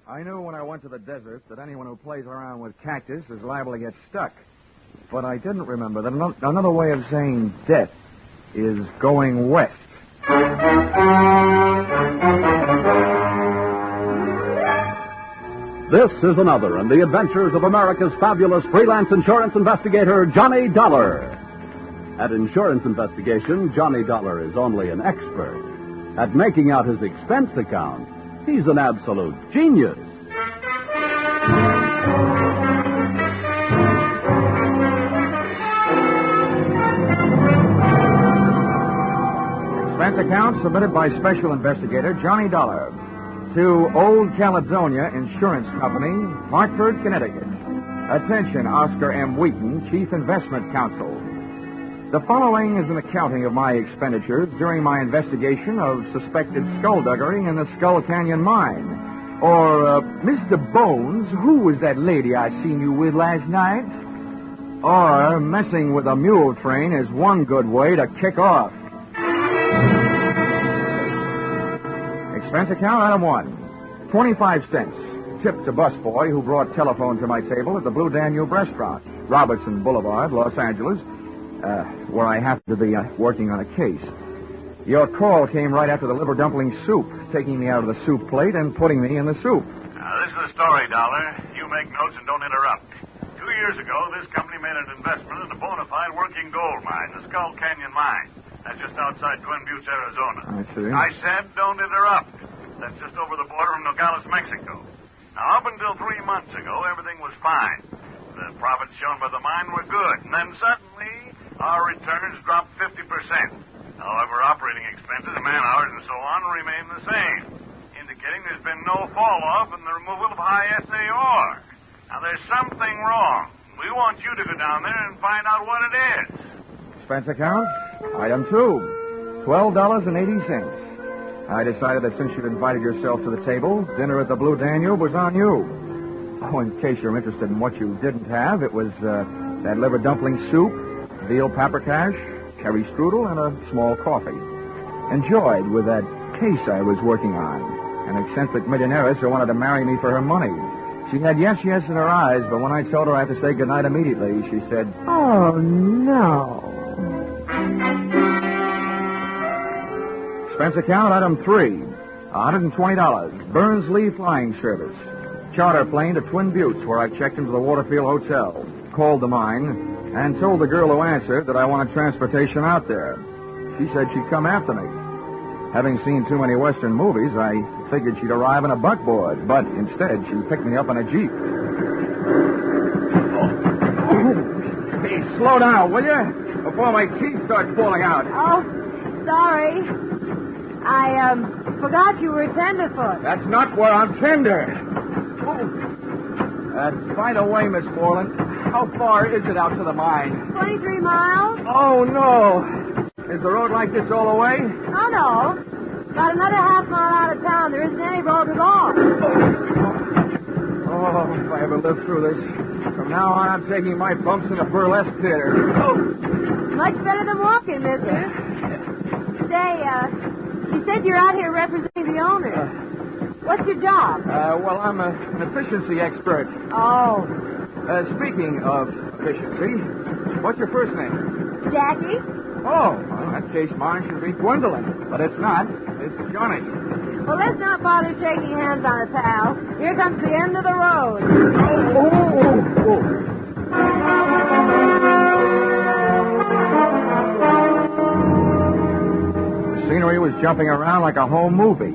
I knew when I went to the desert that anyone who plays around with cactus is liable to get stuck. But I didn't remember that another way of saying death is going west. This is another in the adventures of America's fabulous freelance insurance investigator, Johnny Dollor. At insurance investigation, Johnny Dollor is only an expert. At making out his expense account, he's an absolute genius. Expense account submitted by Special Investigator Johnny Dollor to Old Caledonia Insurance Company, Hartford, Connecticut. Attention, Oscar M. Wheaton, Chief Investment Counsel. The following is an accounting of my expenditures during my investigation of suspected skullduggery in the Skull Canyon mine. Or, Mr. Bones, who was that lady I seen you with last night? Or, messing with a mule train is one good way to kick off. Expense account, item 1. 25 cents. Tip to busboy who brought telephone to my table at the Blue Danube restaurant, Robertson Boulevard, Los Angeles, where I happen to be working on a case. Your call came right after the liver dumpling soup, taking me out of the soup plate and putting me in the soup. This is the story, Dollar. You make notes and don't interrupt. 2 years ago, this company made an investment in a bona fide working gold mine, the Skull Canyon Mine. That's just outside Twin Buttes, Arizona. I see. I said don't interrupt. That's just over the border from Nogales, Mexico. Now, up until 3 months ago, everything was fine. The profits shown by the mine were good. And then suddenly, our returns dropped 50%. However, operating expenses, man-hours, and so on remain the same, indicating there's been no fall-off in the removal of high-assay ore. Now, there's something wrong. We want you to go down there and find out what it is. Expense account, item 2. $12.80. I decided that since you'd invited yourself to the table, dinner at the Blue Danube was on you. Oh, in case you're interested in what you didn't have, it was that liver dumpling soup, veal paprikash, cherry strudel, and a small coffee. Enjoyed with that case I was working on. An eccentric millionairess who wanted to marry me for her money. She had yes in her eyes, but when I told her I had to say goodnight immediately, she said, "Oh, no." Expense account, item 3. $120. Burns Lee Flying Service. Charter plane to Twin Buttes, where I checked into the Waterfield Hotel. Called the mine and told the girl who answered that I wanted transportation out there. She said she'd come after me. Having seen too many Western movies, I figured she'd arrive in a buckboard, but instead she picked me up in a Jeep. Hey, slow down, will you? Before my teeth start falling out. Oh, sorry. I forgot you were tenderfoot. That's not where I'm tender. By the way, Miss Borland, how far is it out to the mine? 23 miles? Oh, no. Is the road like this all the way? Oh, no. About another half mile out of town, there isn't any road at all. Oh, if I ever live through this. From now on, I'm taking my bumps in a burlesque theater. Much better than walking, mister. Say, you said you're out here representing the owner. What's your job? Well, I'm an efficiency expert. Oh. Speaking of efficiency, what's your first name? Jackie? Oh, well, in that case, mine should be Gwendolyn. But it's not. It's Johnny. Well, let's not bother shaking hands on it, pal. Here comes the end of the road. The scenery was jumping around like a home movie.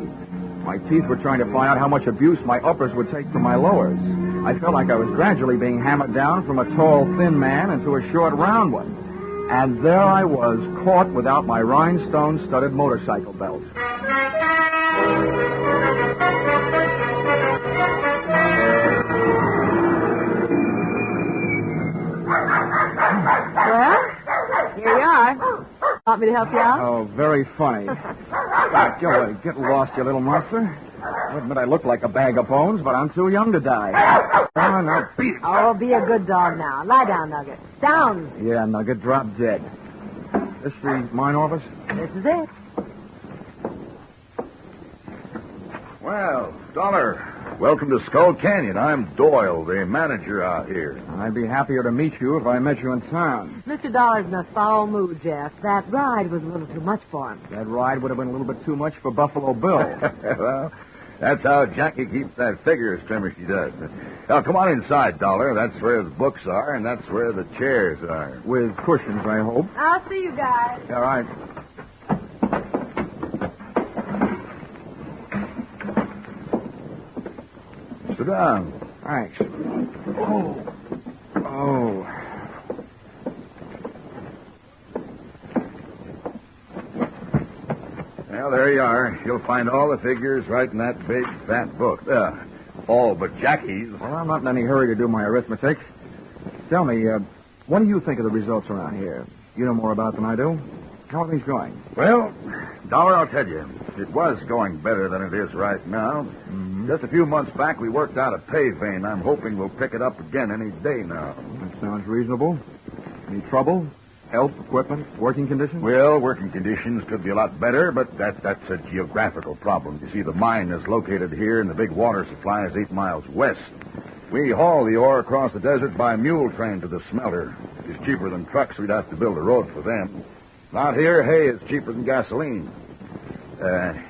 My teeth were trying to find out how much abuse my uppers would take from my lowers. I felt like I was gradually being hammered down from a tall, thin man into a short, round one. And there I was, caught without my rhinestone-studded motorcycle belt. Well, here you are. Want me to help you out? Oh, very funny. Go, get lost, you little monster. I admit I look like a bag of bones, but I'm too young to die. Come on, now, beat it. Oh, be a good dog now. Lie down, Nugget. Down. Yeah, Nugget, drop dead. This the mine office? This is it. Well, Dollar, Welcome to Skull Canyon. I'm Doyle, the manager out here. I'd be happier to meet you if I met you in town. Mr. Dollar's in a foul mood, Jeff. That ride was a little too much for him. That ride would have been a little bit too much for Buffalo Bill. Well, that's how Jackie keeps that figure as trim as she does. Now, come on inside, Dollar. That's where the books are, and that's where the chairs are. With cushions, I hope. I'll see you guys. All right. Sit down. Thanks. Oh. Well, there you are. You'll find all the figures right in that big, fat book. All but Jackie's. Well, I'm not in any hurry to do my arithmetic. Tell me, what do you think of the results around here? You know more about them than I do. How are things going? Well, Dollar, I'll tell you, it was going better than it is right now. Mm-hmm. Just a few months back, we worked out a pay vein. I'm hoping we'll pick it up again any day now. That sounds reasonable. Any trouble? Health, equipment, working conditions? Well, working conditions could be a lot better, but that's a geographical problem. You see, the mine is located here, and the big water supply is 8 miles west. We haul the ore across the desert by mule train to the smelter. It's cheaper than trucks. We'd have to build a road for them. Out here, hay is cheaper than gasoline.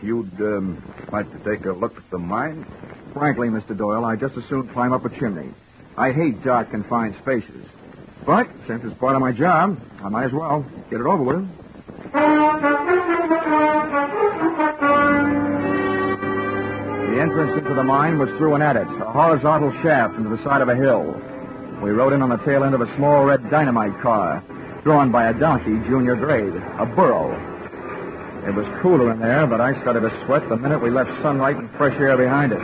You'd like to take a look at the mine? Frankly, Mr. Doyle, I'd just as soon climb up a chimney. I hate dark, confined spaces. But since it's part of my job, I might as well get it over with. The entrance into the mine was through an adit, a horizontal shaft into the side of a hill. We rode in on the tail end of a small red dynamite car, drawn by a donkey, junior grade, a burro. It was cooler in there, but I started to sweat the minute we left sunlight and fresh air behind us.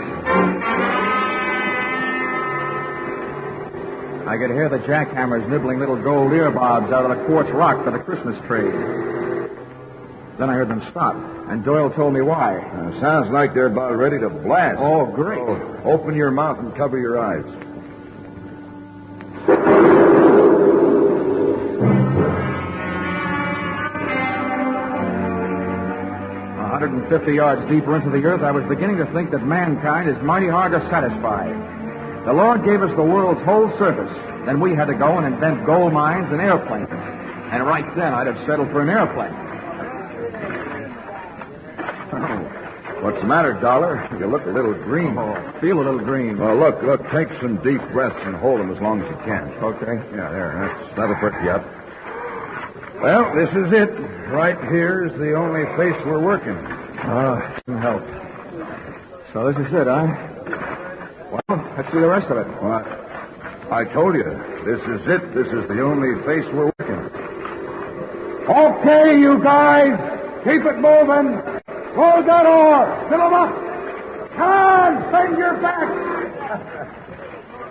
I could hear the jackhammers nibbling little gold earbobs out of the quartz rock for the Christmas tree. Then I heard them stop, and Doyle told me why. Sounds like they're about ready to blast. Oh, great. Oh, open your mouth and cover your eyes. 150 yards deeper into the earth, I was beginning to think that mankind is mighty hard to satisfy. The Lord gave us the world's whole surface. Then we had to go and invent gold mines and airplanes. And right then, I'd have settled for an airplane. Oh, what's the matter, Dollar? You look a little green. Oh, feel a little green. Well, look. Take some deep breaths and hold them as long as you can. Okay. Yeah, there. That'll perk you up. Well, this is it. Right here is the only place we're working. Doesn't help. So this is it, huh? Well, let's see the rest of it. Well, I told you, this is it. This is the only place we're working. Okay, you guys. Keep it moving. Load that ore. Fill them up. Come on, bend your back.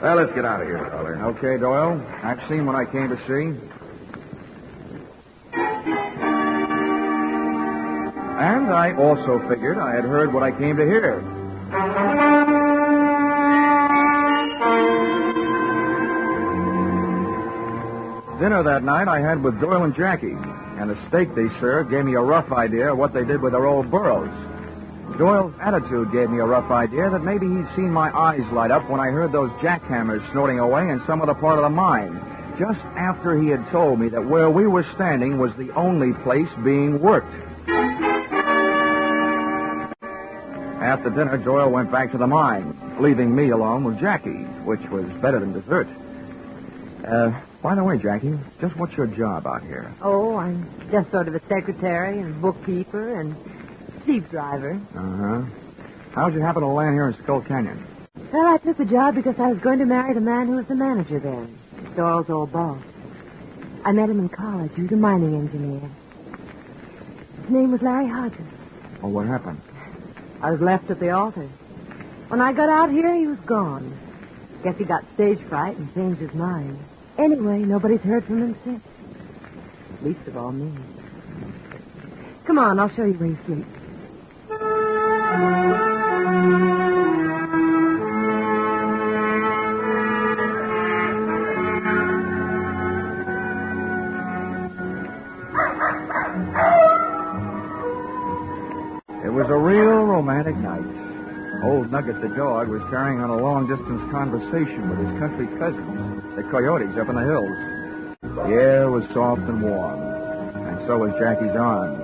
Well, let's get out of here, Dollar. Okay, Doyle. I've seen what I came to see. And I also figured I had heard what I came to hear. Dinner that night I had with Doyle and Jackie, and the steak they served gave me a rough idea of what they did with their old burros. Doyle's attitude gave me a rough idea that maybe he'd seen my eyes light up when I heard those jackhammers snorting away in some other part of the mine, just after he had told me that where we were standing was the only place being worked. After dinner, Doyle went back to the mine, leaving me alone with Jackie, which was better than dessert. By the way, Jackie, just what's your job out here? Oh, I'm just sort of a secretary and bookkeeper and jeep driver. Uh-huh. How'd you happen to land here in Skull Canyon? Well, I took the job because I was going to marry the man who was the manager there, Doyle's old boss. I met him in college. He was a mining engineer. His name was Larry Hodges. Oh, what happened? I was left at the altar. When I got out here, he was gone. Guess he got stage fright and changed his mind. Anyway, nobody's heard from him since. Least of all me. Come on, I'll show you where you sleep. It was a real romantic night. Old old Nugget the dog was carrying on a long-distance conversation with his country cousins, the coyotes up in the hills. The air was soft and warm, and so was Jackie's arm.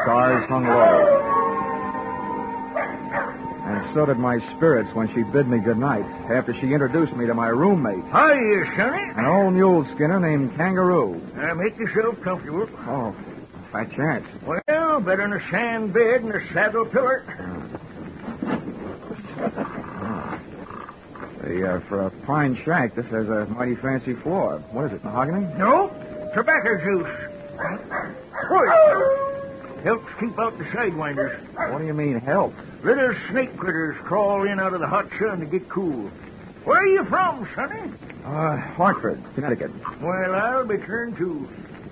Stars hung low. And so did my spirits when she bid me goodnight after she introduced me to my roommate. Hiya, Sonny. An old mule skinner named Kangaroo. Make yourself comfortable. Oh, by chance. Well, better than a sand bed and a saddle pillar. For a pine shack, this has a mighty fancy floor. What is it, mahogany? No, tobacco juice. What? Helps keep out the sidewinders. What do you mean, help? Little snake critters crawl in out of the hot sun to get cool. Where are you from, Sonny? Hartford, Connecticut. Well, I'll be turned too.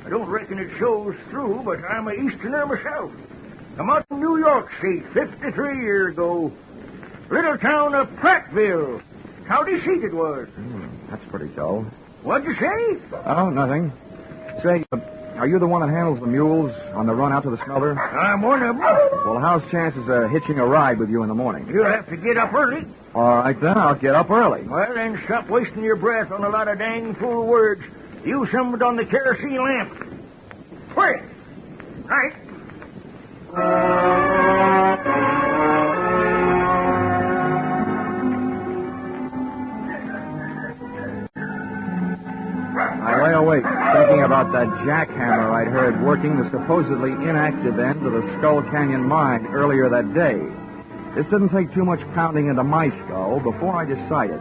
I don't reckon it shows through, but I'm a Easterner myself. I'm out in New York State 53 years ago. Little town of Prattville. County seat it was. That's pretty dull. What'd you say? Oh, nothing. Say, are you the one that handles the mules on the run out to the smelter? I'm one of them. Well, how's chances of hitching a ride with you in the morning? You'll have to get up early. All right, then. I'll get up early. Well, then stop wasting your breath on a lot of dang fool words. Use some of it on the kerosene lamp. Quick! Right. I lay awake, thinking about that jackhammer I'd heard working the supposedly inactive end of the Skull Canyon mine earlier that day. This didn't take too much pounding into my skull before I decided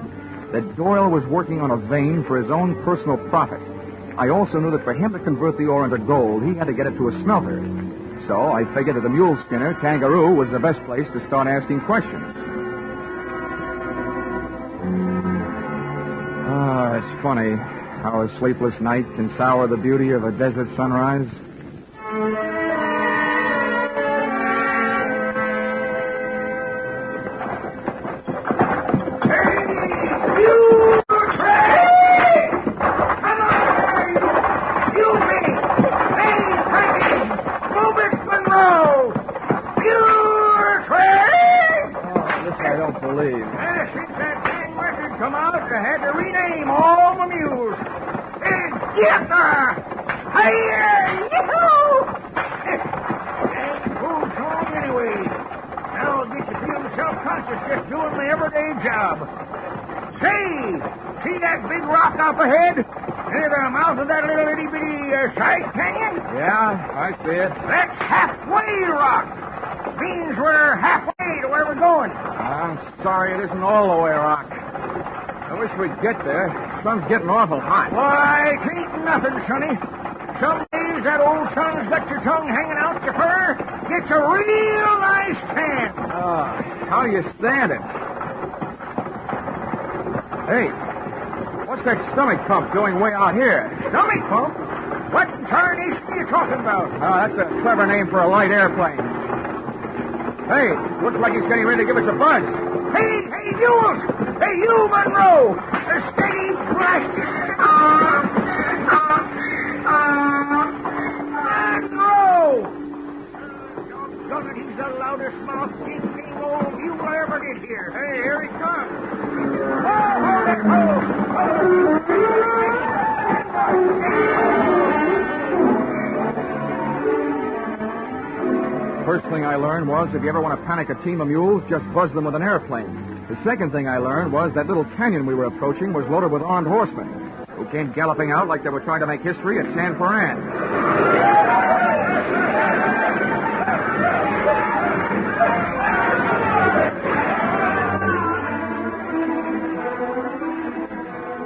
that Doyle was working on a vein for his own personal profit. I also knew that for him to convert the ore into gold, he had to get it to a smelter. So I figured that the mule skinner, Kangaroo, was the best place to start asking questions. It's funny how a sleepless night can sour the beauty of a desert sunrise. That's halfway rock. Means we're halfway to where we're going. I'm sorry it isn't all the way rock. I wish we'd get there. The sun's getting awful hot. Why, it ain't nothing, Sonny. Some days that old sun's got your tongue hanging out your fur. Gets a real nice tan. How you standing? Hey, what's that stomach pump doing way out here? Stomach pump? What in tarnation are you talking about? That's a clever name for a light airplane. Hey, looks like he's getting ready to give us a buzz. Hey, Jules! Hey, you, Monroe! A steady blast! Monroe! Doggone it, he's the loudest mouth gaping old mule I ever did hear. Hey, here he comes. First thing I learned was if you ever want to panic a team of mules, just buzz them with an airplane. The second thing I learned was that little canyon we were approaching was loaded with armed horsemen who came galloping out like they were trying to make history at San Ferran.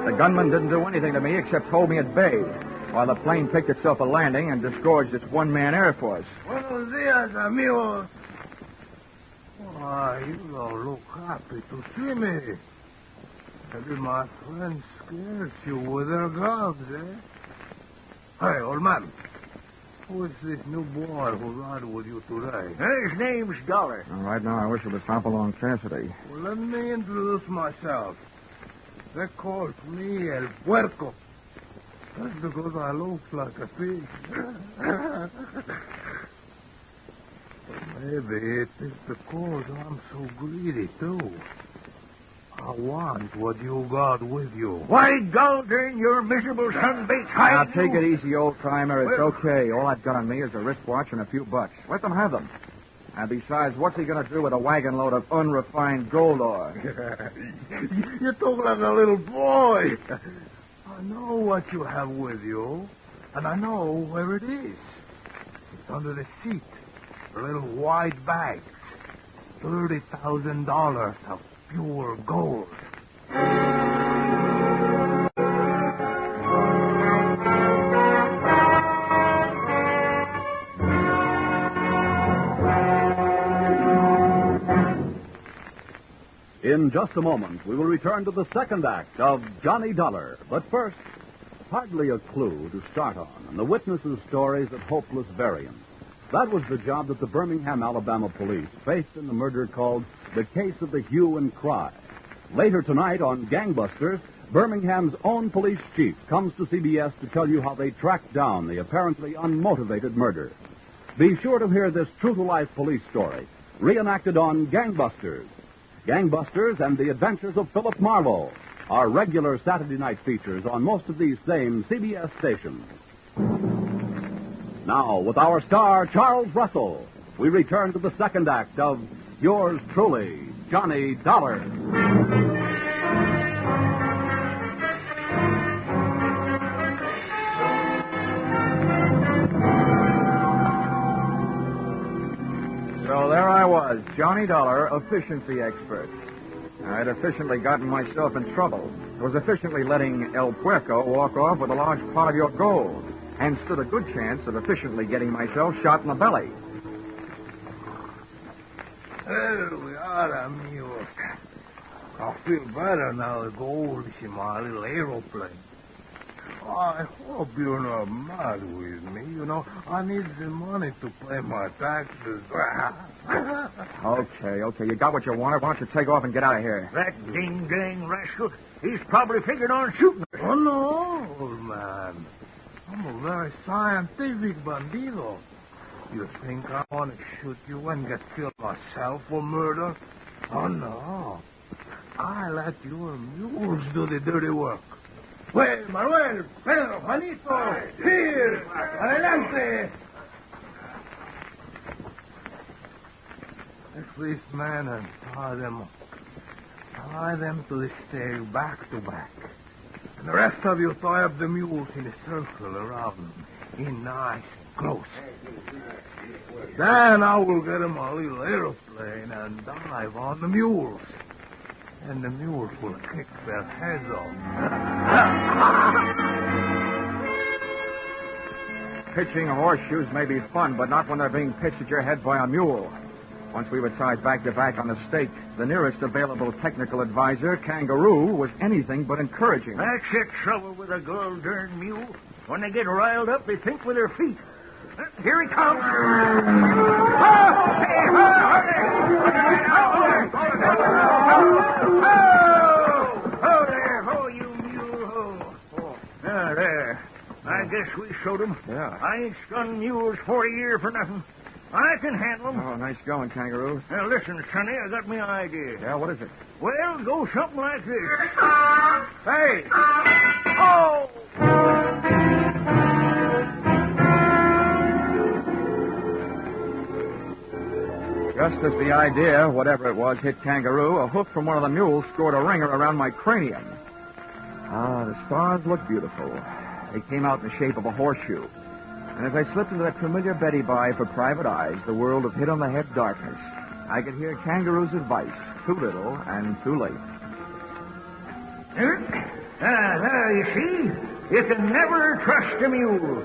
The gunman didn't do anything to me except hold me at bay, while the plane picked itself a landing and disgorged its one-man air force. Buenos dias, amigos. Why, you don't look happy to see me. Maybe my friends scared you with their guns, eh? Hey, old man. Who is this new boy who ride with you today? His name's Dollor. Right now, I wish it was Hopalong Cassidy. Well, let me introduce myself. They call me El Puerco. That's because I look like a pig. Maybe it is because I'm so greedy, too. I want what you got with you. Why, Galdern, your miserable sunbaked hide. Now, take it easy, old-timer. It's okay. All I've got on me is a wristwatch and a few bucks. Let them have them. And besides, what's he going to do with a wagon load of unrefined gold ore? You talk like a little boy. I know what you have with you, and I know where it is. It's under the seat. Little white bags. $30,000 of pure gold. In just a moment, we will return to the second act of Johnny Dollar. But first, hardly a clue to start on, and the witnesses' stories of hopeless variance. That was the job that the Birmingham, Alabama police faced in the murder called the Case of the Hue and Cry. Later tonight on Gangbusters, Birmingham's own police chief comes to CBS to tell you how they tracked down the apparently unmotivated murder. Be sure to hear this true-to-life police story, reenacted on Gangbusters. Gangbusters and the Adventures of Philip Marlowe are regular Saturday night features on most of these same CBS stations. Now, with our star, Charles Russell, we return to the second act of yours truly, Johnny Dollar. So there I was, Johnny Dollar, efficiency expert. I'd efficiently gotten myself in trouble. I was efficiently letting El Puerco walk off with a large part of your gold, and stood a good chance of efficiently getting myself shot in the belly. There we are, amigos. I feel better now the gold is in my little aeroplane. I hope you're not mad with me. You know, I need the money to pay my taxes. Okay. You got what you wanted. Why don't you take off and get out of here? That ding-dang rascal, he's probably figured on shooting us. Oh, no, old man. I'm a very scientific bandido. You think I want to shoot you and get killed myself for murder? Oh, no. I let your mules do the dirty work. Well, Manuel, Pedro, Juanito, here, adelante. Take these men and tie them up. Tie them to the stake back to back. And the rest of you tie up the mules in a circle around them, in nice and close. Then I will get them a little aeroplane and dive on the mules. And the mules will kick their heads off. Pitching horseshoes may be fun, but not when they're being pitched at your head by a mule. Once we were tied back to back on the stake, the nearest available technical advisor, Kangaroo, was anything but encouraging. That's the trouble with a gold-darn mule. When they get riled up, they think with their feet. Here he comes. Ho, you mule, ho. There. I guess we showed him. Yeah. I ain't strung mules 40 years for nothing. I can handle them. Oh, nice going, Kangaroo. Now, listen, Sonny, I got me idea. Yeah, what is it? Well, go something like this. Hey! Oh! Just as the idea, whatever it was, hit Kangaroo, a hoof from one of the mules scored a ringer around my cranium. Ah, the stars looked beautiful. They came out in the shape of a horseshoe. And as I slipped into that familiar Betty Bye for private eyes, the world of hit-on-the-head darkness, I could hear Kangaroo's advice, too little and too late. There, you see? You can never trust a mule.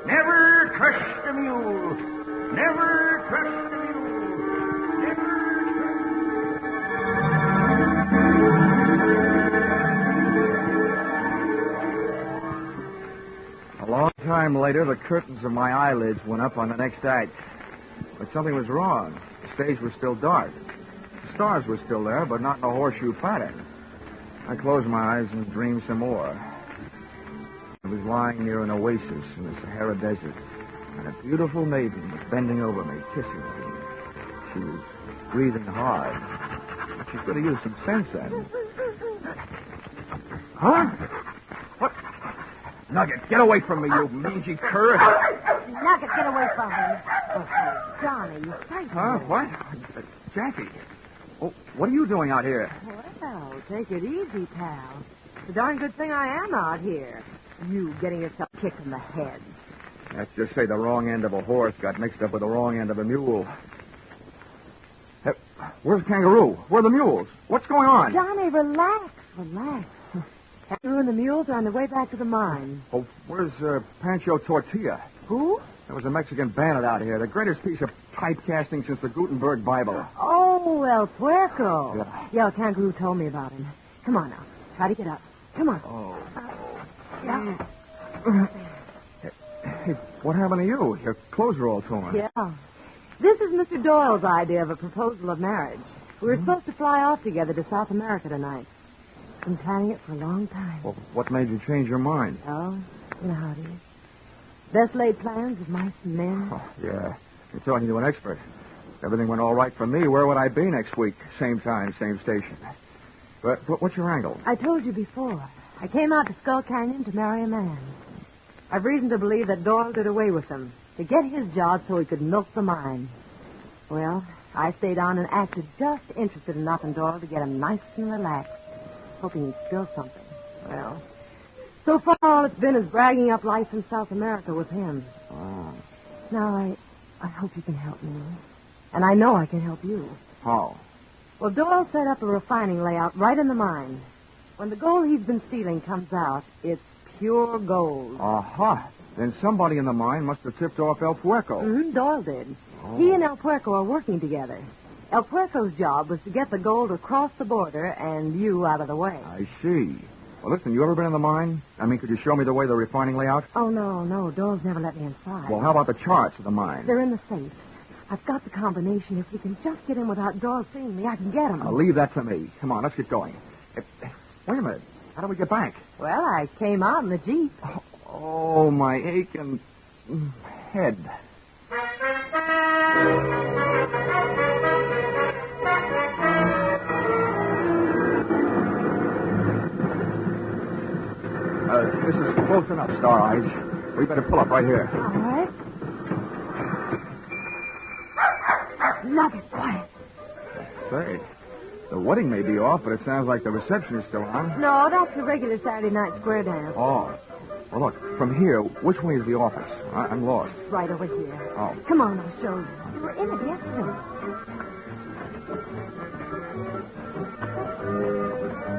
Never trust a mule. Never trust a mule. A long time later, the curtains of my eyelids went up on the next act. But something was wrong. The stage was still dark. The stars were still there, but not in a horseshoe pattern. I closed my eyes and dreamed some more. I was lying near an oasis in the Sahara Desert, and a beautiful maiden was bending over me, kissing me. She's breathing hard. She's going to use some sense then. Huh? What? Nugget, get away from me, you mangy cur. Nugget, get away from him. Oh, Johnny, you frightened Huh? me. What? Jackie. Oh, what are you doing out here? Well, take it easy, pal. It's a darn good thing I am out here. You getting yourself kicked in the head. Let's just say the wrong end of a horse got mixed up with the wrong end of a mule. Hey, where's Kangaroo? Where are the mules? What's going on? Johnny, relax. Kangaroo and the mules are on their way back to the mine. Oh, where's Pancho Tortilla? Who? There was a Mexican bandit out here. The greatest piece of typecasting since the Gutenberg Bible. Oh, El Puerco. Yeah. Yeah, Kangaroo told me about him. Come on now. Try to get up. Come on. Oh. Yeah. Hey, what happened to you? Your clothes are all torn. Yeah. This is Mr. Doyle's idea of a proposal of marriage. We were supposed to fly off together to South America tonight. Been planning it for a long time. Well, what made you change your mind? Oh, you know how it is. Best laid plans of mice and men. Oh, yeah. You're talking to an expert. If everything went all right for me, where would I be next week? Same time, same station. But what's your angle? I told you before. I came out to Skull Canyon to marry a man. I've reason to believe that Doyle did away with him to get his job so he could milk the mine. Well, I stayed on and acted just interested enough in Doyle to get him nice and relaxed, hoping he'd spill something. Well, so far all it's been is bragging up life in South America with him. Oh. Now, I hope you can help me. And I know I can help you. How? Well, Doyle set up a refining layout right in the mine. When the gold he's been stealing comes out, it's pure gold. Aha. Then somebody in the mine must have tipped off El Puerco. Mm-hmm, Doyle did. Oh. He and El Puerco are working together. El Puerco's job was to get the gold across the border and you out of the way. I see. Well, listen, you ever been in the mine? I mean, could you show me the way the refining layout? Oh, no. Doyle's never let me inside. Well, how about the charts of the mine? They're in the safe. I've got the combination. If we can just get in without Doyle seeing me, I can get him. Now, leave that to me. Come on, let's get going. Wait a minute. How do we get back? Well, I came out in the Jeep. Oh, my aching head. This is close enough, Star Eyes. We better pull up right here. All right. Nugget, quiet. Say, the wedding may be off, but it sounds like the reception is still on. No, that's the regular Saturday night square dance. Oh. Well, look, from here, which way is the office? I'm lost. Right over here. Oh. Come on, I'll show you. You were in it yesterday.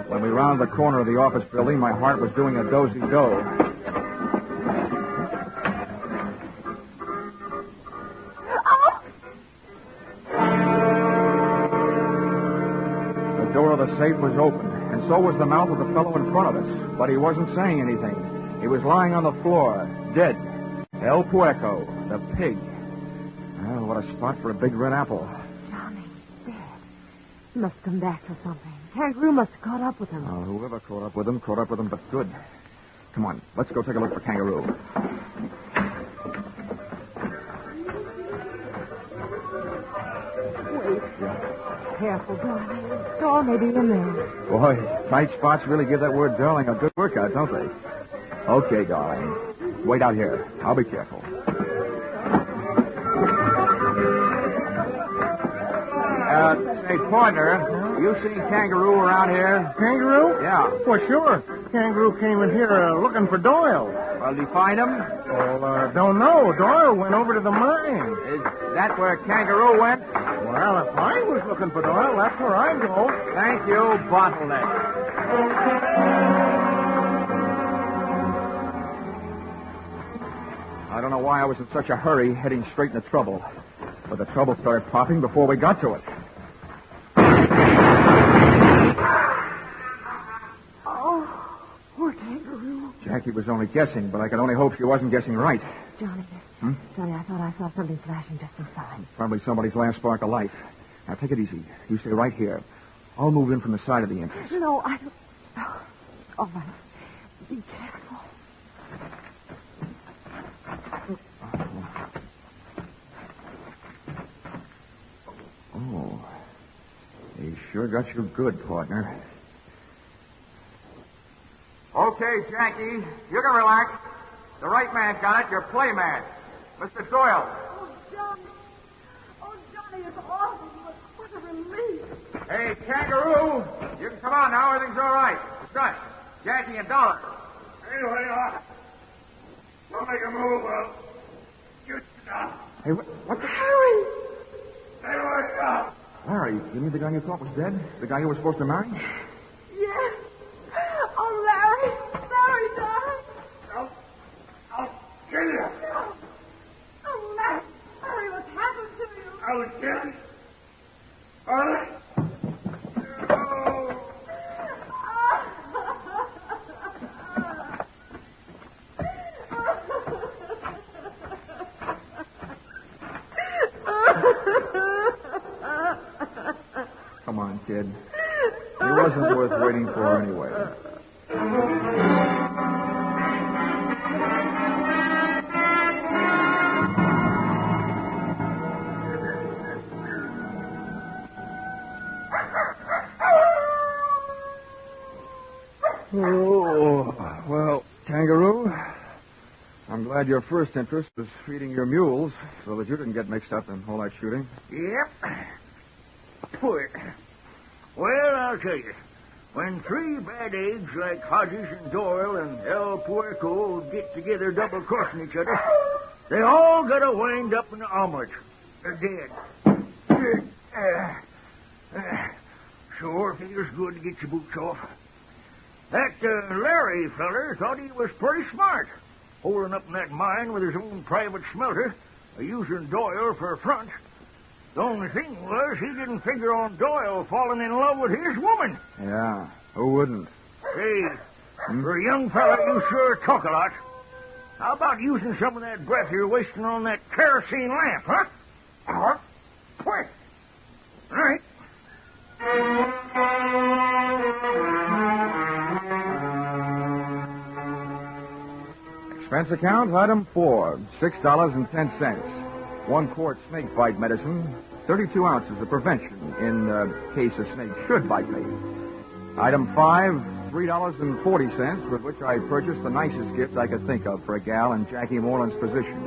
When we rounded the corner of the office building, my heart was doing a dozy-do. The door of the safe was open, and so was the mouth of the fellow in front of us. But he wasn't saying anything. He was lying on the floor, dead. El Puerco, the pig. Well, what a spot for a big red apple. Johnny, dead. He must come back for something. Kangaroo must have caught up with him. Oh, whoever caught up with him, but good. Come on, let's go take a look for Kangaroo. Wait. Careful, darling. Door may be in there. Boy, tight spots really give that word darling a good workout, don't they? Okay, darling. Wait out here. I'll be careful. Say, partner, you see Kangaroo around here? Kangaroo? Yeah. Well, sure. Kangaroo came in here looking for Doyle. Well, did you find him? Well, don't know. Doyle went over to the mine. Is that where Kangaroo went? Well, if I was looking for Doyle, that's where I'd go. Thank you, Bottleneck. I don't know why I was in such a hurry heading straight into trouble. But the trouble started popping before we got to it. Oh, poor Kangaroo. Jackie was only guessing, but I could only hope she wasn't guessing right. Johnny, Johnny, I thought I saw something flashing just inside. Probably somebody's last spark of life. Now, take it easy. You stay right here. I'll move in from the side of the entrance. No, I don't... Oh, all right. Be careful. sure got you good, partner. Okay, Jackie, you can relax. The right man got it, your play man. Mr. Doyle. Oh, Johnny. Oh, Johnny, it's awful. What a relief. Hey, Kangaroo, you can come on now. Everything's all right. Gus, Jackie, and Dollor. Anyway, don't make a move. I'll shoot you down. Hey, what the... Harry! Anyway, Larry, you mean the guy you thought was dead? The guy you were supposed to marry? Yes. Oh, Larry. Larry, darling. I'll kill you. No. Oh, Larry. Larry, what's happened to you? I was kidding. All right. Oh. Come on, kid. He wasn't worth waiting for anyway. Oh, well, Kangaroo, I'm glad your first interest was feeding your mules so that you didn't get mixed up in all that shooting. Yep. Poor. Well, I'll tell you. When three bad eggs like Hodges and Doyle and El Puerco get together double-crossing each other, they all gotta wind up in the omelet. They're dead. Sure feels good to get your boots off. That Larry feller thought he was pretty smart, holding up in that mine with his own private smelter, using Doyle for a front. The only thing was he didn't figure on Doyle falling in love with his woman. Yeah, who wouldn't? Hey, for a young fella, you sure talk a lot. How about using some of that breath you're wasting on that kerosene lamp, huh? Quick. All right. Expense account, item 4, $6.10. 1 quart snake bite medicine, 32 ounces of prevention in case a snake should bite me. Item 5, $3.40, with which I purchased the nicest gift I could think of for a gal in Jackie Moreland's position.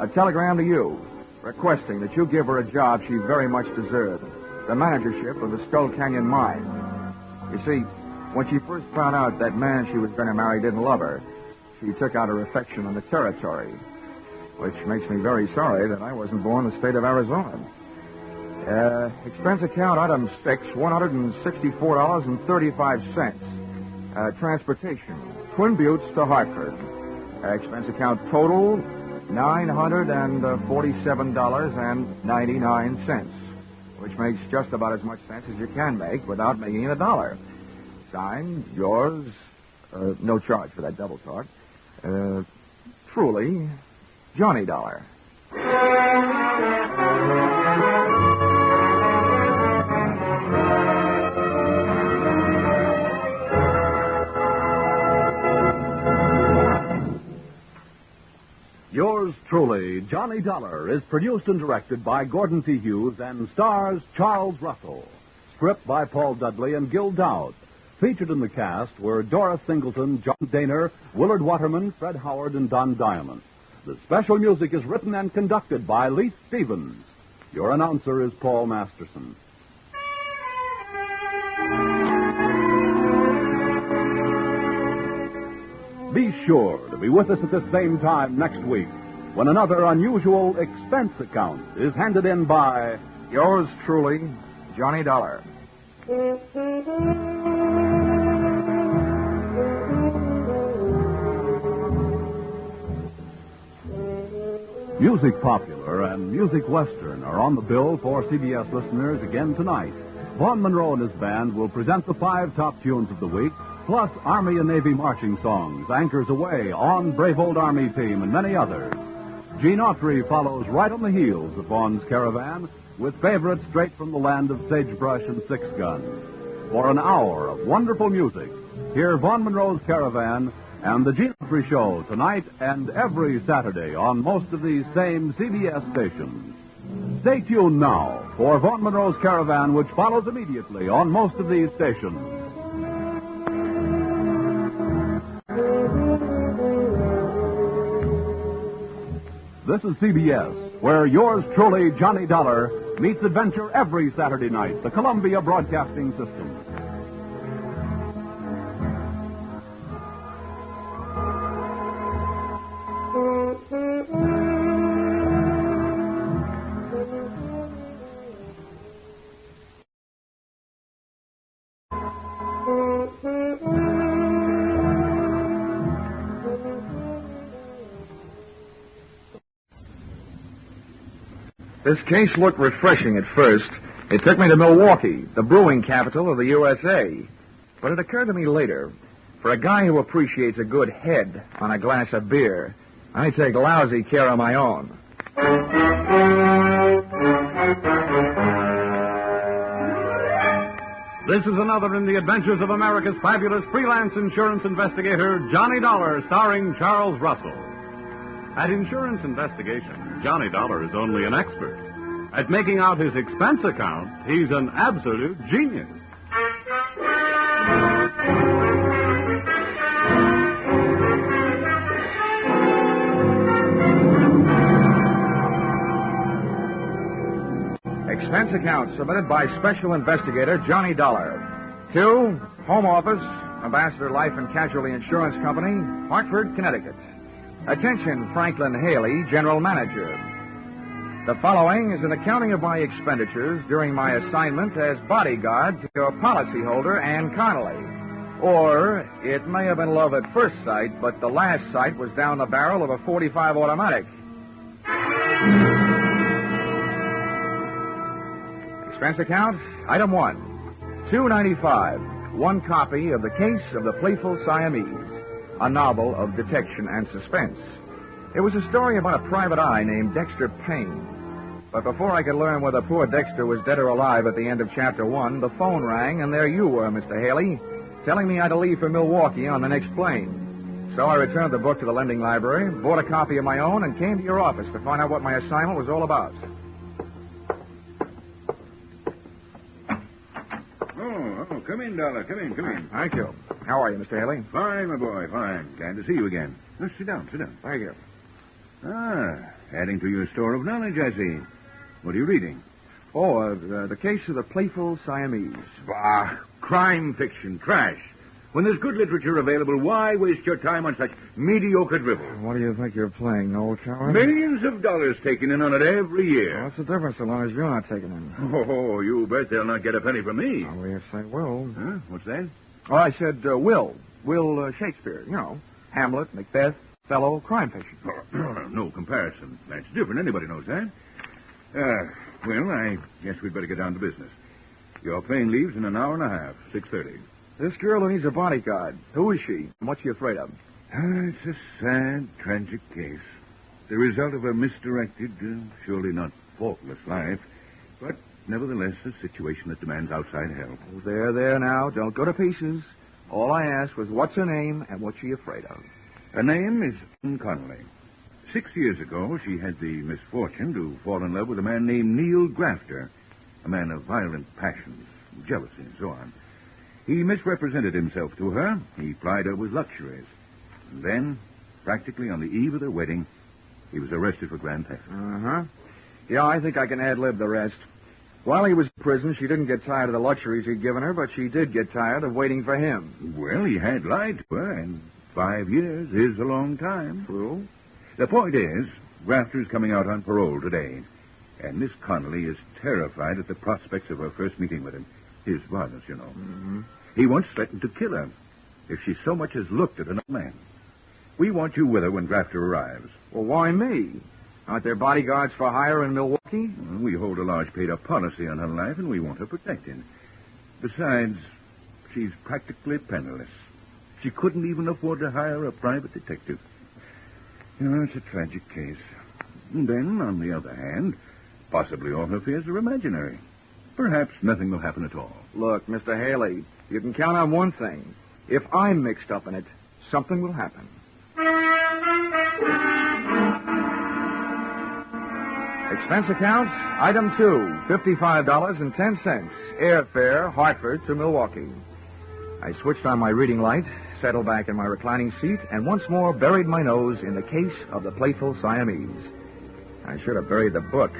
A telegram to you, requesting that you give her a job she very much deserved, the managership of the Skull Canyon mine. You see, when she first found out that man she was going to marry didn't love her, she took out her affection on the territory, which makes me very sorry that I wasn't born in the state of Arizona. Expense account, item 6, $164.35. Transportation, Twin Buttes to Hartford. Expense account total, $947.99, which makes just about as much sense as you can make without making it a dollar. Signed, yours, no charge for that double talk. Truly, Johnny Dollar. Yours truly, Johnny Dollar, is produced and directed by Gordon T. Hughes and stars Charles Russell. Script by Paul Dudley and Gil Dowd. Featured in the cast were Doris Singleton, John Daner, Willard Waterman, Fred Howard, and Don Diamond. The special music is written and conducted by Leith Stevens. Your announcer is Paul Masterson. Be sure to be with us at the same time next week when another unusual expense account is handed in by Yours truly, Johnny Dollar. Music Popular and Music Western are on the bill for CBS listeners again tonight. Vaughn Monroe and his band will present the 5 top tunes of the week, plus Army and Navy marching songs, Anchors Away, On Brave Old Army Team, and many others. Gene Autry follows right on the heels of Vaughn's Caravan with favorites straight from the land of sagebrush and 6-gun. For an hour of wonderful music, hear Vaughn Monroe's Caravan and the Gene Autry Show tonight and every Saturday on most of these same CBS stations. Stay tuned now for Vaughn Monroe's Caravan, which follows immediately on most of these stations. This is CBS, where yours truly, Johnny Dollar, meets adventure every Saturday night, the Columbia Broadcasting System. This case looked refreshing at first. It took me to Milwaukee, the brewing capital of the USA. But it occurred to me later, for a guy who appreciates a good head on a glass of beer, I take lousy care of my own. This is another in the adventures of America's fabulous freelance insurance investigator, Johnny Dollar, starring Charles Russell. At insurance investigation, Johnny Dollar is only an expert. At making out his expense account, he's an absolute genius. Expense account submitted by Special Investigator Johnny Dollar. To Home Office, Ambassador Life and Casualty Insurance Company, Hartford, Connecticut. Attention, Franklin Haley, General Manager. The following is an accounting of my expenditures during my assignment as bodyguard to a policyholder, Ann Connolly. Or it may have been love at first sight, but the last sight was down the barrel of a .45 automatic. Expense account, item 1, $2.95, one copy of The Case of the Playful Siamese, a novel of detection and suspense. It was a story about a private eye named Dexter Payne. But before I could learn whether poor Dexter was dead or alive at the end of Chapter 1, the phone rang, and there you were, Mr. Haley, telling me I had to leave for Milwaukee on the next plane. So I returned the book to the lending library, bought a copy of my own, and came to your office to find out what my assignment was all about. Oh, come in, Dollar. Come in. Thank you. How are you, Mr. Haley? Fine, my boy, fine. Glad to see you again. Now, sit down. Thank you. Adding to your store of knowledge, I see. What are you reading? Oh, the Case of the Playful Siamese. Bah, crime fiction, trash. When there's good literature available, why waste your time on such mediocre drivel? What do you think you're playing, old coward? Millions of dollars taken in on it every year. What's the difference so long as you're not taking in? Oh, you bet they'll not get a penny from me. Oh, yes, they will. Huh? What's that? Oh, I said Will Shakespeare. You know, Hamlet, Macbeth, Othello, crime fiction. No comparison. That's different. Anybody knows that. Well, I guess we'd better get down to business. Your plane leaves in an hour and a half, 6:30. This girl who needs a bodyguard, who is she, and what's she afraid of? It's a sad, tragic case. The result of a misdirected, surely not faultless life, but nevertheless a situation that demands outside help. Oh, there now. Don't go to pieces. All I asked was what's her name and what's she afraid of. Her name is Ann Connolly. 6 years ago, she had the misfortune to fall in love with a man named Neil Grafter, a man of violent passions, jealousy, and so on. He misrepresented himself to her. He plied her with luxuries. And then, practically on the eve of their wedding, he was arrested for grand theft. Uh-huh. Yeah, I think I can ad-lib the rest. While he was in prison, she didn't get tired of the luxuries he'd given her, but she did get tired of waiting for him. Well, he had lied to her, and 5 years is a long time. True. The point is, Grafter's coming out on parole today, and Miss Connolly is terrified at the prospects of her first meeting with him. His violence, you know. Mm-hmm. He once threatened to kill her if she so much as looked at another man. We want you with her when Grafter arrives. Well, why me? Aren't there bodyguards for hire in Milwaukee? We hold a large paid-up policy on her life, and we want her protected. Besides, she's practically penniless. She couldn't even afford to hire a private detective. You know, it's a tragic case. And then, on the other hand, possibly all her fears are imaginary. Perhaps nothing will happen at all. Look, Mr. Haley, you can count on one thing. If I'm mixed up in it, something will happen. Expense account, item 2, $55.10. Airfare, Hartford to Milwaukee. I switched on my reading light, settled back in my reclining seat, and once more buried my nose in the case of the playful Siamese. I should have buried the book.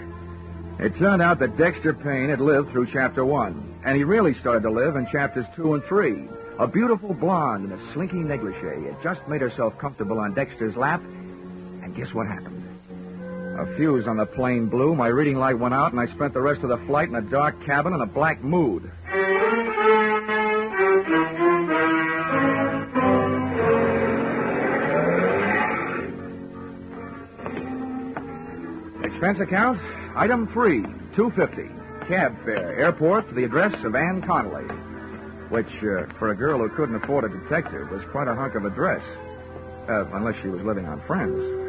It turned out that Dexter Payne had lived through Chapter 1, and he really started to live in Chapters 2 and 3. A beautiful blonde in a slinky negligee had just made herself comfortable on Dexter's lap, and guess what happened? A fuse on the plane blew, my reading light went out, and I spent the rest of the flight in a dark cabin in a black mood. Expense account, item 3, $2.50. Cab fare, airport to the address of Ann Connolly, which, for a girl who couldn't afford a detective, was quite a hunk of a dress. Unless she was living on Friends.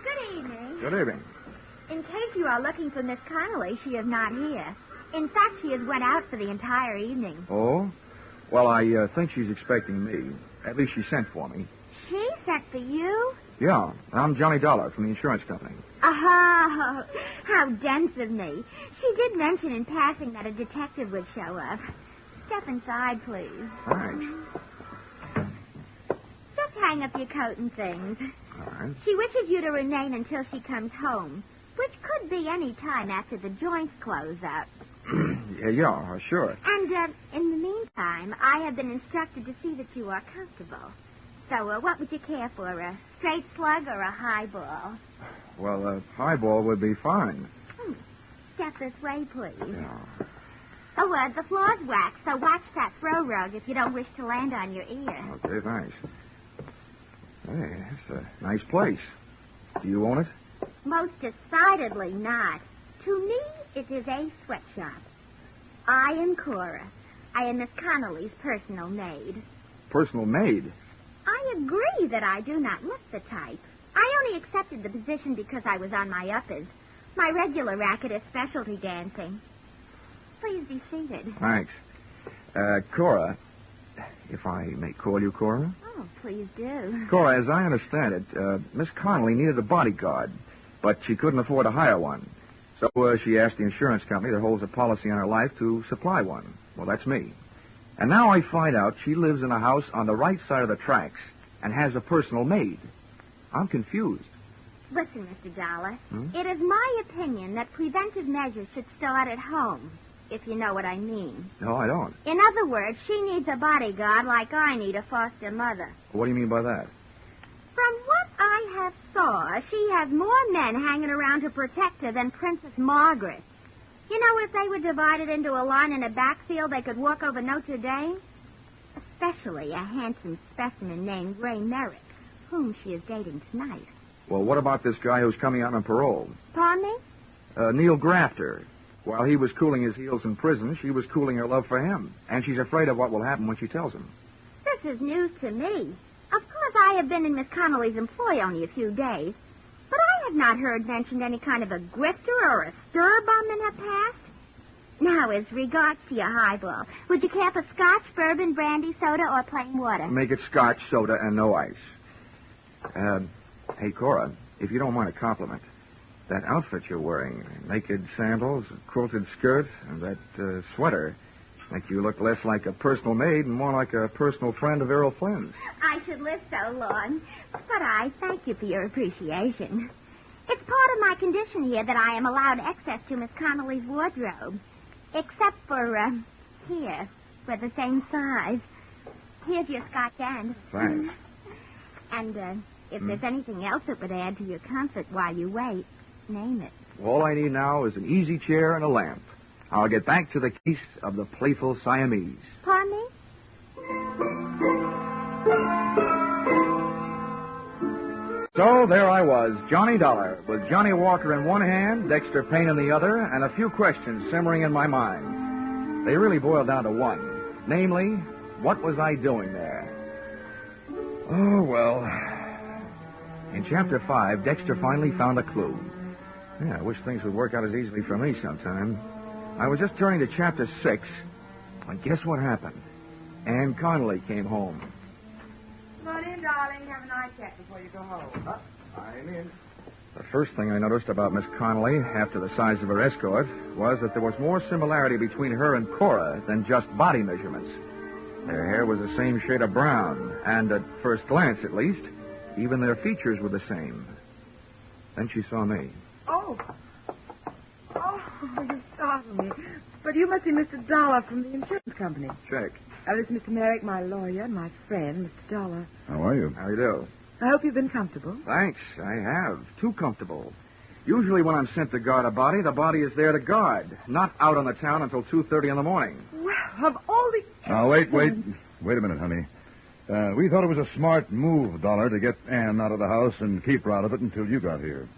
Good evening. Good evening. In case you are looking for Miss Connolly, she is not here. In fact, she has went out for the entire evening. Oh? Well, I think she's expecting me. At least she sent for me. She sent for you? Yeah, I'm Johnny Dollor from the insurance company. Oh, how dense of me. She did mention in passing that a detective would show up. Step inside, please. Thanks. Just hang up your coat and things. All right. She wishes you to remain until she comes home, which could be any time after the joints close up. Yeah, sure. And, in the meantime, I have been instructed to see that you are comfortable. So, what would you care for, a straight slug or a highball? Well, a highball would be fine. Step this way, please. Yeah. Oh, the floor's waxed, so watch that throw rug if you don't wish to land on your ear. Okay, thanks. Hey, it's a nice place. Do you own it? Most decidedly not. To me, it is a sweatshop. I am Cora. I am Miss Connolly's personal maid. Personal maid? I agree that I do not look the type. I only accepted the position because I was on my uppers. My regular racket is specialty dancing. Please be seated. Thanks. Cora, if I may call you Cora? Oh, please do. Cora, as I understand it, Miss Connolly needed a bodyguard, but she couldn't afford to hire one. So she asked the insurance company that holds a policy on her life to supply one. Well, that's me. And now I find out she lives in a house on the right side of the tracks and has a personal maid. I'm confused. Listen, Mr. Dollar. It is my opinion that preventive measures should start at home, if you know what I mean. No, I don't. In other words, she needs a bodyguard like I need a foster mother. What do you mean by that? From what I have saw, she has more men hanging around to protect her than Princess Margaret. You know, if they were divided into a line in a backfield, they could walk over Notre Dame. Especially a handsome specimen named Ray Merrick, whom she is dating tonight. Well, what about this guy who's coming out on parole? Pardon me? Neil Grafter. While he was cooling his heels in prison, she was cooling her love for him. And she's afraid of what will happen when she tells him. This is news to me. Of course, I have been in Miss Connolly's employ only a few days. But I have not heard mentioned any kind of a grifter or a stir bum in her past. Now, as regards to your highball, would you care for scotch, bourbon, brandy, soda, or plain water? Make it scotch, soda, and no ice. Hey, Cora, if you don't mind a compliment, that outfit you're wearing, naked sandals, a quilted skirt, and that sweater, make you look less like a personal maid and more like a personal friend of Errol Flynn's. I should live so long, but I thank you for your appreciation. It's part of my condition here that I am allowed access to Miss Connolly's wardrobe, except for, here, we're the same size. Here's your scotch end. Thanks. And, if there's anything else that would add to your comfort while you wait, name it. All I need now is an easy chair and a lamp. I'll get back to the case of the playful Siamese. Pardon me? So there I was, Johnny Dollar, with Johnny Walker in one hand, Dexter Payne in the other, and a few questions simmering in my mind. They really boiled down to one. Namely, what was I doing there? Oh, well. In Chapter 5, Dexter finally found a clue. Yeah, I wish things would work out as easily for me sometime. I was just turning to Chapter 6, and guess what happened? Ann Connolly came home. Come on in, darling. Have an eye check before you go home. I'm in. The first thing I noticed about Miss Connolly, after the size of her escort, was that there was more similarity between her and Cora than just body measurements. Their hair was the same shade of brown, and at first glance, at least, even their features were the same. Then she saw me. Oh, you startled me. But you must be Mr. Dollor from the insurance company. Check. This is Mr. Merrick, my lawyer, and my friend, Mr. Dollor. How are you? How do you do? I hope you've been comfortable. Thanks. I have. Too comfortable. Usually when I'm sent to guard a body, the body is there to guard, not out on the town until 2:30 in the morning. Well, of all the... Now, wait a minute, honey. We thought it was a smart move, Dollor, to get Ann out of the house and keep her out of it until you got here.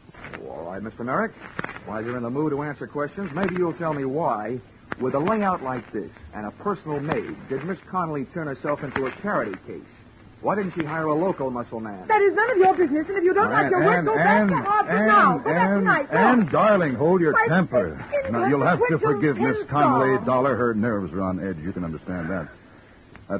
Oh, all right, Mr. Merrick. While you're in the mood to answer questions, maybe you'll tell me why, with a layout like this and a personal maid, did Miss Connolly turn herself into a charity case? Why didn't she hire a local muscle man? That is none of your business, and if you don't like your work, go back to Harvard now. Go back tonight. Ann, darling, hold your My temper. skin Now, you'll have to hurts forgive when Miss you Connolly, pinch Dollor. Her nerves are on edge. You can understand that.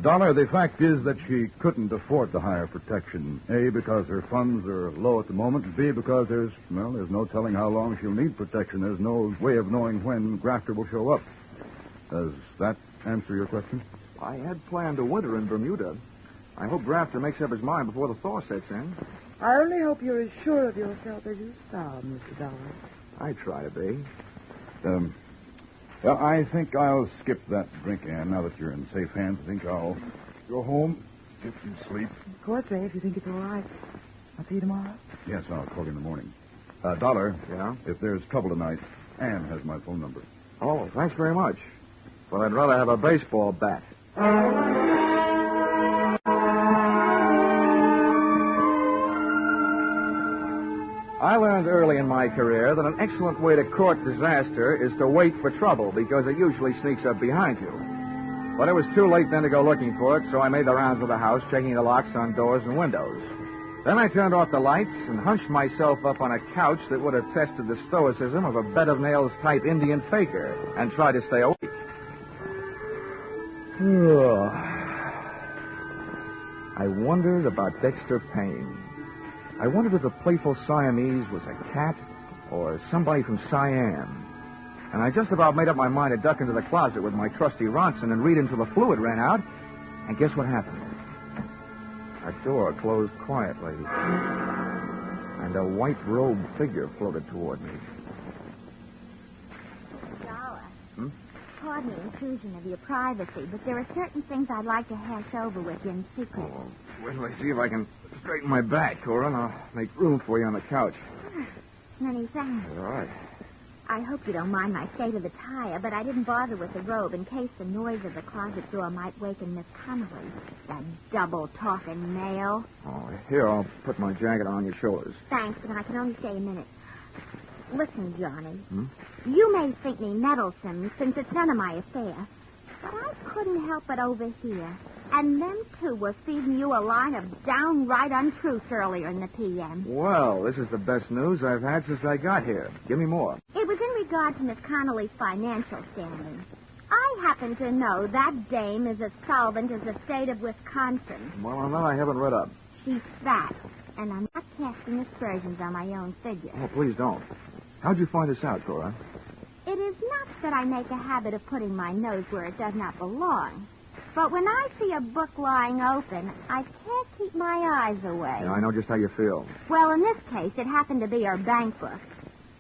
Dollor, the fact is that she couldn't afford to hire protection. A, because her funds are low at the moment. B, because there's no telling how long she'll need protection. There's no way of knowing when Grafter will show up. Does that answer your question? I had planned a winter in Bermuda. I hope Grafter makes up his mind before the thaw sets in. I only hope you're as sure of yourself as you sound, Mr. Dollor. I try to be. Well, I think I'll skip that drink, Ann, now that you're in safe hands. I think I'll go home, get some sleep. Of course, Ray, if you think it's all right. I'll see you tomorrow. Yes, I'll call you in the morning. Dollor. Yeah? If there's trouble tonight, Ann has my phone number. Oh, thanks very much. But I'd rather have a baseball bat. I learned early in my career that an excellent way to court disaster is to wait for trouble because it usually sneaks up behind you. But it was too late then to go looking for it, so I made the rounds of the house, checking the locks on doors and windows. Then I turned off the lights and hunched myself up on a couch that would have tested the stoicism of a bed-of-nails type Indian faker and tried to stay awake. I wondered about Dexter Payne. I wondered if the playful Siamese was a cat or somebody from Siam. And I just about made up my mind to duck into the closet with my trusty Ronson and read until the fluid ran out. And guess what happened? A door closed quietly, and a white-robed figure floated toward me. Dollor. Pardon the intrusion of your privacy, but there are certain things I'd like to hash over with you in secret. Oh, wait till I see if I can straighten my back, Cora, and I'll make room for you on the couch. Many thanks. All right. I hope you don't mind my state of attire, but I didn't bother with the robe in case the noise of the closet door might waken Miss Connolly. That double-talking male. Oh, here, I'll put my jacket on your shoulders. Thanks, but I can only stay a minute. Listen, Johnny. Hmm? You may think me meddlesome, since it's none of my affair, but I couldn't help but overhear. And them two were feeding you a line of downright untruths earlier in the p.m. Well, this is the best news I've had since I got here. Give me more. It was in regard to Miss Connolly's financial standing. I happen to know that dame is as solvent as the state of Wisconsin. Well, on that I haven't read up. She's fat, and I'm not casting aspersions on my own figure. Oh, please don't. How'd you find this out, Cora? It is not that I make a habit of putting my nose where it does not belong. But when I see a book lying open, I can't keep my eyes away. Yeah, I know just how you feel. Well, in this case, it happened to be her bank book.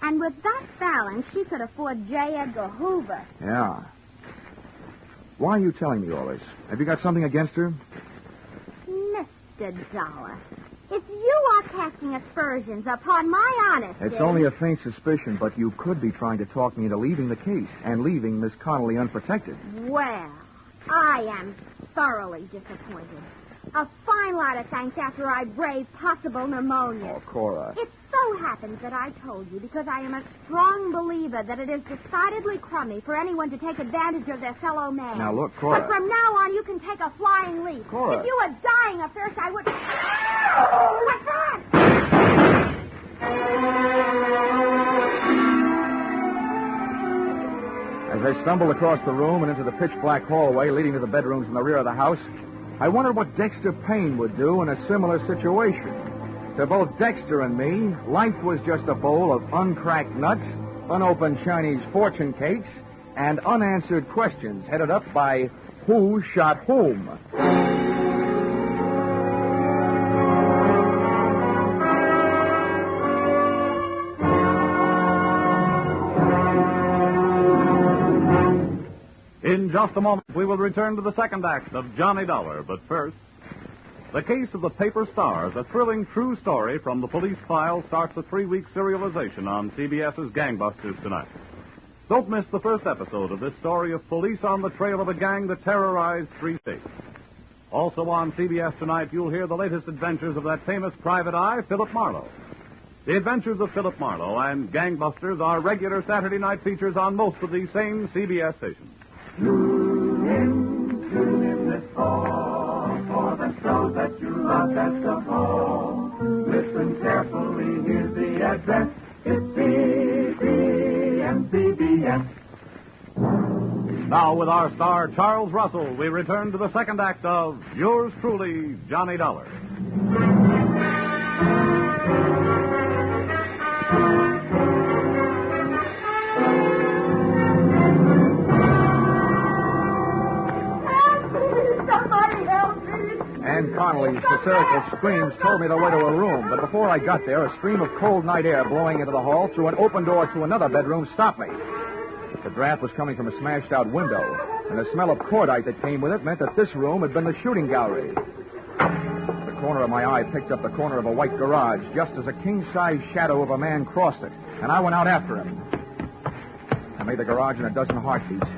And with that balance, she could afford J. Edgar Hoover. Yeah. Why are you telling me all this? Have you got something against her? Mr. Dollor, if you are casting aspersions upon my honesty... It's only a faint suspicion, but you could be trying to talk me into leaving the case and leaving Miss Connolly unprotected. Well, I am thoroughly disappointed. A fine lot of thanks after I braved possible pneumonia. Oh, Cora. It so happens that I told you because I am a strong believer that it is decidedly crummy for anyone to take advantage of their fellow man. Now, look, Cora. But from now on, you can take a flying leap. Cora. If you were dying of thirst, I would... What's that? As I stumbled across the room and into the pitch-black hallway leading to the bedrooms in the rear of the house, I wondered what Dexter Payne would do in a similar situation. To both Dexter and me, life was just a bowl of uncracked nuts, unopened Chinese fortune cakes, and unanswered questions headed up by Who Shot Whom? In just a moment, we will return to the second act of Johnny Dollar. But first, the case of the Paper Stars, a thrilling true story from the police file, starts a 3-week serialization on CBS's Gangbusters tonight. Don't miss the first episode of this story of police on the trail of a gang that terrorized 3 states. Also on CBS tonight, you'll hear the latest adventures of that famous private eye, Philip Marlowe. The Adventures of Philip Marlowe and Gangbusters are regular Saturday night features on most of these same CBS stations. Tune in this fall for the show that you love, that's the fall. Listen carefully, here's the address. It's CBS. Now with our star, Charles Russell, we return to the second act of Yours Truly, Johnny Dollar. Ann Connolly's hysterical screams told me the way to her room, but before I got there, a stream of cold night air blowing into the hall through an open door to another bedroom stopped me. The draft was coming from a smashed-out window, and the smell of cordite that came with it meant that this room had been the shooting gallery. The corner of my eye picked up the corner of a white garage just as a king-size shadow of a man crossed it, and I went out after him. I made the garage in a dozen heartbeats.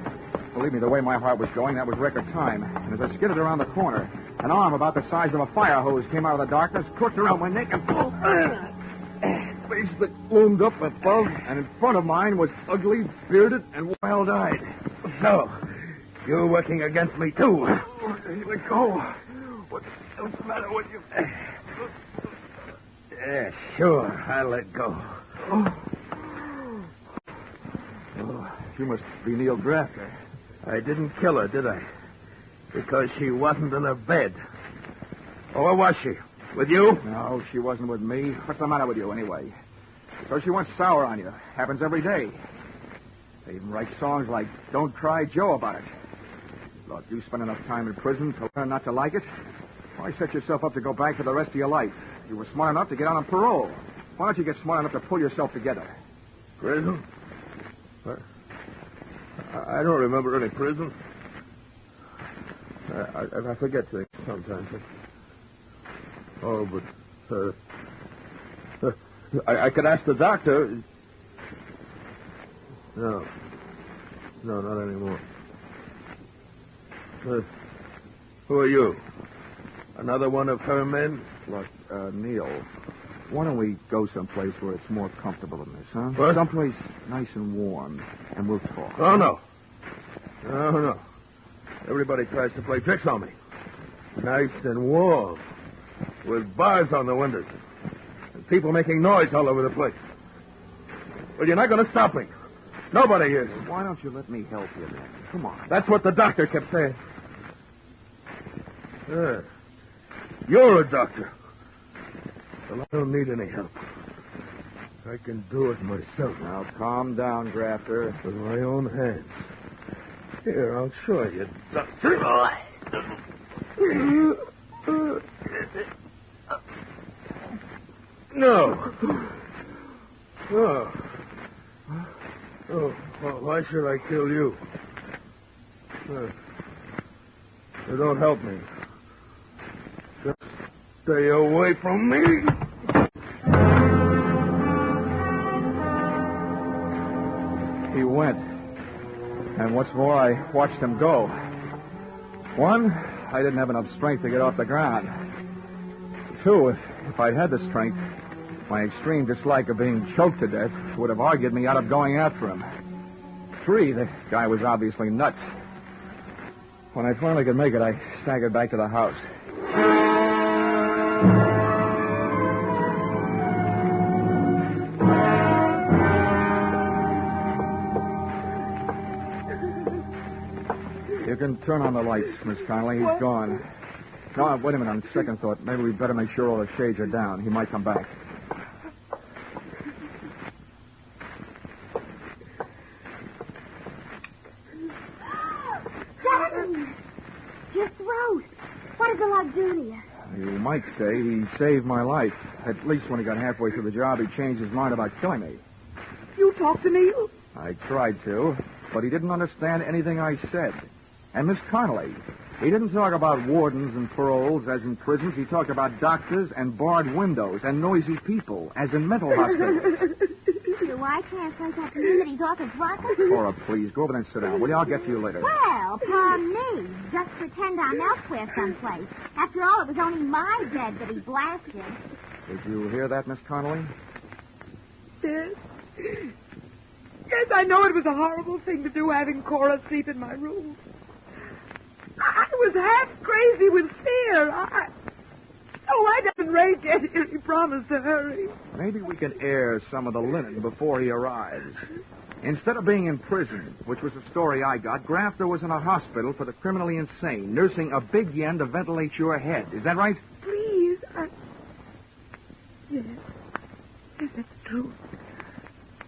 Believe me, the way my heart was going, that was record time. And as I skidded around the corner, an arm about the size of a fire hose came out of the darkness, crooked around my neck, and pulled. Face that loomed up above, and in front of mine was ugly, bearded, and wild-eyed. So, you're working against me, too. Let go. What's the matter with you? Yeah, sure. I'll let go. Oh, you must be Neil Grafter. I didn't kill her, did I? Because she wasn't in her bed. Or where was she? With you? No, she wasn't with me. What's the matter with you, anyway? So she went sour on you. Happens every day. They even write songs like Don't Cry Joe about it. Look, you spent enough time in prison to learn not to like it. Why set yourself up to go back for the rest of your life? You were smart enough to get out on parole. Why don't you get smart enough to pull yourself together? Prison? I don't remember any prison. I forget things sometimes. Oh, but I could ask the doctor. No, not anymore. Who are you? Another one of her men? Look, Neil, why don't we go someplace where it's more comfortable than this, huh? What? Someplace nice and warm, and we'll talk. Oh, no. No. Everybody tries to play tricks on me. Nice and warm, with bars on the windows, and people making noise all over the place. Well, you're not going to stop me. Nobody is. Why don't you let me help you then? Come on. That's what the doctor kept saying. You're a doctor. Well, I don't need any help. I can do it myself. Now, calm down, Grafter. With my own hands. Here, I'll show you, doctor. No. Oh, well, why should I kill you? Don't help me. Just stay away from me. He went. And what's more, I watched him go. One, I didn't have enough strength to get off the ground. Two, if I'd had the strength, my extreme dislike of being choked to death would have argued me out of going after him. Three, the guy was obviously nuts. When I finally could make it, I staggered back to the house. You can turn on the lights, Miss Connolly. He's gone. No, wait a minute. On second thought, maybe we'd better make sure all the shades are down. He might come back. Johnny! Your throat. What did the lug do to you? You might say he saved my life. At least when he got halfway through the job, he changed his mind about killing me. You talked to Neil? I tried to, but he didn't understand anything I said. And Miss Connolly, he didn't talk about wardens and paroles as in prisons. He talked about doctors and barred windows and noisy people as in mental hospitals. Why can't say that community's office workers? Cora, please, go over there and sit down. Will you? I'll get to you later. Well, pardon me. Just pretend I'm elsewhere someplace. After all, it was only my bed that he blasted. Did you hear that, Miss Connolly? Yes. Yes, I know it was a horrible thing to do, having Cora sleep in my room. I was half crazy with fear. I didn't Ray get here. He promised to hurry. Maybe we can air some of the linen before he arrives. Instead of being in prison, which was the story I got, Grafter was in a hospital for the criminally insane, nursing a big yen to ventilate your head. Is that right? Please, Yes. Yes, that's true.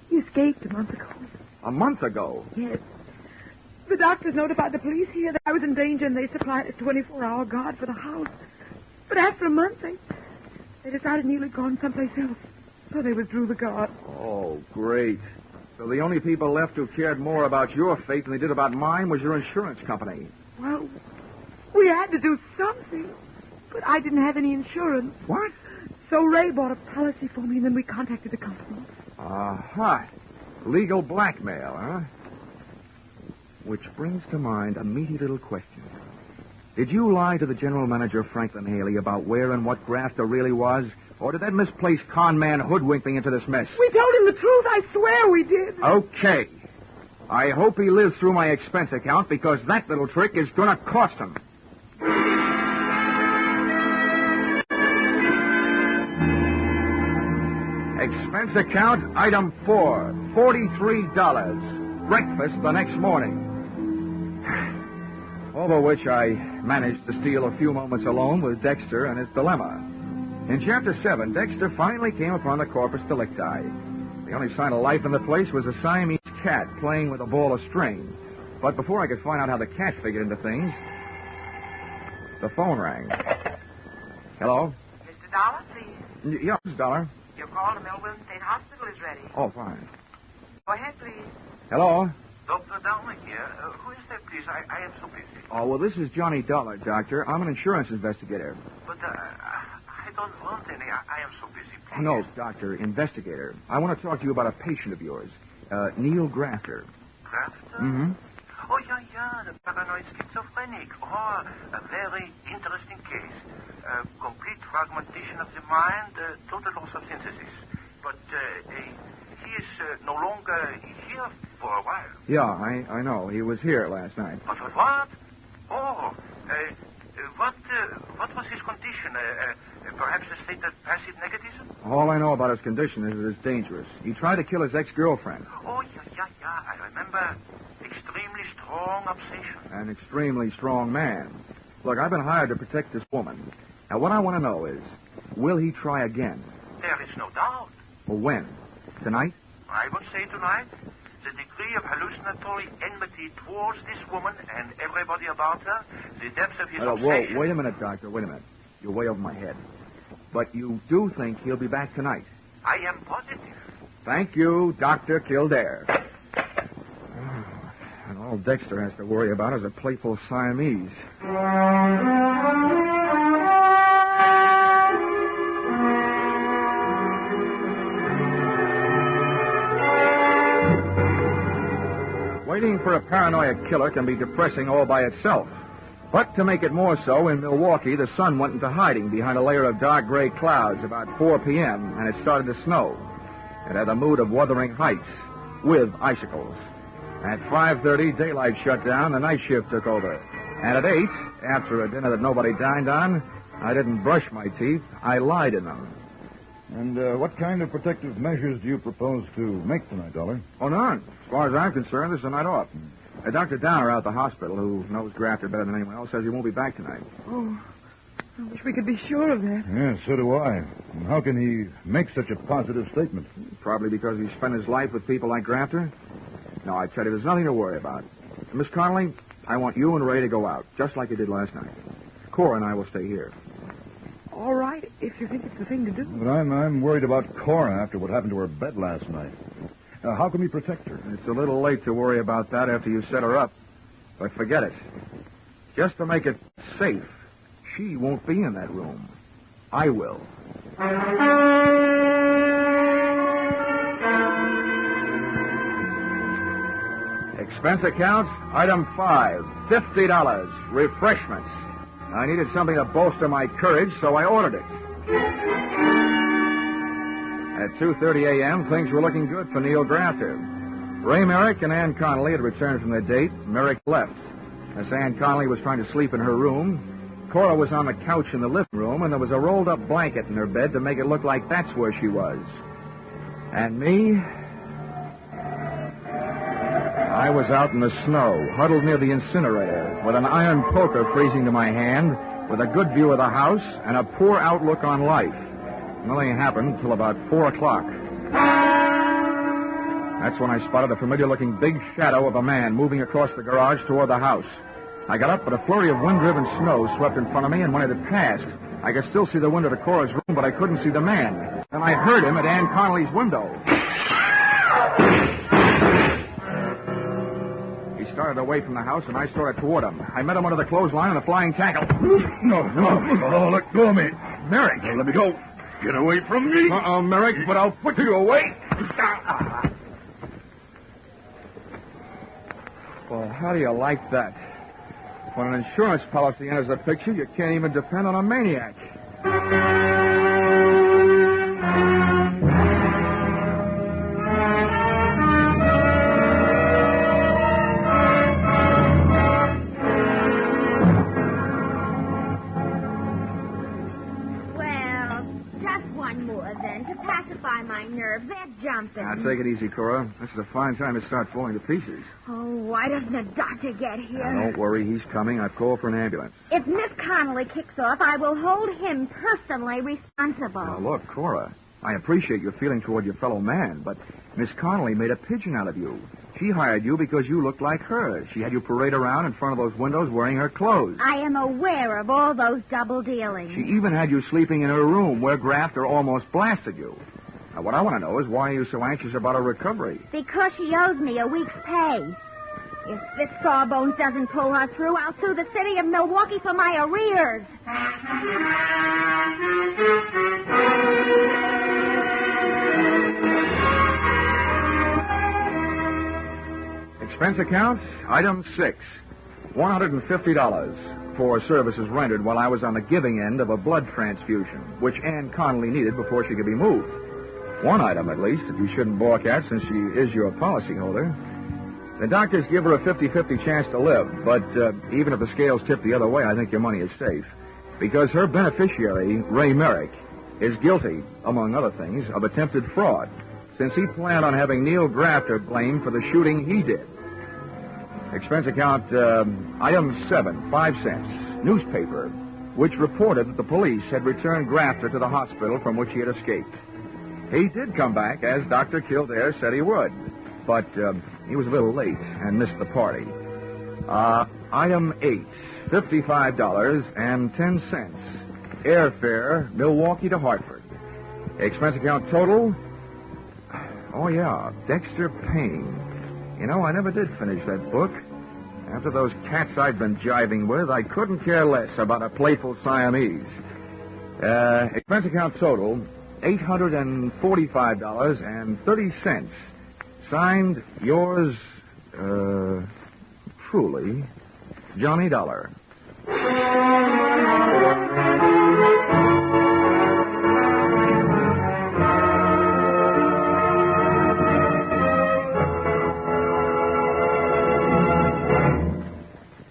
He escaped a month ago. A month ago? Yes. The doctors notified the police here that I was in danger, and they supplied a 24-hour guard for the house. But after a month, they decided Neil had gone someplace else. So they withdrew the guard. Oh, great. So the only people left who cared more about your fate than they did about mine was your insurance company. Well, we had to do something. But I didn't have any insurance. What? So Ray bought a policy for me, and then we contacted the company. Aha. Legal blackmail, huh? Which brings to mind a meaty little question. Did you lie to the general manager, Franklin Haley, about where and what Grafter really was? Or did that misplaced con man hoodwink me into this mess? We told him the truth. I swear we did. Okay. I hope he lives through my expense account, because that little trick is going to cost him. Expense account, item 4, $43. Breakfast the next morning. Over which I managed to steal a few moments alone with Dexter and his dilemma. In Chapter 7, Dexter finally came upon the corpus delicti. The only sign of life in the place was a Siamese cat playing with a ball of string. But before I could find out how the cat figured into things, the phone rang. Hello? Mr. Dollar, please. Yeah, Mrs. Dollar. Your call to Melbourne State Hospital is ready. Oh, fine. Go ahead, please. Hello? Dr. Dollar here. Who is that, please? I am so busy. Oh, well, this is Johnny Dollor, Doctor. I'm an insurance investigator. But I don't want any. I am so busy, please. No, Doctor, investigator. I want to talk to you about a patient of yours, Neil Grafter. Grafter? Mm-hmm. Oh, yeah, the paranoid schizophrenic. Oh, a very interesting case. Complete fragmentation of the mind, total loss of synthesis. But he is no longer here for a while. Yeah, I know. He was here last night. But what? Oh, what was his condition? Perhaps a state of passive negativism? All I know about his condition is that it's dangerous. He tried to kill his ex-girlfriend. Oh, yeah. I remember. Extremely strong obsession. An extremely strong man. Look, I've been hired to protect this woman. Now, what I want to know is, will he try again? There is no doubt. Well, when? Tonight? I would say tonight. The degree of hallucinatory enmity towards this woman and everybody about her, the depth of his obsession... Whoa, wait a minute, Doctor, wait a minute. You're way over my head. But you do think he'll be back tonight? I am positive. Thank you, Dr. Kildare. And all Dexter has to worry about is a playful Siamese. Waiting for a paranoid killer can be depressing all by itself. But to make it more so, in Milwaukee, the sun went into hiding behind a layer of dark gray clouds about 4 p.m., and it started to snow. It had a mood of Wuthering Heights, with icicles. At 5:30, daylight shut down, the night shift took over. And at 8, after a dinner that nobody dined on, I didn't brush my teeth, I lied in them. And what kind of protective measures do you propose to make tonight, Dollar? Oh, none. As far as I'm concerned, this is a night off. Dr. Dollor out at the hospital, who knows Grafter better than anyone else, says he won't be back tonight. Oh, I wish we could be sure of that. Yeah, so do I. And how can he make such a positive statement? Probably because he spent his life with people like Grafter. No, I tell you, there's nothing to worry about. Miss Connolly, I want you and Ray to go out, just like you did last night. Cora and I will stay here. All right, if you think it's the thing to do. But I'm worried about Cora after what happened to her bed last night. How can we protect her? It's a little late to worry about that after you set her up. But forget it. Just to make it safe, she won't be in that room. I will. Expense account, item 5, $50. Refreshments. I needed something to bolster my courage, so I ordered it. At 2:30 a.m., things were looking good for Neil Grafter. Ray Merrick and Ann Connolly had returned from their date. Merrick left. Miss Ann Connolly was trying to sleep in her room. Cora was on the couch in the living room, and there was a rolled-up blanket in her bed to make it look like that's where she was. And me? I was out in the snow, huddled near the incinerator, with an iron poker freezing to my hand, with a good view of the house and a poor outlook on life. Nothing happened until about 4 o'clock. That's when I spotted a familiar-looking big shadow of a man moving across the garage toward the house. I got up, but a flurry of wind-driven snow swept in front of me, and when it had passed, I could still see the window to Cora's room, but I couldn't see the man. And I heard him at Ann Connolly's window. He started away from the house, and I started toward him. I met him under the clothesline on a flying tackle. No. Oh, let go of me. Merrick. Let me go. Get away from me. Uh-oh, Merrick, but I'll put you away. Well, how do you like that? When an insurance policy enters the picture, you can't even depend on a maniac. Jumping. Now, take it easy, Cora. This is a fine time to start falling to pieces. Oh, why doesn't the doctor get here? Now, don't worry, he's coming. I've called for an ambulance. If Miss Connolly kicks off, I will hold him personally responsible. Now, look, Cora, I appreciate your feeling toward your fellow man, but Miss Connolly made a pigeon out of you. She hired you because you looked like her. She had you parade around in front of those windows wearing her clothes. I am aware of all those double dealings. She even had you sleeping in her room where Grafter almost blasted you. Now, what I want to know is why are you so anxious about her recovery? Because she owes me a week's pay. If this Sawbones doesn't pull her through, I'll sue the city of Milwaukee for my arrears. Expense account, item 6, $150 for services rendered while I was on the giving end of a blood transfusion, which Ann Connolly needed before she could be moved. One item, at least, that you shouldn't balk at since she is your policyholder. The doctors give her a 50-50 chance to live, but even if the scales tip the other way, I think your money is safe. Because her beneficiary, Ray Merrick, is guilty, among other things, of attempted fraud, since he planned on having Neil Grafter blamed for the shooting he did. Expense account, item 7, 5 cents, newspaper, which reported that the police had returned Grafter to the hospital from which he had escaped. He did come back, as Dr. Kildare said he would, but he was a little late and missed the party. Item 8, $55.10, airfare, Milwaukee to Hartford. Expense account total, oh yeah, Dexter Payne. You know, I never did finish that book. After those cats I'd been jiving with, I couldn't care less about a playful Siamese. Expense account total, $845.30. Signed, yours, truly, Johnny Dollar.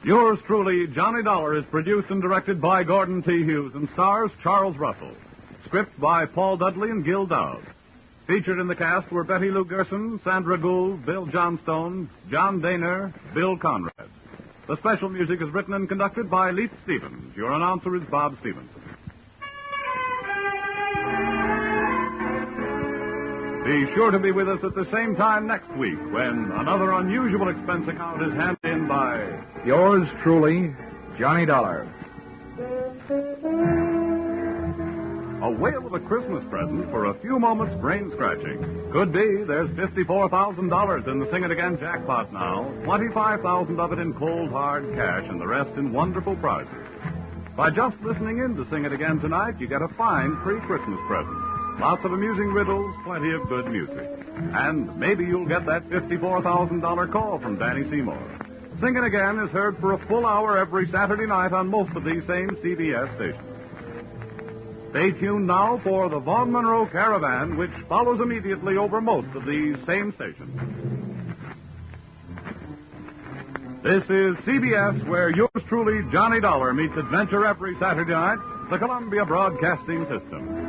Yours truly, Johnny Dollar, is produced and directed by Gordon T. Hughes and stars Charles Russell. Script by Paul Dudley and Gil Dowd. Featured in the cast were Betty Lou Gerson, Sandra Gould, Bill Johnstone, John Daner, Bill Conrad. The special music is written and conducted by Leith Stevens. Your announcer is Bob Stevens. Be sure to be with us at the same time next week when another unusual expense account is handed in by Yours truly, Johnny Dollar. a whale of a Christmas present for a few moments brain scratching. Could be there's $54,000 in the Sing It Again jackpot now, 25,000 of it in cold hard cash and the rest in wonderful prizes. By just listening in to Sing It Again tonight, you get a fine free Christmas present. Lots of amusing riddles, plenty of good music. And maybe you'll get that $54,000 call from Danny Seymour. Sing It Again is heard for a full hour every Saturday night on most of these same CBS stations. Stay tuned now for the Vaughn Monroe Caravan, which follows immediately over most of these same stations. This is CBS, where yours truly, Johnny Dollar, meets adventure every Saturday night, the Columbia Broadcasting System.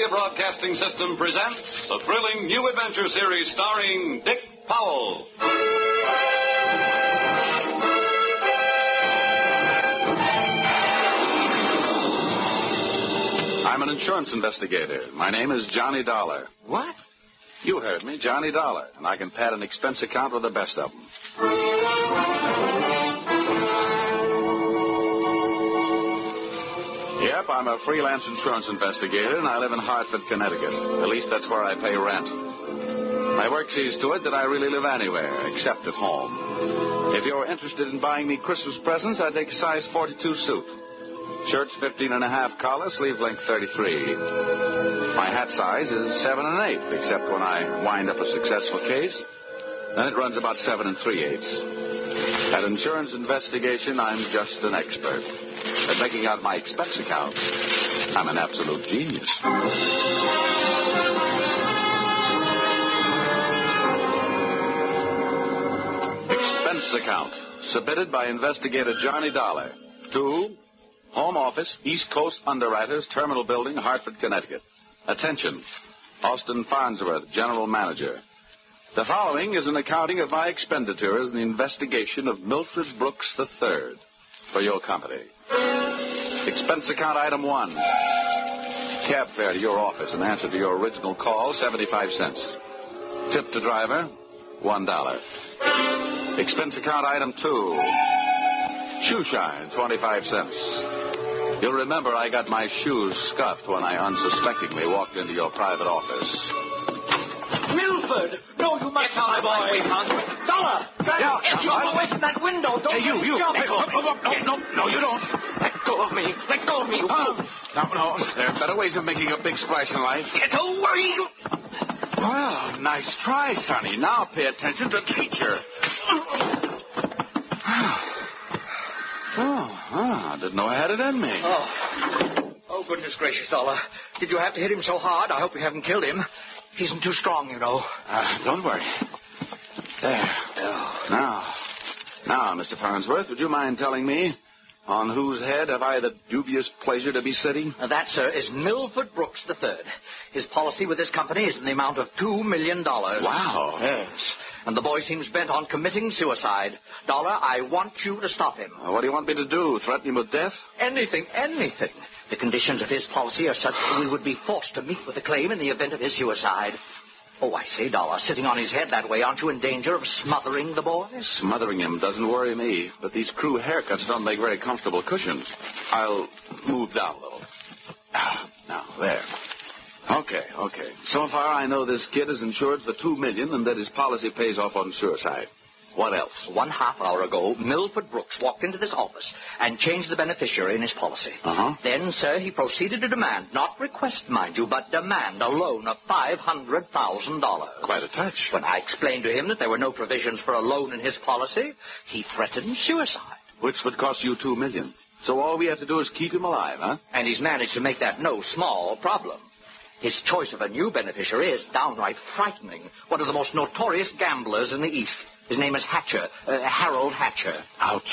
Broadcasting System presents a thrilling new adventure series starring Dick Powell. I'm an insurance investigator. My name is Johnny Dollar. What? You heard me, Johnny Dollar, and I can pad an expense account with the best of them. Yep, I'm a freelance insurance investigator, and I live in Hartford, Connecticut. At least that's where I pay rent. My work sees to it that I really live anywhere, except at home. If you're interested in buying me Christmas presents, I take a size 42 suit. Shirt's 15 and a half collar, sleeve length 33. My hat size is 7 1/8, except when I wind up a successful case. Then it runs about 7 3/8. At insurance investigation, I'm just an expert. At making out my expense account, I'm an absolute genius. Expense account, submitted by investigator Johnny Dollar to Home Office, East Coast Underwriters, Terminal Building, Hartford, Connecticut. Attention, Austin Farnsworth, General Manager. The following is an accounting of my expenditures in the investigation of Milford Brooks III for your company. Expense account item 1. Cab fare to your office in answer to your original call, 75 cents. Tip to driver, $1. Expense account item 2. Shoe shine, 25 cents. You'll remember I got my shoes scuffed when I unsuspectingly walked into your private office. Milford! No, you must not, my boy. Wait, Dollar! Get you away from that window. Don't you jump. No, you don't. Let go of me. Let go of me. No. There are better ways of making a big splash in life. Get away. Well, nice try, Sonny. Now pay attention to the teacher. I didn't know I had it in me. Oh, goodness gracious, Dollar. Did you have to hit him so hard? I hope you haven't killed him. He isn't too strong, you know. Don't worry. There. Now, Mr. Farnsworth, would you mind telling me on whose head have I the dubious pleasure to be sitting? That, sir, is Milford Brooks III. His policy with this company is in the amount of $2 million. Wow. Yes. And the boy seems bent on committing suicide. Dollar, I want you to stop him. What do you want me to do? Threaten him with death? Anything. The conditions of his policy are such that we would be forced to meet with the claim in the event of his suicide. Oh, I say, Dollar, sitting on his head that way, aren't you in danger of smothering the boy? Smothering him doesn't worry me, but these crew haircuts don't make very comfortable cushions. I'll move down a little. Now, there. Okay. So far, I know this kid is insured for $2 million and that his policy pays off on suicide. What else? 1/2 hour ago, Milford Brooks walked into this office and changed the beneficiary in his policy. Then, sir, he proceeded to demand, not request, mind you, but demand a loan of $500,000. Quite a touch. When I explained to him that there were no provisions for a loan in his policy, he threatened suicide. Which would cost you $2 million. So all we have to do is keep him alive, huh? And he's managed to make that no small problem. His choice of a new beneficiary is downright frightening. One of the most notorious gamblers in the East. His name is Hatcher, Harold Hatcher. Ouch.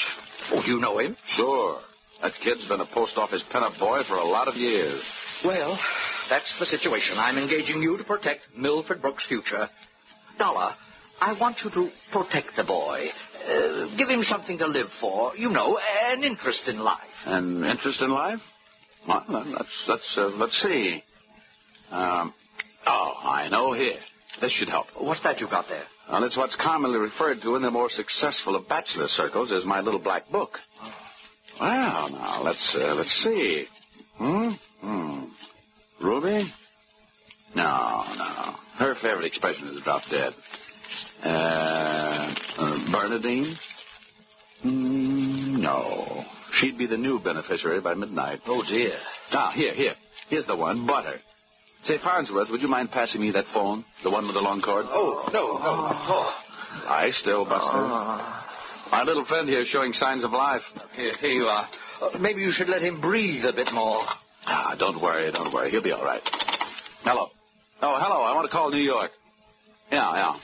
Oh, you know him? Sure. That kid's been a post office pin-up boy for a lot of years. Well, that's the situation. I'm engaging you to protect Milford Brooks' future. Dollar, I want you to protect the boy. Give him something to live for. You know, an interest in life. An interest in life? Well, let's see. I know here. This should help. What's that you got there? Well, it's what's commonly referred to in the more successful of bachelor circles as my little black book. Well, now, let's see. Ruby? No. Her favorite expression is about dead. Bernadine? No. She'd be the new beneficiary by midnight. Oh, dear. Here. Here's the one, Butter. Say, Farnsworth, would you mind passing me that phone? The one with the long cord? Oh, no. Lie still, Buster. My little friend here is showing signs of life. Here you are. Maybe you should let him breathe a bit more. Don't worry. He'll be all right. Hello. Oh, hello. I want to call New York. Yeah.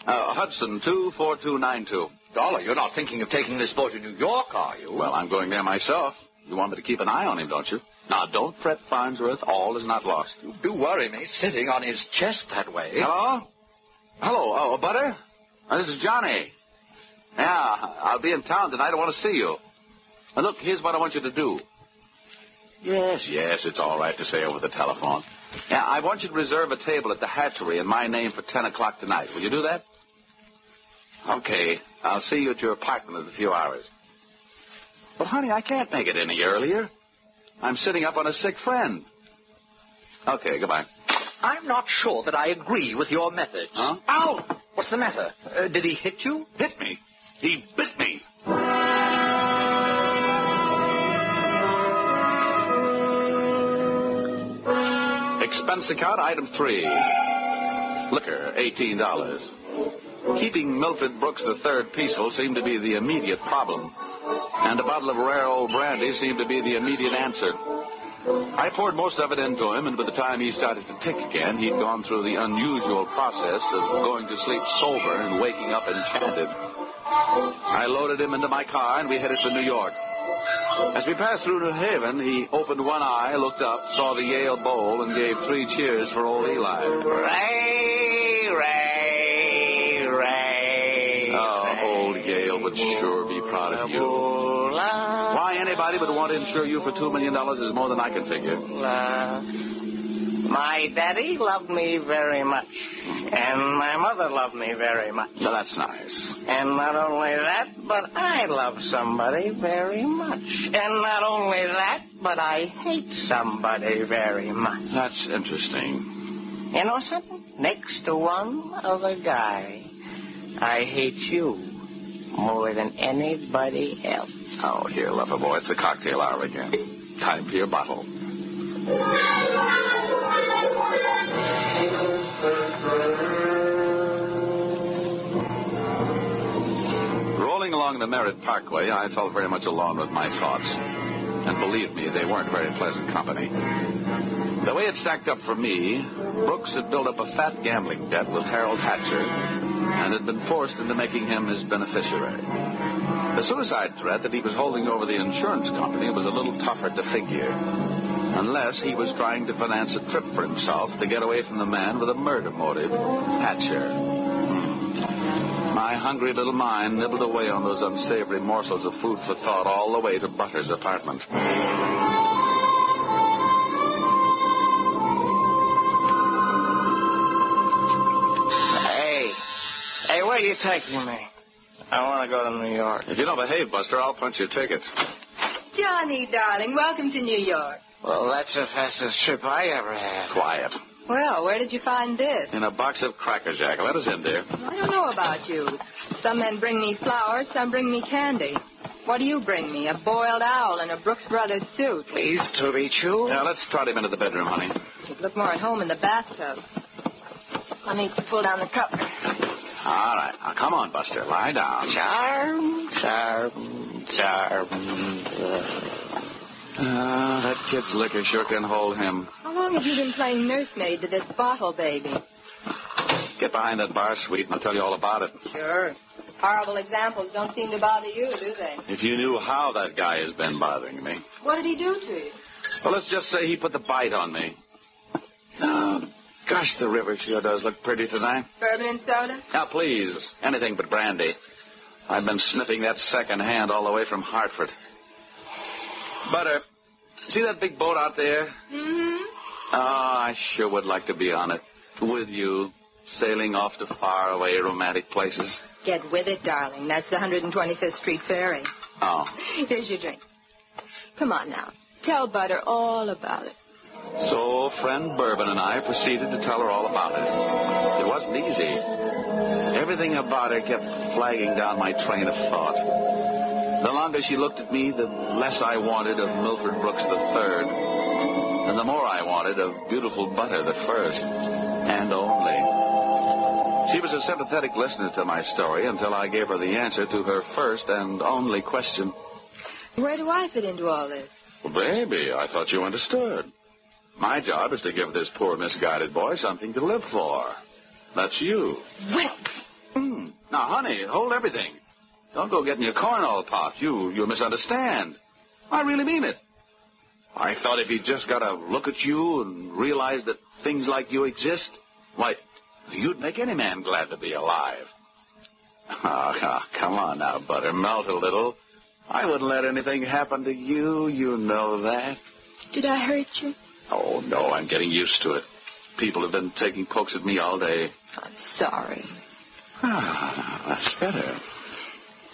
Hudson, 24292. Dollar, you're not thinking of taking this boy to New York, are you? Well, I'm going there myself. You want me to keep an eye on him, don't you? Now, don't fret, Farnsworth. All is not lost. You do worry me, sitting on his chest that way. Hello? Oh, Butter? This is Johnny. Yeah, I'll be in town tonight. I want to see you. Now, look, here's what I want you to do. Yes, it's all right to say over the telephone. Yeah, I want you to reserve a table at the hatchery in my name for 10 o'clock tonight. Will you do that? Okay. I'll see you at your apartment in a few hours. But, honey, I can't make it any earlier. I'm sitting up on a sick friend. Okay, goodbye. I'm not sure that I agree with your methods. Huh? Ow! What's the matter? Did he hit you? Hit me? He bit me. Expense account, item 3. Liquor, $18. Keeping Milford Brooks III peaceful seemed to be the immediate problem. And a bottle of rare old brandy seemed to be the immediate answer. I poured most of it into him, and by the time he started to tick again, he'd gone through the unusual process of going to sleep sober and waking up enchanted. I loaded him into my car, and we headed to New York. As we passed through New Haven, he opened one eye, looked up, saw the Yale Bowl, and gave 3 cheers for old Eli. Ray, Ray, Ray. Oh, old Yale would sure be proud of you. Why anybody would want to insure you for $2 million is more than I can figure. My daddy loved me very much, and my mother loved me very much. Well, that's nice. And not only that, but I love somebody very much. And not only that, but I hate somebody very much. That's interesting. You know something? Next to one other guy, I hate you more than anybody else. Oh, here, lover boy, it's the cocktail hour again. Time for your bottle. Rolling along the Merritt Parkway, I felt very much alone with my thoughts. And believe me, they weren't very pleasant company. The way it stacked up for me, Brooks had built up a fat gambling debt with Harold Hatcher and had been forced into making him his beneficiary. The suicide threat that he was holding over the insurance company was a little tougher to figure, unless he was trying to finance a trip for himself to get away from the man with a murder motive, Hatcher. My hungry little mind nibbled away on those unsavory morsels of food for thought all the way to Butter's apartment. Hey, where are you taking me? I want to go to New York. If you don't behave, Buster, I'll punch your ticket. Johnny, darling, welcome to New York. Well, that's the fastest trip I ever had. Quiet. Well, where did you find this? In a box of Cracker Jack. Let us in, dear. I don't know about you. Some men bring me flowers, some bring me candy. What do you bring me? A boiled owl in a Brooks Brothers suit. Pleased to meet you. Now, let's trot him into the bedroom, honey. You'd look more at home in the bathtub. Let me pull down the cover. All right. Now, come on, Buster. Lie down. Charm. That kid's liquor sure can hold him. How long have you been playing nursemaid to this bottle baby? Get behind that bar, sweet, and I'll tell you all about it. Sure. Horrible examples don't seem to bother you, do they? If you knew how that guy has been bothering me. What did he do to you? Well, let's just say he put the bite on me. Oh, gosh, the river sure does look pretty tonight. Bourbon and soda? Now, please, anything but brandy. I've been sniffing that second hand all the way from Hartford. Butter, see that big boat out there? Mm-hmm. Oh, I sure would like to be on it. With you, sailing off to faraway romantic places. Get with it, darling. That's the 125th Street Ferry. Oh. Here's your drink. Come on now. Tell Butter all about it. So, friend Bourbon and I proceeded to tell her all about it. It wasn't easy. Everything about her kept flagging down my train of thought. The longer she looked at me, the less I wanted of Milford Brooks III, and the more I wanted of beautiful Butter the first, and only. She was a sympathetic listener to my story until I gave her the answer to her first and only question. Where do I fit into all this? Well, baby, I thought you understood. My job is to give this poor misguided boy something to live for. That's you. Well. Now, honey, hold everything. Don't go getting your corn all popped. You'll misunderstand. I really mean it. I thought if he just got a look at you and realized that things like you exist, why, you'd make any man glad to be alive. Oh, come on now, Butter. Melt a little. I wouldn't let anything happen to you. You know that. Did I hurt you? Oh, no, I'm getting used to it. People have been taking pokes at me all day. I'm sorry. Ah, that's better.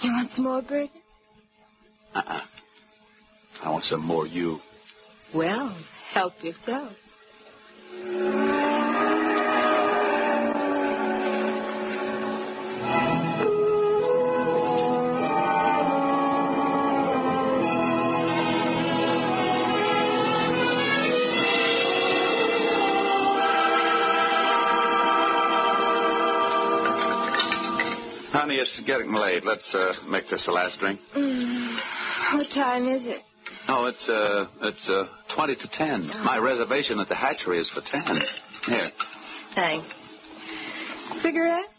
You want some more bourbon? I want some more you. Well, help yourself. Honey, it's getting late. Let's make this the last drink. What time is it? Oh, it's 20 to 10. My reservation at the hatchery is for 10. Here. Thanks. Cigarette?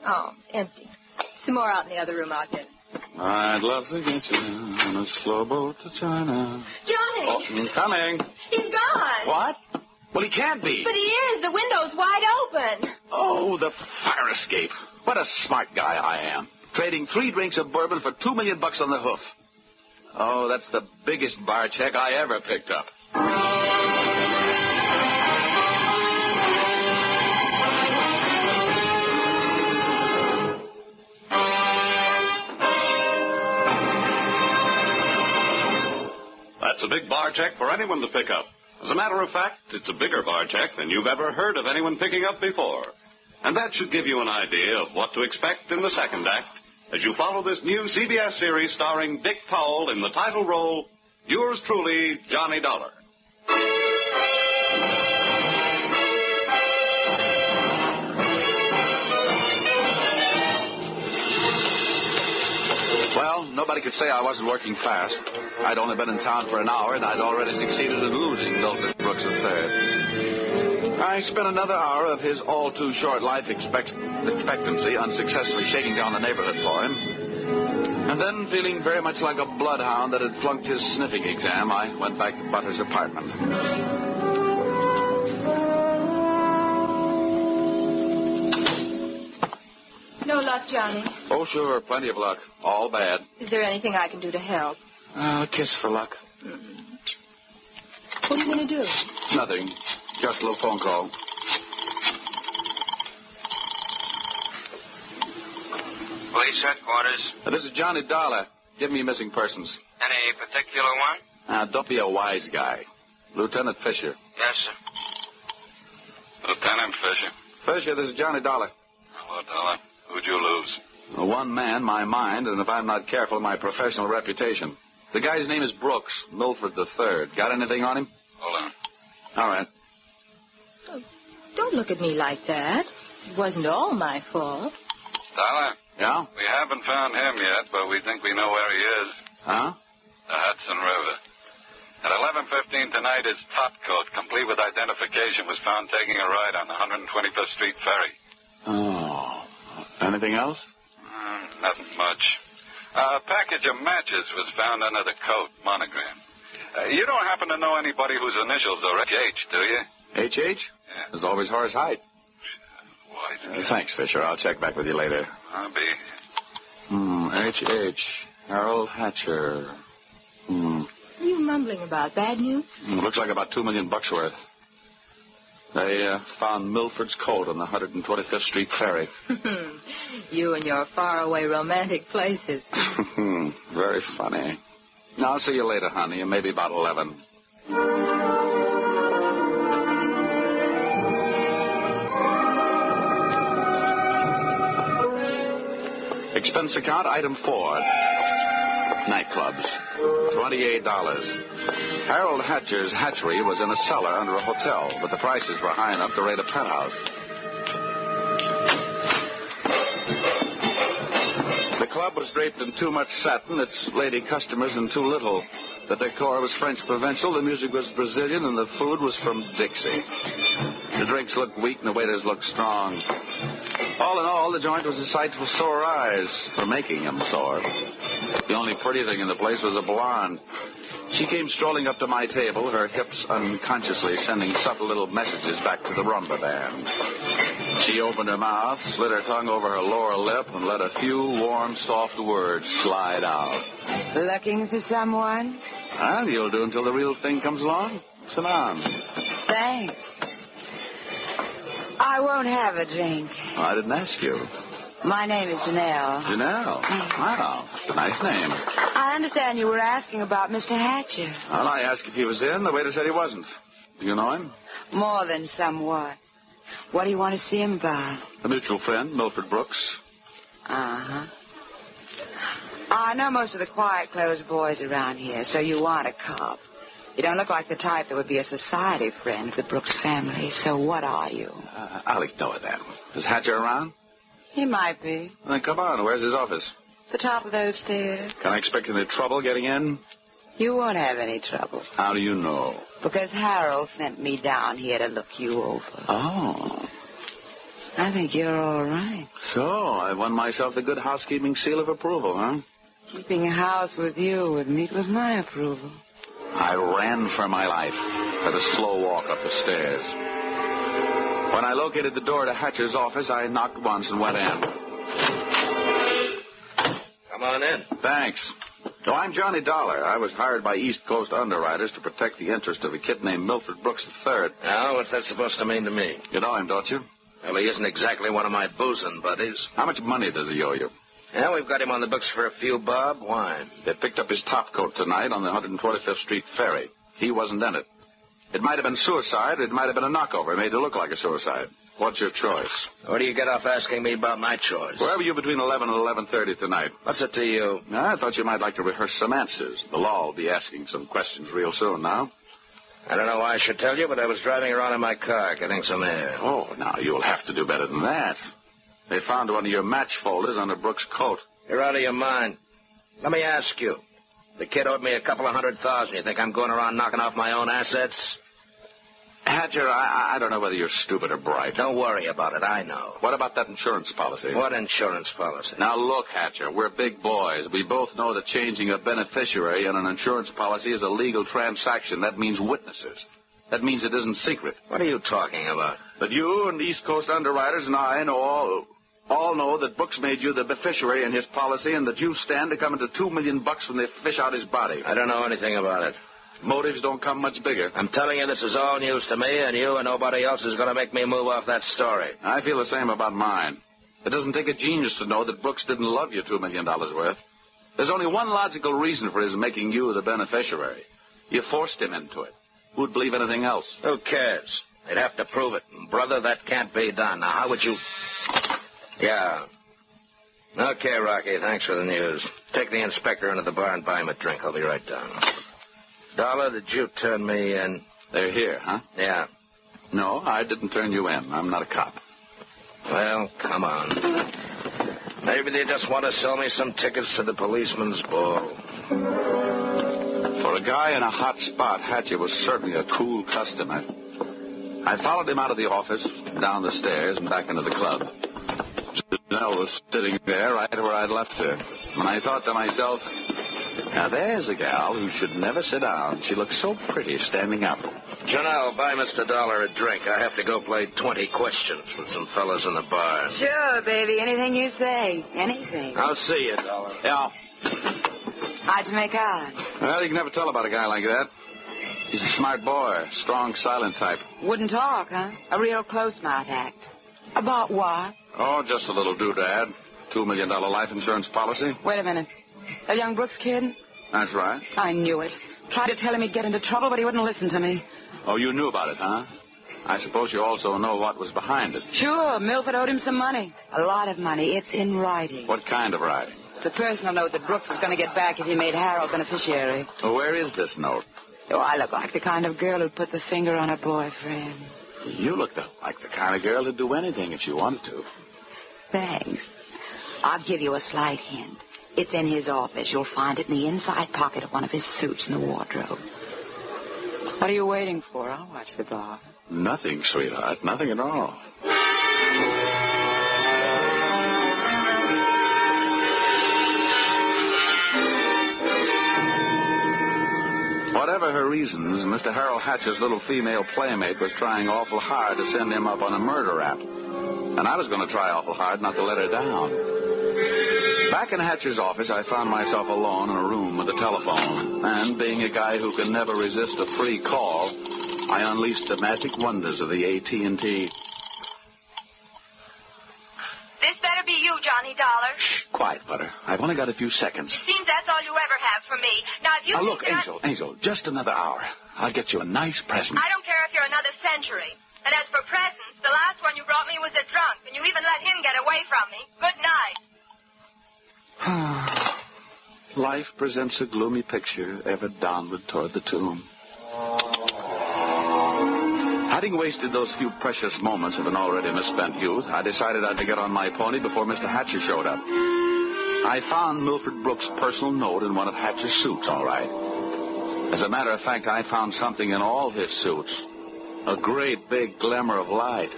Oh, empty. Some more out in the other room, I'll get it. I'd love to get you on a slow boat to China. Johnny! Oh, I'm coming. He's gone. What? Well, he can't be. But he is. The window's wide open. Oh, the fire escape. What a smart guy I am. Trading 3 drinks of bourbon for $2 million on the hoof. Oh, that's the biggest bar check I ever picked up. That's a big bar check for anyone to pick up. As a matter of fact, it's a bigger bar check than you've ever heard of anyone picking up before. And that should give you an idea of what to expect in the second act as you follow this new CBS series starring Dick Powell in the title role, yours truly, Johnny Dollor. Well, nobody could say I wasn't working fast. I'd only been in town for an hour, and I'd already succeeded in losing Milford Brooks III. I spent another hour of his all-too-short life expectancy unsuccessfully shaking down the neighborhood for him. And then, feeling very much like a bloodhound that had flunked his sniffing exam, I went back to Butter's apartment. No luck, Johnny. Oh, sure, plenty of luck. All bad. Is there anything I can do to help? A kiss for luck. What are you going to do? Nothing. Just a little phone call. Police headquarters. This is Johnny Dollor. Give me missing persons. Any particular one? Don't be a wise guy. Lieutenant Fisher. Yes, sir. Lieutenant Fisher. Fisher, this is Johnny Dollar. Hello, Dollar. Who'd you lose? One man, my mind, and if I'm not careful, my professional reputation. The guy's name is Brooks, Milford III. Got anything on him? Hold on. All right. Oh, don't look at me like that. It wasn't all my fault. Dollar? Yeah? We haven't found him yet, but we think we know where he is. Huh? The Hudson River. At 11:15 tonight, his top coat, complete with identification, was found taking a ride on the 125th Street ferry. Oh. Anything else? Nothing much. A package of matches was found under the coat, monogram. You don't happen to know anybody whose initials are H.H., do you? H.H.? Yeah. There's always Horace Hyde. Thanks, Fisher. I'll check back with you later. I'll be. H.H. Harold Hatcher. Are you mumbling about bad news? Looks like about $2 million worth. They found Milford's coat on the 125th Street ferry. You and your faraway romantic places. Very funny. I'll see you later, honey, and maybe about 11. Expense account, item 4. Nightclubs. $28. Harold Hatcher's hatchery was in a cellar under a hotel, but the prices were high enough to rate a penthouse. The club was draped in too much satin, its lady customers in too little. The decor was French provincial, the music was Brazilian, and the food was from Dixie. The drinks looked weak and the waiters looked strong. All in all, the joint was a sight for sore eyes, for making them sore. The only pretty thing in the place was a blonde. She came strolling up to my table, her hips unconsciously sending subtle little messages back to the rumba band. She opened her mouth, slid her tongue over her lower lip, and let a few warm, soft words slide out. Looking for someone? Well, you'll do until the real thing comes along. Sit down. Thanks. I won't have a drink. Oh, I didn't ask you. My name is Janelle. Janelle? Wow, that's a nice name. I understand you were asking about Mr. Hatcher. Well, I asked if he was in. The waiter said he wasn't. Do you know him? More than somewhat. What do you want to see him about? A mutual friend, Milford Brooks. Uh-huh. I know most of the quiet-closed boys around here, so you want a cop. You don't look like the type that would be a society friend of the Brooks family, so what are you? I'll ignore that. Is Hatcher around? He might be. Then come on. Where's his office? The top of those stairs. Can I expect any trouble getting in? You won't have any trouble. How do you know? Because Harold sent me down here to look you over. Oh. I think you're all right. So, I won myself the good housekeeping seal of approval, huh? Keeping a house with you would meet with my approval. I ran for my life at a slow walk up the stairs. When I located the door to Hatcher's office, I knocked once and went in. Come on in. Thanks. So I'm Johnny Dollar. I was hired by East Coast underwriters to protect the interest of a kid named Milford Brooks III. Now, what's that supposed to mean to me? You know him, don't you? Well, he isn't exactly one of my boozing buddies. How much money does he owe you? Yeah, we've got him on the books for a few bob. Why? They picked up his top coat tonight on the 125th Street ferry. He wasn't in it. It might have been suicide, or it might have been a knockover made to look like a suicide. What's your choice? What do you get off asking me about my choice? Where were you between 11 and 11:30 tonight? What's it to you? I thought you might like to rehearse some answers. The law will be asking some questions real soon now. I don't know why I should tell you, but I was driving around in my car getting some air. Oh, now you'll have to do better than that. They found one of your match folders under Brooks' coat. You're out of your mind. Let me ask you. The kid owed me a couple of $100,000. You think I'm going around knocking off my own assets? Hatcher, I don't know whether you're stupid or bright. Don't worry about it. I know. What about that insurance policy? What insurance policy? Now, look, Hatcher, we're big boys. We both know that changing a beneficiary in an insurance policy is a legal transaction. That means witnesses. That means it isn't secret. What are you talking about? That you and East Coast underwriters and I know all know that Brooks made you the beneficiary in his policy and that you stand to come into $2 million when they fish out his body. I don't know anything about it. Motives don't come much bigger. I'm telling you, this is all news to me, and you and nobody else is going to make me move off that story. I feel the same about mine. It doesn't take a genius to know that Brooks didn't love you $2 million worth. There's only one logical reason for his making you the beneficiary. You forced him into it. Who'd believe anything else? Who cares? They'd have to prove it. And, brother, that can't be done. Now, how would you... Yeah. Okay, Rocky, thanks for the news. Take the inspector into the bar and buy him a drink. I'll be right down. Dollar, did you turn me in? They're here, huh? Yeah. No, I didn't turn you in. I'm not a cop. Well, come on. Maybe they just want to sell me some tickets to the policeman's ball. For a guy in a hot spot, Hatcher was certainly a cool customer. I followed him out of the office, down the stairs, and back into the club. Janelle was sitting there right where I'd left her. And I thought to myself, now there's a gal who should never sit down. She looks so pretty standing up. Janelle, buy Mr. Dollar a drink. I have to go play 20 questions with some fellas in the bar. Sure, baby. Anything you say. Anything. I'll see you, Dollar. Yeah. How'd you make out? Well, you can never tell about a guy like that. He's a smart boy, strong, silent type. Wouldn't talk, huh? A real close-mouth act. About what? Oh, just a little doodad. $2 million life insurance policy. Wait a minute. That young Brooks kid? That's right. I knew it. Tried to tell him he'd get into trouble, but he wouldn't listen to me. Oh, you knew about it, huh? I suppose you also know what was behind it. Sure, Milford owed him some money. A lot of money. It's in writing. What kind of writing? It's a personal note that Brooks was going to get back if he made Harold beneficiary. Well, where is this note? Oh, I look like the kind of girl who'd put the finger on her boyfriend. You look like the kind of girl who'd do anything if she wanted to. Thanks. I'll give you a slight hint. It's in his office. You'll find it in the inside pocket of one of his suits in the wardrobe. What are you waiting for? I'll watch the bar. Nothing, sweetheart. Nothing at all. Whatever her reasons, Mr. Harold Hatcher's little female playmate was trying awful hard to send him up on a murder rap. And I was going to try awful hard not to let her down. Back in Hatcher's office, I found myself alone in a room with a telephone. And being a guy who can never resist a free call, I unleashed the magic wonders of the AT&T. This better be you, Johnny Dollar. Shh, quiet, Butter. I've only got a few seconds. Seems that's all you ever have for me. Now, if you Now, think look, Angel, just another hour. I'll get you a nice present. I don't care if you're another century. And as for presents, the last one you brought me was a drunk, and you even let him get away from me. Good night. Life presents a gloomy picture, ever downward toward the tomb. Having wasted those few precious moments of an already misspent youth, I decided I'd get on my pony before Mr. Hatcher showed up. I found Milford Brooks' personal note in one of Hatcher's suits, all right. As a matter of fact, I found something in all his suits. A great big glimmer of light.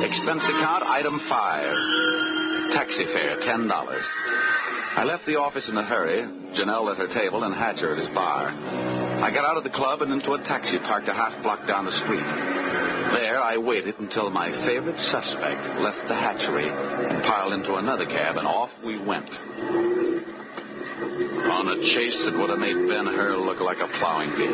Expense account, item 5. Taxi fare, $10. I left the office in a hurry, Janelle at her table and Hatcher at his bar. I got out of the club and into a taxi parked a half block down the street. There, I waited until my favorite suspect left the hatchery and piled into another cab, and off we went. On a chase that would have made Ben-Hur look like a plowing bee.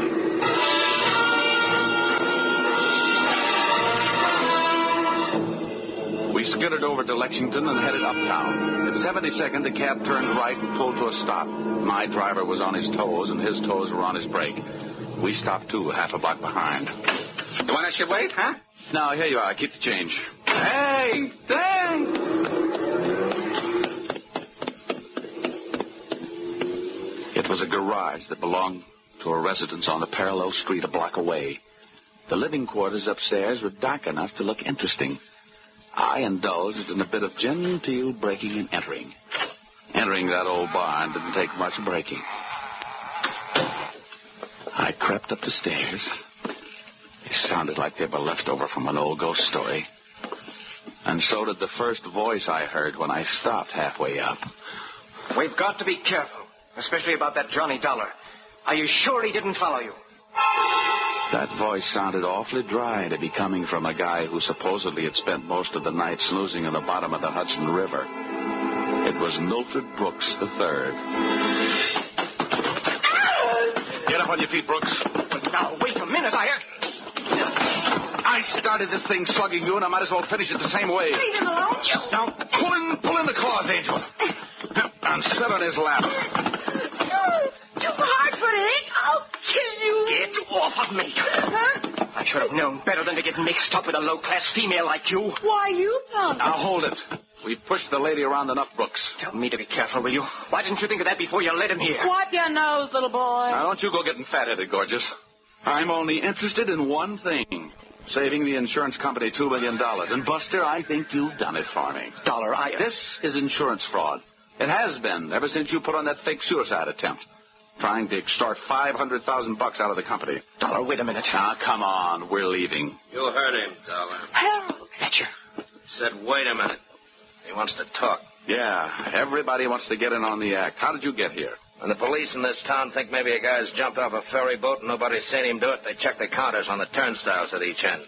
We skidded over to Lexington and headed uptown. At 72nd, the cab turned right and pulled to a stop. My driver was on his toes, and his toes were on his brake. We stopped, too, half a block behind. You want us to wait, huh? No, here you are. Keep the change. Hey, thanks. It was a garage that belonged to a residence on the parallel street a block away. The living quarters upstairs were dark enough to look interesting. I indulged in a bit of genteel breaking and entering. Entering that old barn didn't take much breaking. I crept up the stairs. They sounded like they were left over from an old ghost story. And so did the first voice I heard when I stopped halfway up. We've got to be careful, especially about that Johnny Dollar. Are you sure he didn't follow you? That voice sounded awfully dry to be coming from a guy who supposedly had spent most of the night snoozing in the bottom of the Hudson River. It was Milford Brooks III. Get up on your feet, Brooks. But now, wait a minute, I started this thing slugging you, and I might as well finish it the same way. Leave him alone, you. Now, pull in the claws, Angel. And sit on his lap. Too hard for it. I'll off of me. Huh? I should have known better than to get mixed up with a low-class female like you. Why, you don't. Now, hold it. We pushed the lady around enough, Brooks. Tell me to be careful, will you? Why didn't you think of that before you let him here? Wipe your nose, little boy. Now, don't you go getting fat-headed, gorgeous. I'm only interested in one thing. Saving the insurance company $2 million. And, Buster, I think you've done it for me. Dollar, This is insurance fraud. It has been ever since you put on that fake suicide attempt. Trying to extort $500,000 out of the company. Dollar, wait a minute. Now, come on. We're leaving. You heard him, Dollar. Harold. Hatcher. Said, wait a minute. He wants to talk. Yeah, everybody wants to get in on the act. How did you get here? When the police in this town think maybe a guy's jumped off a ferry boat and nobody's seen him do it, they check the counters on the turnstiles at each end.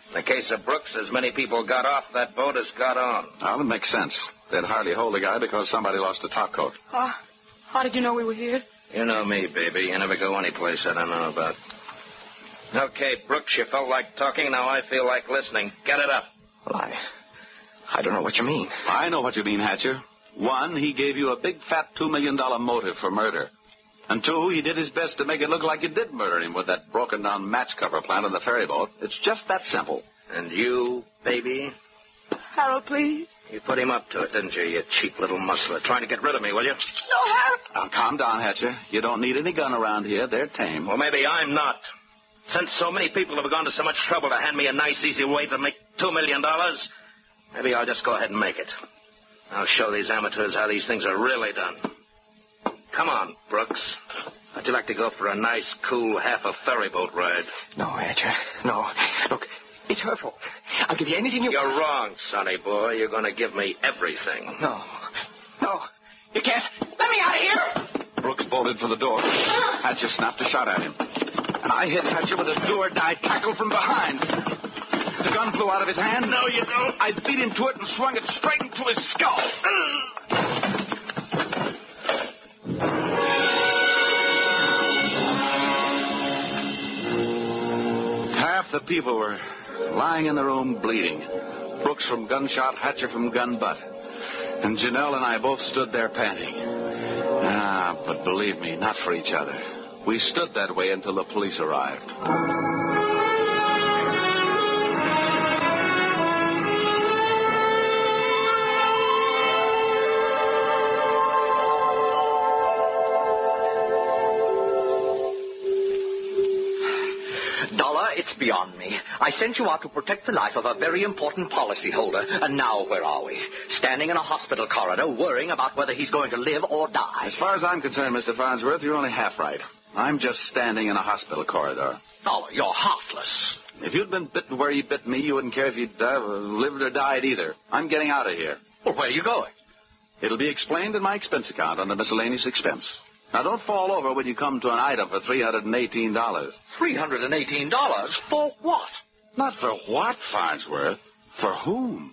In the case of Brooks, as many people got off that boat as got on. Well, it makes sense. They'd hardly hold the guy because somebody lost a top coat. How did you know we were here? You know me, baby. You never go any place I don't know about. Okay, Brooks, you felt like talking. Now I feel like listening. Get it up. Well, I don't know what you mean. I know what you mean, Hatcher. One, he gave you a big, fat $2 million motive for murder. And two, he did his best to make it look like you did murder him with that broken-down match cover plant on the ferry boat. It's just that simple. And you, baby? Harold, please. You put him up to it, didn't you, you cheap little muscler? Trying to get rid of me, will you? No, Harold. Now, calm down, Hatcher. You don't need any gun around here. They're tame. Well, maybe I'm not. Since so many people have gone to so much trouble to hand me a nice, easy way to make $2 million, maybe I'll just go ahead and make it. I'll show these amateurs how these things are really done. Come on, Brooks. How'd you like to go for a nice, cool, half a ferry boat ride? No, Hatcher. No. Look, it's her fault. I'll give you anything you... You're wrong, sonny boy. You're going to give me everything. No. You can't. Let me out of here. Brooks bolted for the door. Hatcher snapped a shot at him. And I hit Hatcher with a do-or-die tackle from behind. The gun flew out of his hand. No, you don't. I beat him to it and swung it straight into his skull. Half the people were lying in the room bleeding. Brooks from gunshot, Hatcher from gun butt. And Janelle and I both stood there panting. But believe me, not for each other. We stood that way until the police arrived. Dollar, it's beyond me. I sent you out to protect the life of a very important policyholder, and now where are we? Standing in a hospital corridor, worrying about whether he's going to live or die. As far as I'm concerned, Mr. Farnsworth, you're only half right. I'm just standing in a hospital corridor. Dollar, you're heartless. If you'd been bitten where you bit me, you wouldn't care if you'd lived or died either. I'm getting out of here. Well, where are you going? It'll be explained in my expense account on the miscellaneous expense. Now, don't fall over when you come to an item for $318. $318? For what? Not for what, Farnsworth? For whom?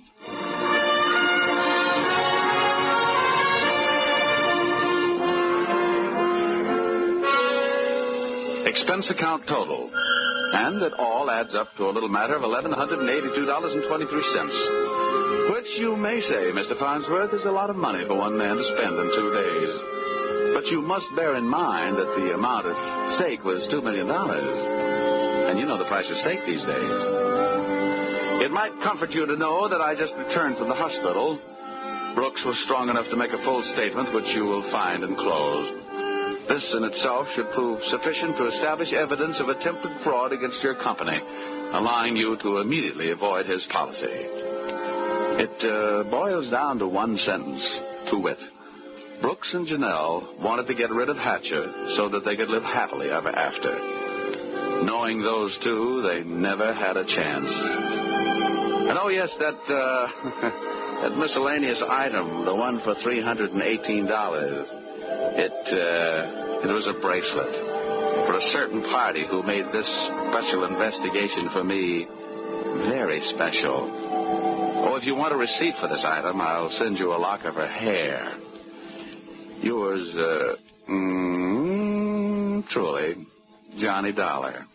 Expense account total. And it all adds up to a little matter of $1,182.23. Which you may say, Mr. Farnsworth, is a lot of money for one man to spend in 2 days. But you must bear in mind that the amount at stake was $2 million. And you know the price of steak these days. It might comfort you to know that I just returned from the hospital. Brooks was strong enough to make a full statement, which you will find enclosed. This in itself should prove sufficient to establish evidence of attempted fraud against your company, allowing you to immediately avoid his policy. It boils down to one sentence, to wit. Brooks and Janelle wanted to get rid of Hatcher so that they could live happily ever after. Knowing those two, they never had a chance. And oh yes, that that miscellaneous item, the one for $318, it was a bracelet for a certain party who made this special investigation for me very special. Oh, if you want a receipt for this item, I'll send you a lock of her hair. Yours, truly, Johnny Dollar.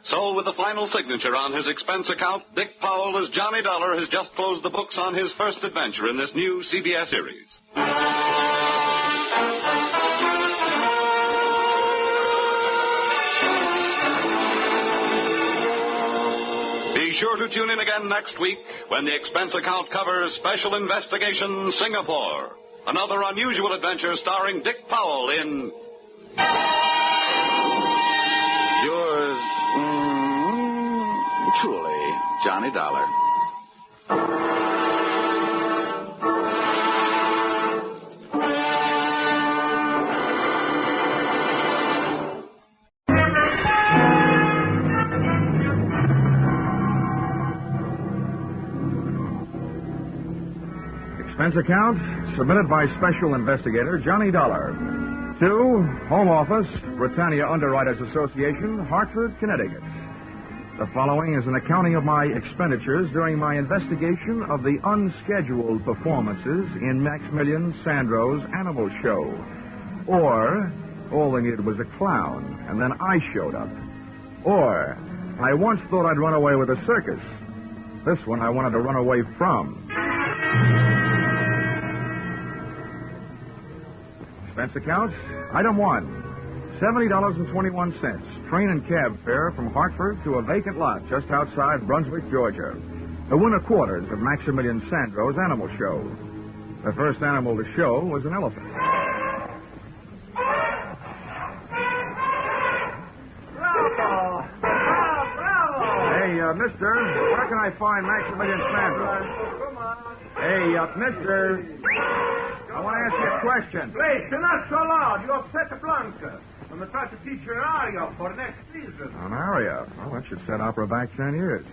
So with the final signature on his expense account, Dick Powell as Johnny Dollar has just closed the books on his first adventure in this new CBS series. Be sure to tune in again next week when the expense account covers Special Investigation Singapore. Another unusual adventure starring Dick Powell in... Yours, truly, Johnny Dollar. Expense account submitted by Special Investigator Johnny Dollar to Home Office, Britannia Underwriters Association, Hartford, Connecticut. The following is an accounting of my expenditures during my investigation of the unscheduled performances in Maximilian Sandro's animal show. Or, all they needed was a clown, and then I showed up. Or, I once thought I'd run away with a circus. This one I wanted to run away from. Expense account, item 1, $70.21, train and cab fare from Hartford to a vacant lot just outside Brunswick, Georgia. The winter quarters of Maximilian Sandro's animal show. The first animal to show was an elephant. Bravo! Bravo! Hey, mister, where can I find Maximilian Sandro? Come on. Hey, mister, I want to ask you a question. Please, you're not so loud. You upset the Blanca. I'm going to try to teach you an aria for next season. An aria? Well, that should set opera back 10 years.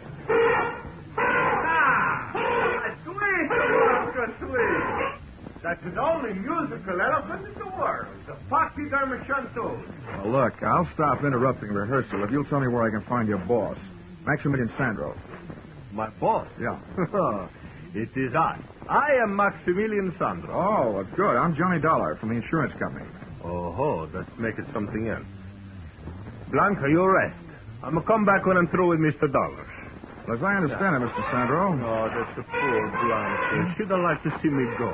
Sweet, Blanca, sweet. That's the only musical elephant in the world. The pachydermachantos. Well, look, I'll stop interrupting rehearsal if you'll tell me where I can find your boss, Maximilian Sandro. My boss? Yeah. It is I. I am Maximilian Sandro. Oh, that's good. I'm Johnny Dollar from the insurance company. Oh, let's make it something else. Blanca, you rest. I'm going to come back when I'm through with Mr. Dollar. Well, as I understand it, Mr. Sandro. Oh, that's a poor Blanca. She don't like to see me go.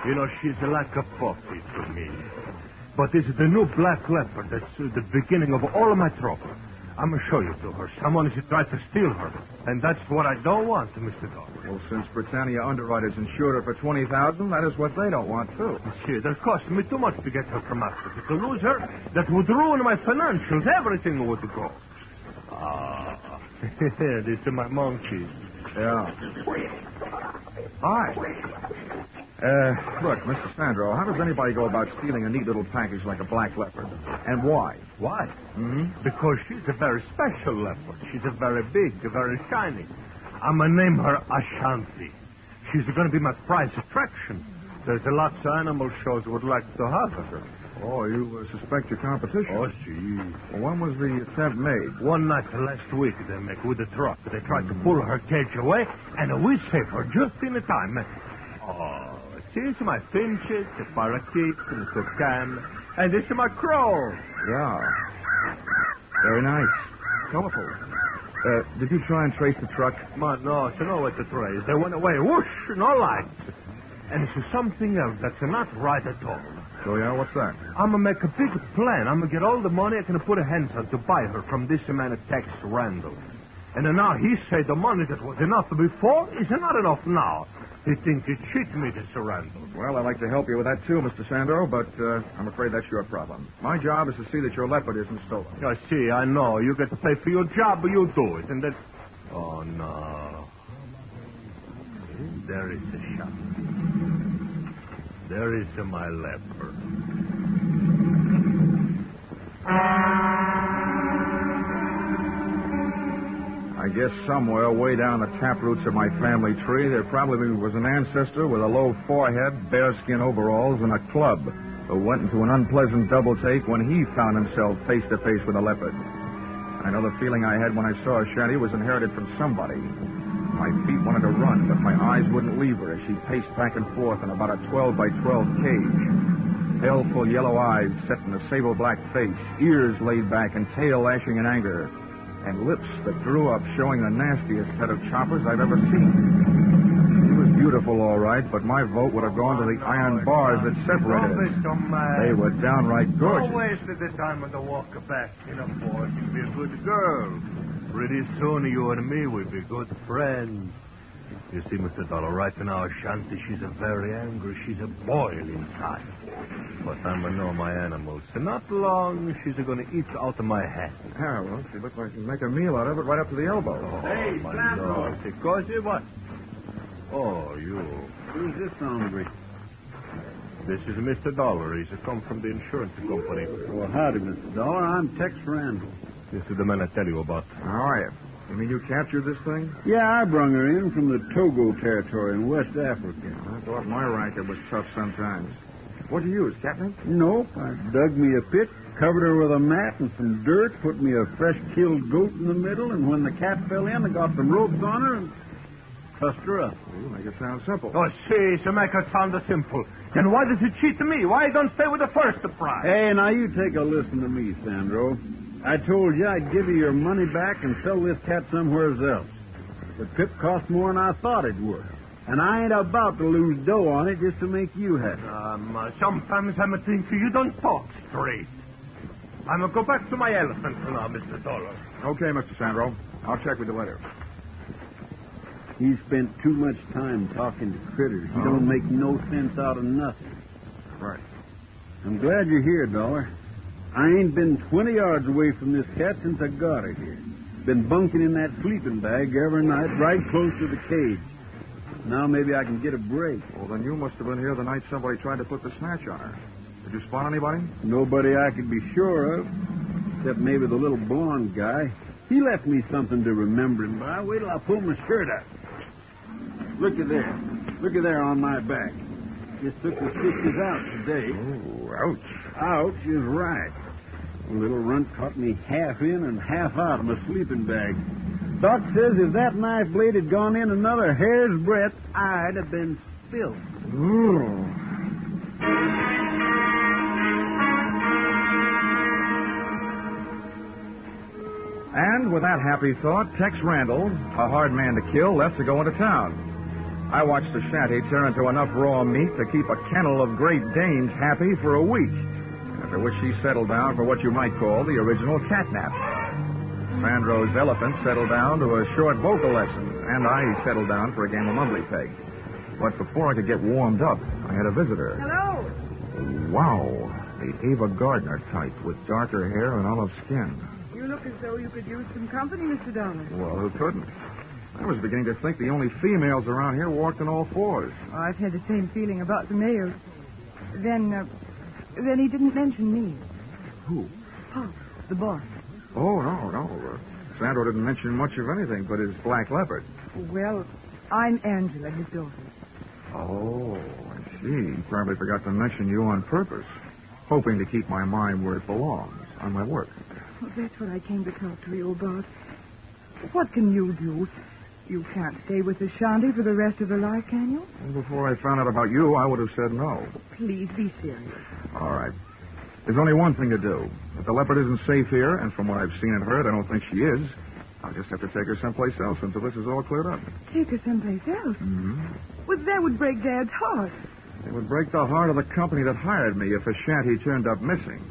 You know, she's like a puppy to me. But this is the new black leopard. That's the beginning of all of my trouble. I'm going to show you to her. Someone has tried to steal her. And that's what I don't want, Mr. Dollar. Well, since Britannia Underwriters insured her for $20,000, that is what they don't want, too. See, it cost me too much to get her from Africa. To lose her, that would ruin my financials. Everything would go. Ah, these are my monkeys. Yeah. Hi. Look, Mr. Sandro, how does anybody go about stealing a neat little package like a black leopard? And why? Why? Mm-hmm. Because she's a very special leopard. She's a very big, very shiny. I'm going to name her Ashanti. She's going to be my prize attraction. There's lots of animal shows would like to have her. Oh, you suspect your competition? Oh, gee. Well, when was the attempt made? One night last week they make with a truck. They tried to pull her cage away, and we saved her just in time. Oh, this is my finches, the parakeet, the toucan, and this is my crow. Yeah. Very nice. Colorful. Did you try and trace the truck? Man, no, it's no way to trace. They went away, whoosh, no lights. And it's something else that's not right at all. So, yeah, what's that? I'm going to make a big plan. I'm going to get all the money I can put a hands on to buy her from this man at Tex Randall. And then now he said the money that was enough before is not enough now. He thinks he cheated me, this Randall. Well, I'd like to help you with that, too, Mr. Sandro, but I'm afraid that's your problem. My job is to see that your leopard isn't stolen. I see, I know. You get to pay for your job, but you do it. And then... Oh, no. There is the shot. There is my leopard. I guess somewhere way down the taproots of my family tree, there probably was an ancestor with a low forehead, bearskin overalls, and a club who went into an unpleasant double take when he found himself face to face with a leopard. I know the feeling I had when I saw Ashanti was inherited from somebody. My feet wanted to run, but my eyes wouldn't leave her as she paced back and forth in about a 12-by-12 cage. Baleful yellow eyes set in a sable black face, ears laid back and tail lashing in anger. and lips that drew up showing the nastiest set of choppers I've ever seen. She was beautiful, all right, but my vote would have gone to the iron bars that separated us. They were downright gorgeous. Don't waste the time on the walk back. Boy, you be a good girl. Pretty soon you and me will be good friends. You see, Mr. Dollor, right now, Shanty, she's a very angry. She's a boil inside. But I'm a know my animals. So not long, she's going to eat out of my hand. Yeah, well, she looks like she'll make a meal out of it right up to the elbow. Hey, my Lord. Because what? Oh, you. Who's this hungry? This is Mr. Dollor. He's come from the insurance company. Well, howdy, Mr. Dollor. I'm Tex Randall. This is the man I tell you about. How are you? You mean you captured this thing? Yeah, I brung her in from the Togo territory in West Africa. I thought my racket was tough sometimes. What'd you use, catnip? Nope. I dug me a pit, covered her with a mat and some dirt, put me a fresh-killed goat in the middle, and when the cat fell in, I got some ropes on her and trussed her up. You make it sound simple. Oh, see, so make it sound simple. Then why does it cheat me? Why don't stay with the first prize? Hey, now you take a listen to me, Sandro. I told you I'd give you your money back and sell this cat somewhere else. The trip cost more than I thought it would. And I ain't about to lose dough on it just to make you happy. Sometimes I'm thinking you don't talk straight. I'm going to go back to my elephant now, Mr. Dollor. Okay, Mr. Sandro. I'll check with you later. He spent too much time talking to critters. He don't make no sense out of nothing. Right. I'm glad you're here, Dollar. I ain't been 20 yards away from this cat since I got her here. Been bunking in that sleeping bag every night, right close to the cage. Now maybe I can get a break. Well, then you must have been here the night somebody tried to put the snatch on her. Did you spot anybody? Nobody I could be sure of, except maybe the little blonde guy. He left me something to remember him by. Wait till I pull my shirt up. Look at there. Look at there on my back. Just took the stitches out today. Oh, ouch. Ouch is right. The little runt caught me half in and half out of my sleeping bag. Doc says if that knife blade had gone in another hair's breadth, I'd have been spilled. And with that happy thought, Tex Randall, a hard man to kill, left to go into town. I watched the shanty turn into enough raw meat to keep a kennel of Great Danes happy for a week, after which she settled down for what you might call the original catnap. Sandro's elephant settled down to a short vocal lesson, and I settled down for a game of mumbly peg. But before I could get warmed up, I had a visitor. Hello. Wow, the Ava Gardner type with darker hair and olive skin. You look as though you could use some company, Mr. Dollor. Well, who couldn't? I was beginning to think the only females around here walked on all fours. I've had the same feeling about the males. Then he didn't mention me. Who? Pop, the boss. Oh, no. Sandro didn't mention much of anything but his black leopard. Well, I'm Angela, his daughter. Oh, I see. He probably forgot to mention you on purpose, hoping to keep my mind where it belongs, on my work. Well, that's what I came to talk to you about. What can you do? You can't stay with the shanty for the rest of her life, can you? Well, before I found out about you, I would have said no. Please be serious. All right. There's only one thing to do. If the leopard isn't safe here, and from what I've seen and heard, I don't think she is, I'll just have to take her someplace else until this is all cleared up. Take her someplace else? Mm-hmm. Well, that would break Dad's heart. It would break the heart of the company that hired me if a shanty turned up missing.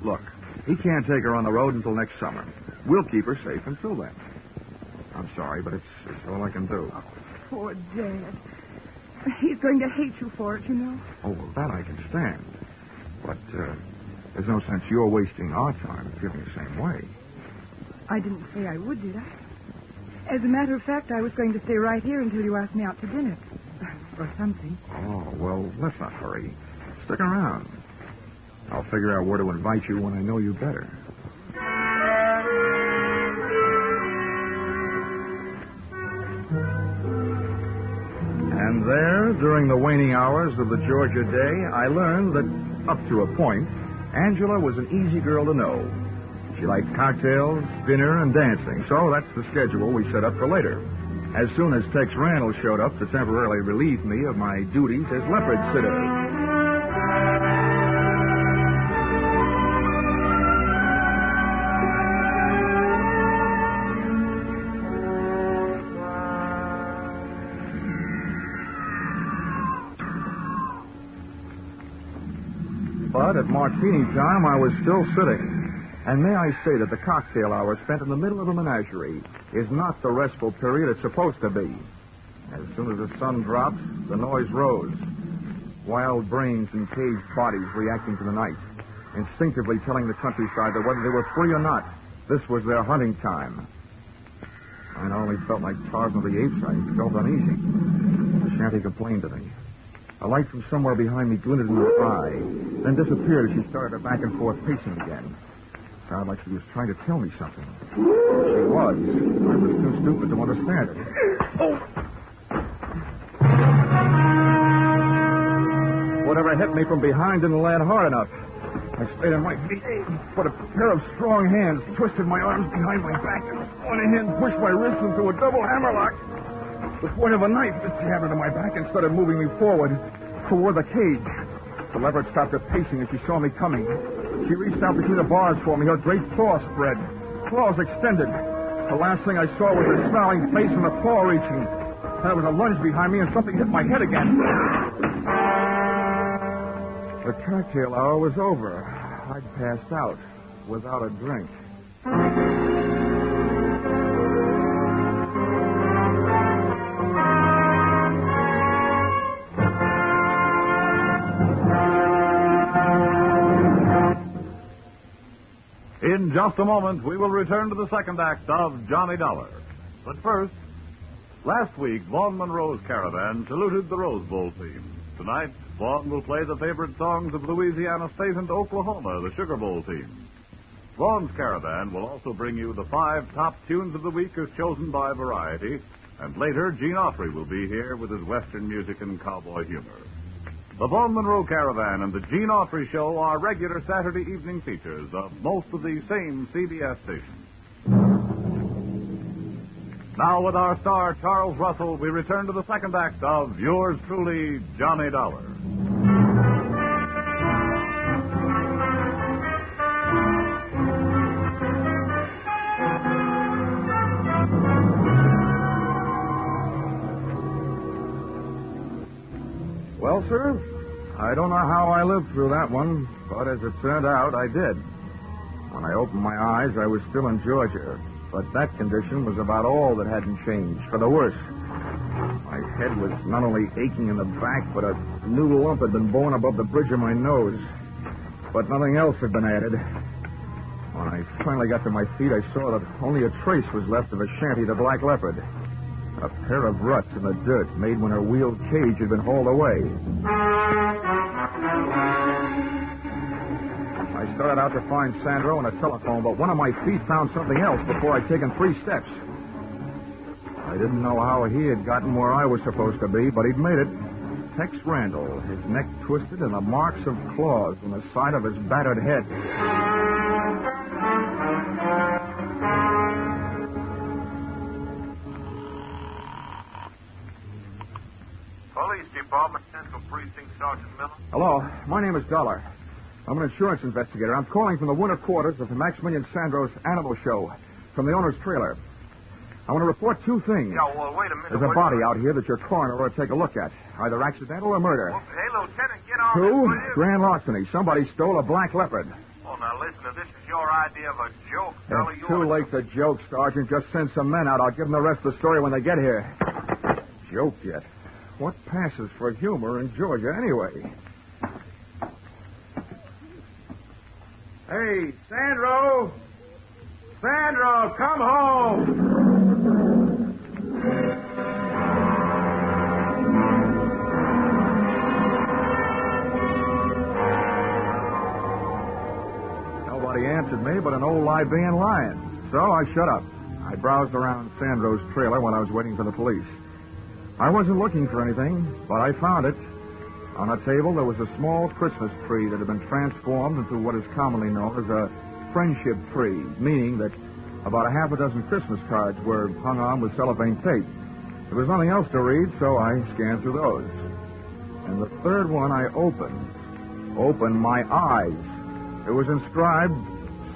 Look, he can't take her on the road until next summer. We'll keep her safe until then. I'm sorry, but it's all I can do. Oh, poor Dad. He's going to hate you for it, you know. Oh, well, that I can stand. But there's no sense you're wasting our time feeling the same way. I didn't say I would, did I? As a matter of fact, I was going to stay right here until you asked me out to dinner. Or something. Oh, well, let's not hurry. Stick around. I'll figure out where to invite you when I know you better. And there, during the waning hours of the Georgia day, I learned that, up to a point, Angela was an easy girl to know. She liked cocktails, dinner, and dancing, so that's the schedule we set up for later. As soon as Tex Randall showed up to temporarily relieve me of my duties as leopard sitter. But at martini time, I was still sitting. And may I say that the cocktail hour spent in the middle of a menagerie is not the restful period it's supposed to be. As soon as the sun dropped, the noise rose. Wild brains and caged bodies reacting to the night, instinctively telling the countryside that whether they were free or not, this was their hunting time. I not only felt like Tarzan of the Apes, I felt uneasy. The shanty complained to me. A light from somewhere behind me glinted in her eye, then disappeared as she started her back and forth pacing again. Sounded like she was trying to tell me something. She was. I was too stupid to understand it. Whatever hit me from behind didn't land hard enough. I stayed on my feet, but a pair of strong hands twisted my arms behind my back, and one hand pushed my wrists into a double hammerlock. The point of a knife that jabbed into my back and started moving me forward toward the cage. The leopard stopped her pacing as she saw me coming. She reached out between the bars for me, her great claws spread, claws extended. The last thing I saw was her snarling face and the claw reaching. There was a lunge behind me and something hit my head again. The cocktail hour was over. I'd passed out without a drink. In just a moment, we will return to the second act of Johnny Dollar. But first, last week, Vaughn Monroe's Caravan saluted the Rose Bowl team. Tonight, Vaughn will play the favorite songs of Louisiana State and Oklahoma, the Sugar Bowl team. Vaughn's Caravan will also bring you the 5 top tunes of the week as chosen by Variety, and later, Gene Autry will be here with his Western music and cowboy humor. The Vaughn Monroe Caravan and the Gene Autry Show are regular Saturday evening features of most of the same CBS stations. Now, with our star, Charles Russell, we return to the second act of yours truly, Johnny Dollar. Well, sir, I don't know how I lived through that one, but as it turned out, I did. When I opened my eyes, I was still in Georgia, but that condition was about all that hadn't changed, for the worse. My head was not only aching in the back, but a new lump had been born above the bridge of my nose. But nothing else had been added. When I finally got to my feet, I saw that only a trace was left of a shanty, the Black Leopard. A pair of ruts in the dirt made when her wheeled cage had been hauled away. I started out to find Sandro and a telephone, but one of my feet found something else before I'd taken 3 steps. I didn't know how he had gotten where I was supposed to be, but he'd made it. Tex Randall, his neck twisted and the marks of claws on the side of his battered head. Police Department, Central Precinct, Sergeant Miller. Hello, my name is Dollor. I'm an insurance investigator. I'm calling from the winter quarters of the Maximilian Sandro's Animal Show from the owner's trailer. I want to report 2 things. Yeah, well, wait a minute. There's a body out here that your coroner ought to take a look at, either accidental or murder. Well, hey, Lieutenant, get on this, 2, will you? grand larceny. Somebody stole a Black Leopard. Oh, now listen, if this is your idea of a joke, fella, It's too late to joke, Sergeant. Just send some men out. I'll give them the rest of the story when they get here. Joke yet? What passes for humor in Georgia, anyway? Hey, Sandro! Sandro, come home! Nobody answered me but an old Liberian lion. So I shut up. I browsed around Sandro's trailer while I was waiting for the police. I wasn't looking for anything, but I found it. On a table, there was a small Christmas tree that had been transformed into what is commonly known as a friendship tree, meaning that about a half a dozen Christmas cards were hung on with cellophane tape. There was nothing else to read, so I scanned through those. And the third one I opened my eyes. It was inscribed,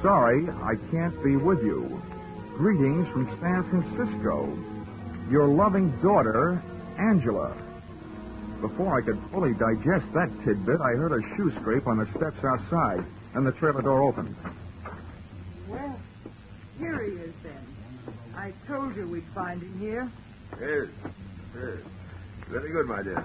"Sorry, I can't be with you. Greetings from San Francisco. Your loving daughter, Angela." before I could fully digest that tidbit, I heard a shoe scrape on the steps outside, and the trailer door opened. Well, here he is then. I told you we'd find him here. Yes. Very good, my dear.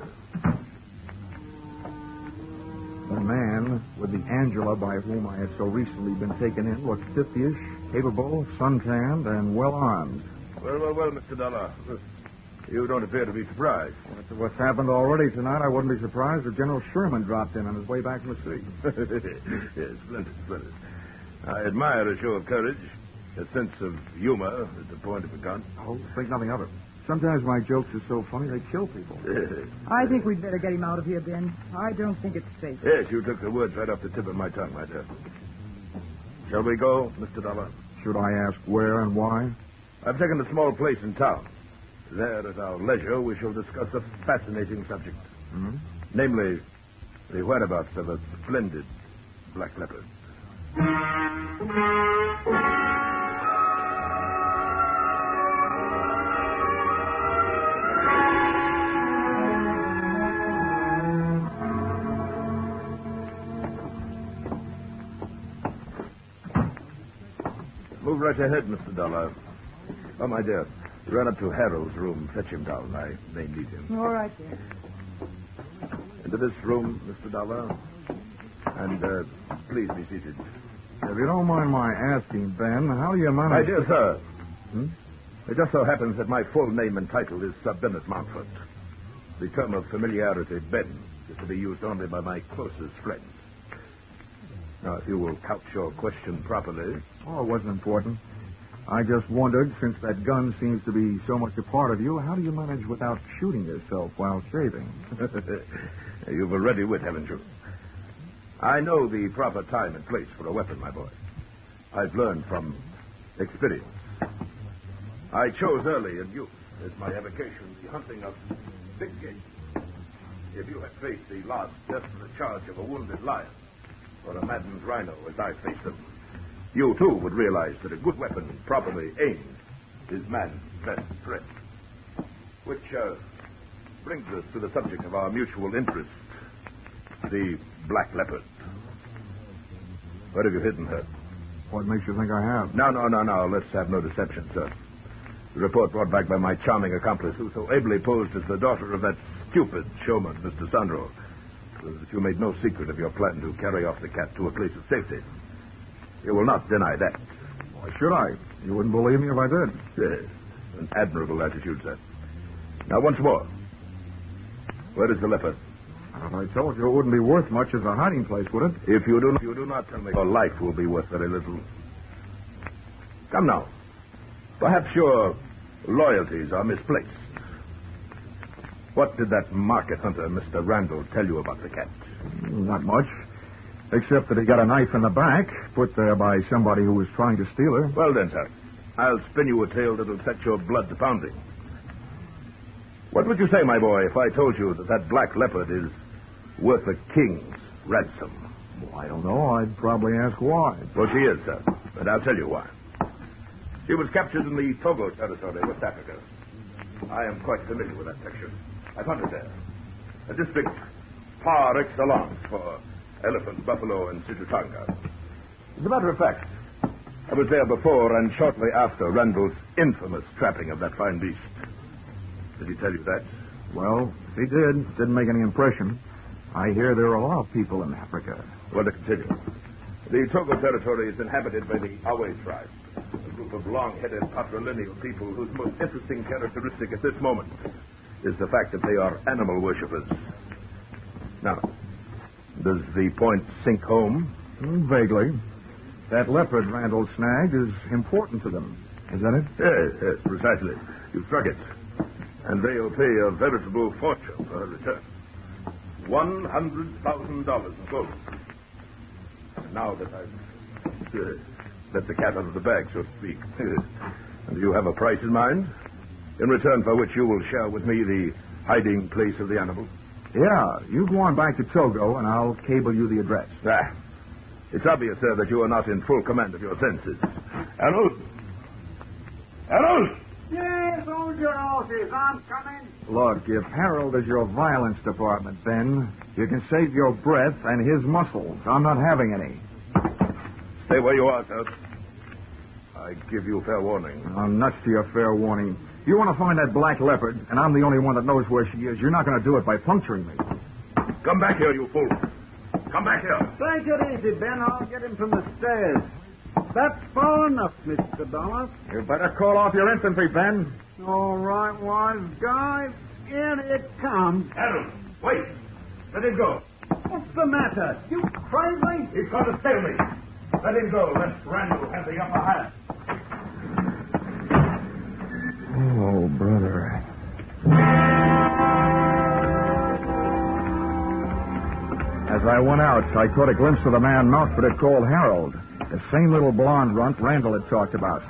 The man with the Angela by whom I had so recently been taken in looked 50-ish, capable, suntanned, and well-armed. Well, Mr. Dollor. You don't appear to be surprised. After what's happened already tonight, I wouldn't be surprised if General Sherman dropped in on his way back from the sea. Yes, splendid. I admire a show of courage, a sense of humor at the point of a gun. Oh, think nothing of it. Sometimes my jokes are so funny they kill people. I think we'd better get him out of here, Ben. I don't think it's safe. Yes, you took the words right off the tip of my tongue, my dear. Shall we go, Mr. Dollor? Should I ask where and why? I've taken a small place in town. There, at our leisure, we shall discuss a fascinating subject. Mm-hmm. Namely, the whereabouts of a splendid black leopard. Move right ahead, Mr. Dollor. Oh, my dear, run up to Harold's room. Fetch him down. I may need him. All right, then. Into this room, Mr. Dollor. And please be seated. If you don't mind my asking, Ben, how do you manage... My dear sir, Hmm? it just so happens that my full name and title is Sir Bennet Mountford. The term of familiarity, Ben, is to be used only by my closest friends. Now, if you will couch your question properly... Oh, it wasn't important. I just wondered, since that gun seems to be so much a part of you, how do you manage without shooting yourself while shaving? You've a ready wit, haven't you? I know the proper time and place for a weapon, my boy. I've learned from experience. I chose early in youth as my avocation the hunting of big game. If you had faced the last desperate charge of a wounded lion or a maddened rhino as I faced them, you too would realize that a good weapon, properly aimed, is man's best friend. Which brings us to the subject of our mutual interest, the black leopard. Where have you hidden her? What makes you think I have? No. Let's have no deception, sir. The report brought back by my charming accomplice, who so ably posed as the daughter of that stupid showman, Mr. Sandro, was that you made no secret of your plan to carry off the cat to a place of safety. You will not deny that. Why should I? You wouldn't believe me if I did. Yes. An admirable attitude, sir. Now, once more. Where is the leopard? If I told you, it wouldn't be worth much as a hiding place, would it? If you do not tell me, your life will be worth very little. Come now. Perhaps your loyalties are misplaced. What did that market hunter, Mr. Randall, tell you about the cat? Not much. Except that he got a knife in the back, put there by somebody who was trying to steal her. Well then, sir, I'll spin you a tale that'll set your blood to pounding. What would you say, my boy, if I told you that that black leopard is worth a king's ransom? Well, I don't know. I'd probably ask why. Well, she is, sir, and I'll tell you why. She was captured in the Togo territory, West Africa. I am quite familiar with that section. I've hunted there. A district par excellence for elephant, buffalo, and situtanga. As a matter of fact, I was there before and shortly after Randall's infamous trapping of that fine beast. Did he tell you that? Well, if he did, it didn't make any impression. I hear there are a lot of people in Africa. Well, to continue. The Togo territory is inhabited by the Awe tribe, a group of long-headed patrilineal people whose most interesting characteristic at this moment is the fact that they are animal worshippers. Now, does the point sink home? Vaguely. That leopard Randall snagged is important to them. Is that it? Yes, precisely. You struck it. And they'll pay a veritable fortune for her return. $100,000 in gold. And now that I've let the cat out of the bag, so to speak. And do you have a price in mind? In return for which you will share with me the hiding place of the animal? Yeah, you go on back to Togo, and I'll cable you the address. It's obvious, sir, that you are not in full command of your senses. Harold! Harold! Yes, hold your horses. I'm coming. Look, if Harold is your violence department, Ben, you can save your breath and his muscles. I'm not having any. Stay where you are, sir. I give you fair warning. I'm nuts to your fair warning. You want to find that black leopard, and I'm the only one that knows where she is. You're not going to do it by puncturing me. Come back here, you fool. Come back here. Take it easy, Ben. I'll get him from the stairs. That's far enough, Mr. Dollor. You better call off your infantry, Ben. All right, wise guy. In it comes. Harold, wait. Let him go. What's the matter? You crazy? He's going to stale me. Let him go, lest Randall have the upper hand. Oh, brother. As I went out, I caught a glimpse of the man Mountford had called Harold, the same little blonde runt Randall had talked about.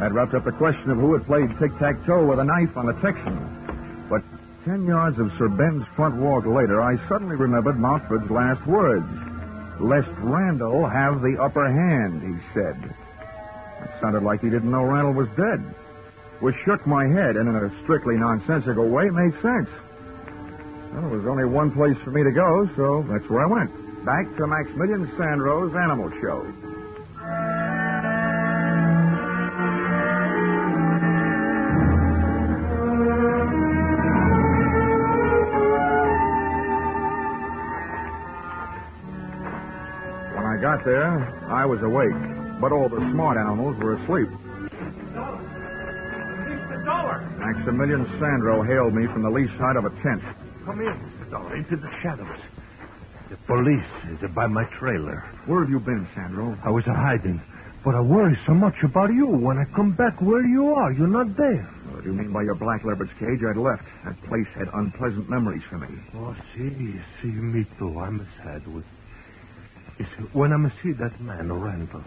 That wrapped up the question of who had played tic-tac-toe with a knife on the Texan. But 10 yards of Sir Ben's front walk later, I suddenly remembered Mountford's last words. Lest Randall have the upper hand, he said. It sounded like he didn't know Randall was dead. Which shook my head, and in a strictly nonsensical way made sense. Well, there was only one place for me to go, so that's where I went. Back to Maximilian Sandro's Animal Show. When I got there, I was awake, but all the smart animals were asleep. Dollor! Maximilian Sandro hailed me from the lee side of a tent. Come in, Mr. Dollor, into the shadows. The police is by my trailer. Where have you been, Sandro? I was hiding, but I worry so much about you. When I come back where you are, you're not there. What do you mean by your black leopard's cage? I'd left. That place had unpleasant memories for me. Oh, see, me too. I'm sad with... You see, when I see that man, Randall,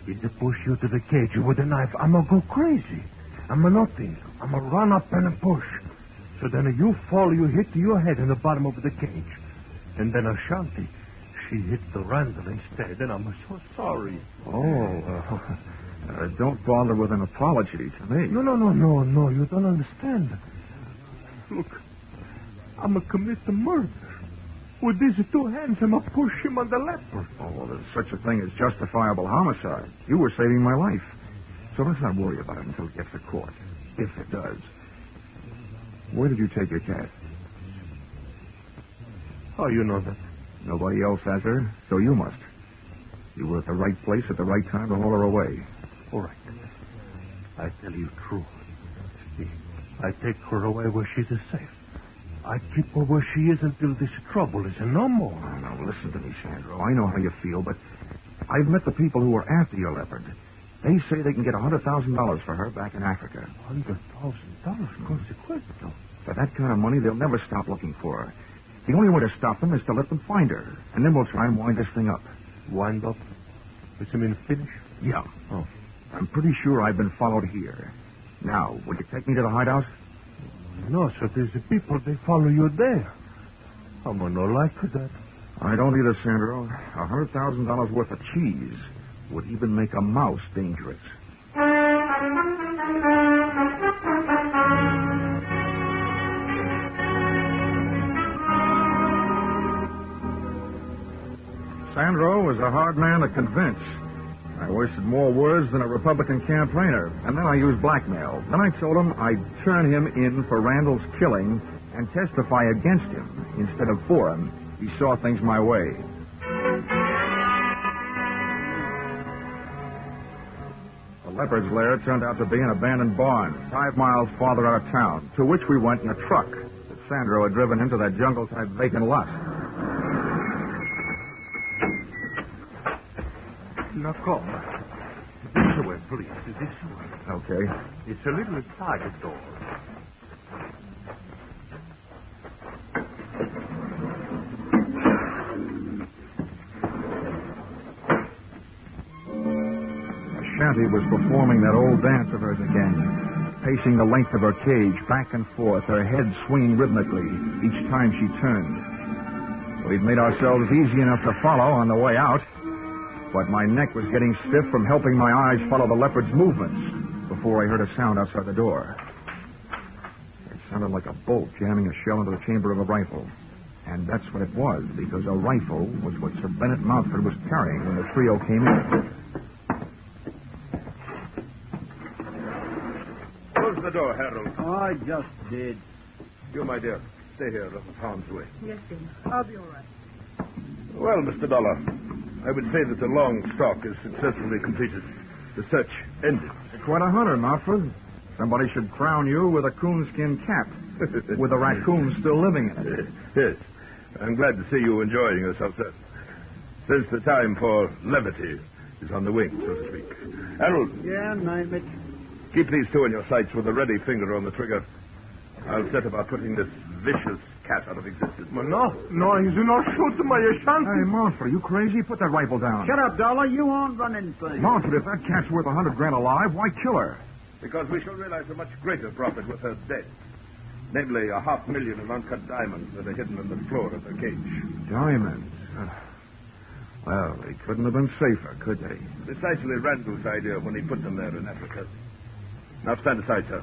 he'd push you to the cage with a knife, I'm going to go crazy. I'm a nothing. I'm a run up and a push. So then you fall, you hit your head in the bottom of the cage. And then Ashanti, she hit the Randall instead, and I'm so sorry. Don't bother with an apology to me. No, you don't understand. Look, I'm going to commit a murder. With these two hands, I'm going to push him on the leopard. Oh, well, there's such a thing as justifiable homicide. You were saving my life. So let's not worry about it until it gets to court. If it does. Where did you take your cat? How you know that? Nobody else has her, so you must. You were at the right place at the right time to haul her away. All right. I tell you true. I take her away where she's safe. I keep her where she is until this trouble is no more. Oh, now, listen to me, Sandro. I know how you feel, but I've met the people who were after your leopard. They say they can get $100,000 for her back in Africa. $100,000? Consequential. For that kind of money, they'll never stop looking for her. The only way to stop them is to let them find her, and then we'll try and wind this thing up. Wind up? Does it mean finish? Yeah. Oh. I'm pretty sure I've been followed here. Now, will you take me to the hideout? No, sir. There's the people, they follow you there. I'm not like that. I don't either, Sandro. $100,000 worth of cheese would even make a mouse dangerous. Sandro was a hard man to convince. I wasted more words than a Republican campaigner, and then I used blackmail. Then I told him I'd turn him in for Randall's killing and testify against him instead of for him. He saw things my way. The leopard's lair turned out to be an abandoned barn 5 miles farther out of town, to which we went in a truck that Sandro had driven into that jungle-type vacant lot. Now, come. This way, please. This way. Okay. It's a little side door. Ashanti was performing that old dance of hers again, pacing the length of her cage back and forth, her head swinging rhythmically each time she turned. We'd made ourselves easy enough to follow on the way out, but my neck was getting stiff from helping my eyes follow the leopard's movements before I heard a sound outside the door. It Sounded like a bolt jamming a shell into the chamber of a rifle. And that's what it was, because a rifle was what Sir Bennett Mountford was carrying when the trio came in. Close the door, Harold. Oh, I just did. You, my dear, stay here out of harm's way. Yes, dear. I'll be all right. Well, Mr. Dollor, I would say that the long stalk is successfully completed. The search ended. You're quite a hunter, Mountford. Somebody should crown you with a coonskin cap, with a raccoon still living in it. Yes. I'm glad to see you enjoying yourself, sir. Since the time for levity is on the wing, so to speak. Harold. Yeah, name it. Keep these two in your sights with a ready finger on the trigger. I'll set about putting this vicious cat out of existence. No, he's not shooting my Ashanti. Hey, Mountford, are you crazy? Put that rifle down. Shut up, Dollar. You won't run anything. Mountford, if that cat's worth $100,000 alive, why kill her? Because we shall realize a much greater profit with her dead. Namely, 500,000 of uncut diamonds that are hidden in the floor of the cage. Diamonds? Well, they couldn't have been safer, could they? Precisely Randall's idea when he put them there in Africa. Now stand aside, sir.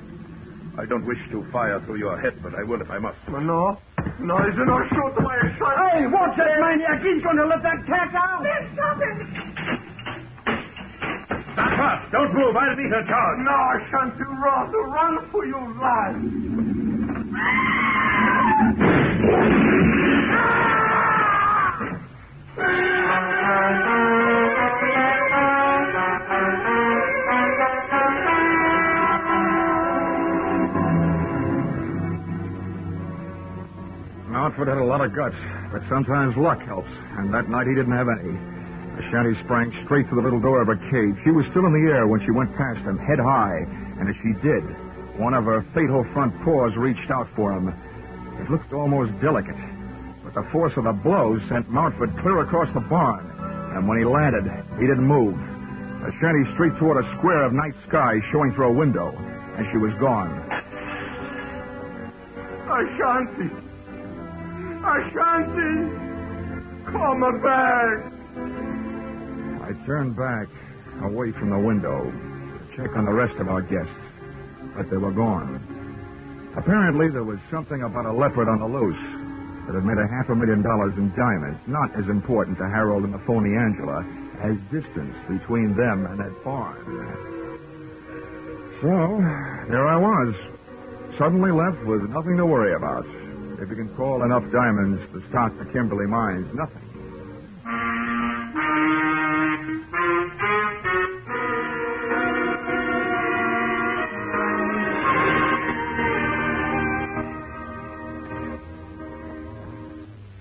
I don't wish to fire through your head, but I will if I must. No, he's not shooting my Ashanti. Hey, watch that maniac. He's going to let that cat out. Stop him. Stop her. Don't move. I'll be her charge. No, Ashanti, run for your life. Mountford had a lot of guts, but sometimes luck helps, and that night he didn't have any. Ashanti sprang straight through the little door of her cage. She was still in the air when she went past him, head high, and as she did, one of her fatal front paws reached out for him. It looked almost delicate, but the force of the blow sent Mountford clear across the barn, and when he landed, he didn't move. Ashanti straight toward a square of night sky showing through a window, and she was gone. Ashanti, come back. I turned back, away from the window, to check on the rest of our guests, but they were gone. Apparently, there was something about a leopard on the loose that had made $500,000 in diamonds not as important to Harold and the phony Angela as distance between them and that barn. So, there I was, suddenly left with nothing to worry about. If you can call enough diamonds to stock the Kimberley mines, nothing.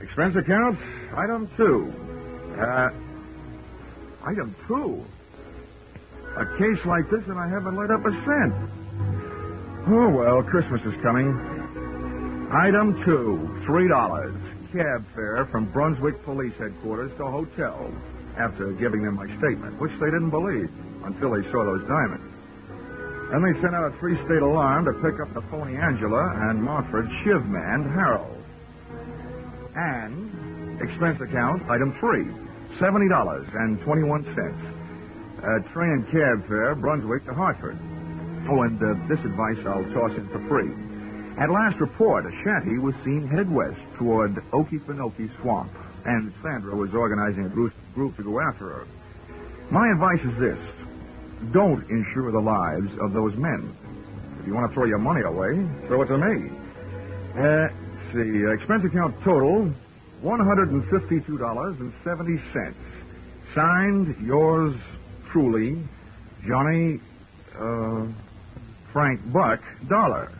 Expense account, item 2. Item 2? A case like this and I haven't laid up a cent. Oh, well, Christmas is coming. Item 2, $3. Cab fare from Brunswick Police Headquarters to hotel after giving them my statement, which they didn't believe until they saw those diamonds. Then they sent out a 3-state alarm to pick up the phony Angela and Montford's shiv-man, Harold. And expense account, item 3, $70.21. Train and cab fare, Brunswick to Hartford. Oh, and this advice I'll toss in for free. At last report, Ashanti was seen headed west toward Okefenokee Swamp, and Sandra was organizing a group to go after her. My advice is this. Don't insure the lives of those men. If you want to throw your money away, throw it to me. Let's see, expense account total, $152.70. Signed, yours truly, Johnny, Frank Buck, Dollor.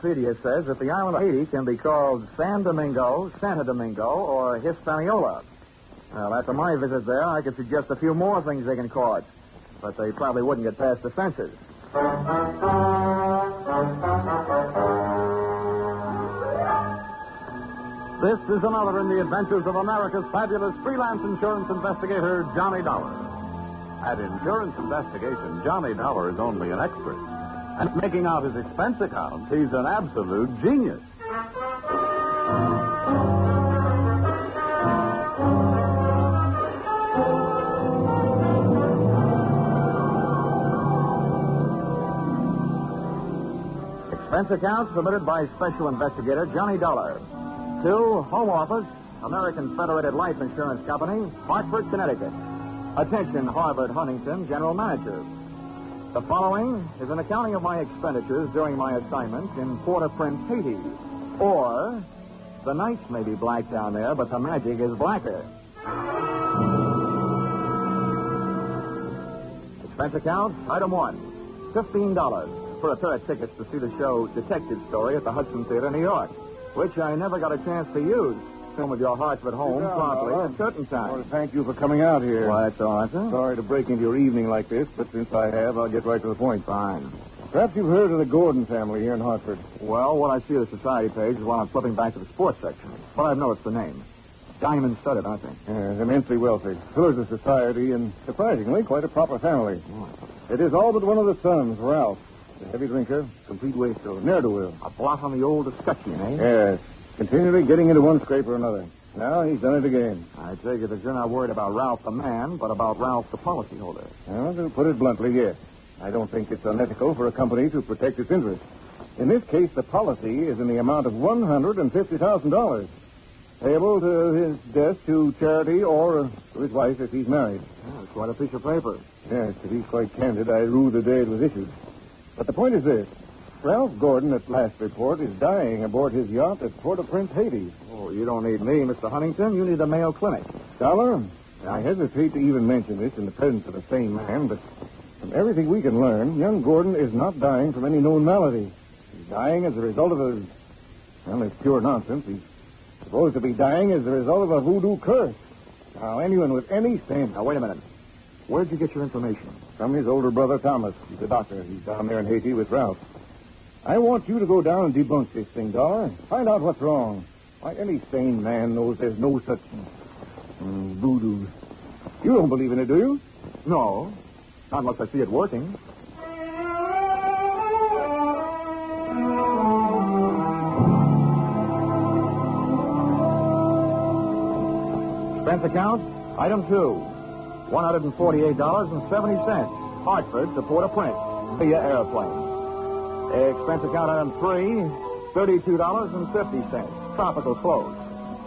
Wikipedia says that the island of Haiti can be called San Domingo, Santa Domingo, or Hispaniola. Well, after my visit there, I could suggest a few more things they can call it, but they probably wouldn't get past the census. This is another in the adventures of America's fabulous freelance insurance investigator, Johnny Dollor. At Insurance Investigation, Johnny Dollor is only an expert. And making out his expense account, he's an absolute genius. Expense account submitted by Special Investigator Johnny Dollor. To Home Office, American Federated Life Insurance Company, Hartford, Connecticut. Attention, Harvard Huntington, General Manager. The following is an accounting of my expenditures during my assignment in Port-au-Prince, Haiti. Or, the nights may be black down there, but the magic is blacker. Expense account, item 1, $15 for a pair of tickets to see the show Detective Story at the Hudson Theater, New York, which I never got a chance to use. Film with your hearts at home promptly at a certain time. I want to thank you for coming out here. Why, that's all right, sir. Sorry to break into your evening like this, but since I have, I'll get right to the point. Fine. Perhaps you've heard of the Gordon family here in Hartford. Well, what I see of the society page is while I'm flipping back to the sports section. But I've noticed the name. Diamond-studded, aren't they? Yes, immensely wealthy. Pillars of society and, surprisingly, quite a proper family. It is all but one of the sons, Ralph. A heavy drinker, complete wastrel, ne'er-do-well. A blot on the old escutcheon, eh? Yes. Continually getting into one scrape or another. Now he's done it again. I take it that you're not worried about Ralph the man, but about Ralph the policyholder. Well, to put it bluntly, yes. I don't think it's unethical for a company to protect its interests. In this case, the policy is in the amount of $150,000. Payable to his death to charity or to his wife if he's married. Yeah, it's quite a piece of paper. Yes, to be quite candid, I rue the day it was issued. But the point is this. Ralph Gordon, at last report, is dying aboard his yacht at Port-au-Prince, Haiti. Oh, you don't need me, Mr. Huntington. You need the Mayo Clinic. Dollar, I hesitate to even mention this in the presence of the same man, but from everything we can learn, young Gordon is not dying from any known malady. He's dying as a result of a... Well, it's pure nonsense. He's supposed to be dying as a result of a voodoo curse. Now, anyone with any sense... Now, wait a minute. Where'd you get your information? From his older brother, Thomas. He's a doctor. He's down there in Haiti with Ralph. I want you to go down and debunk this thing, Dollar. Find out what's wrong. Why, any sane man knows there's no such voodoo. You don't believe in it, do you? No. Not unless I see it working. Expense account, item 2. $148.70. Hartford to Port-au-Prince via airplane. Expense account item 3, $32.50. Tropical clothes.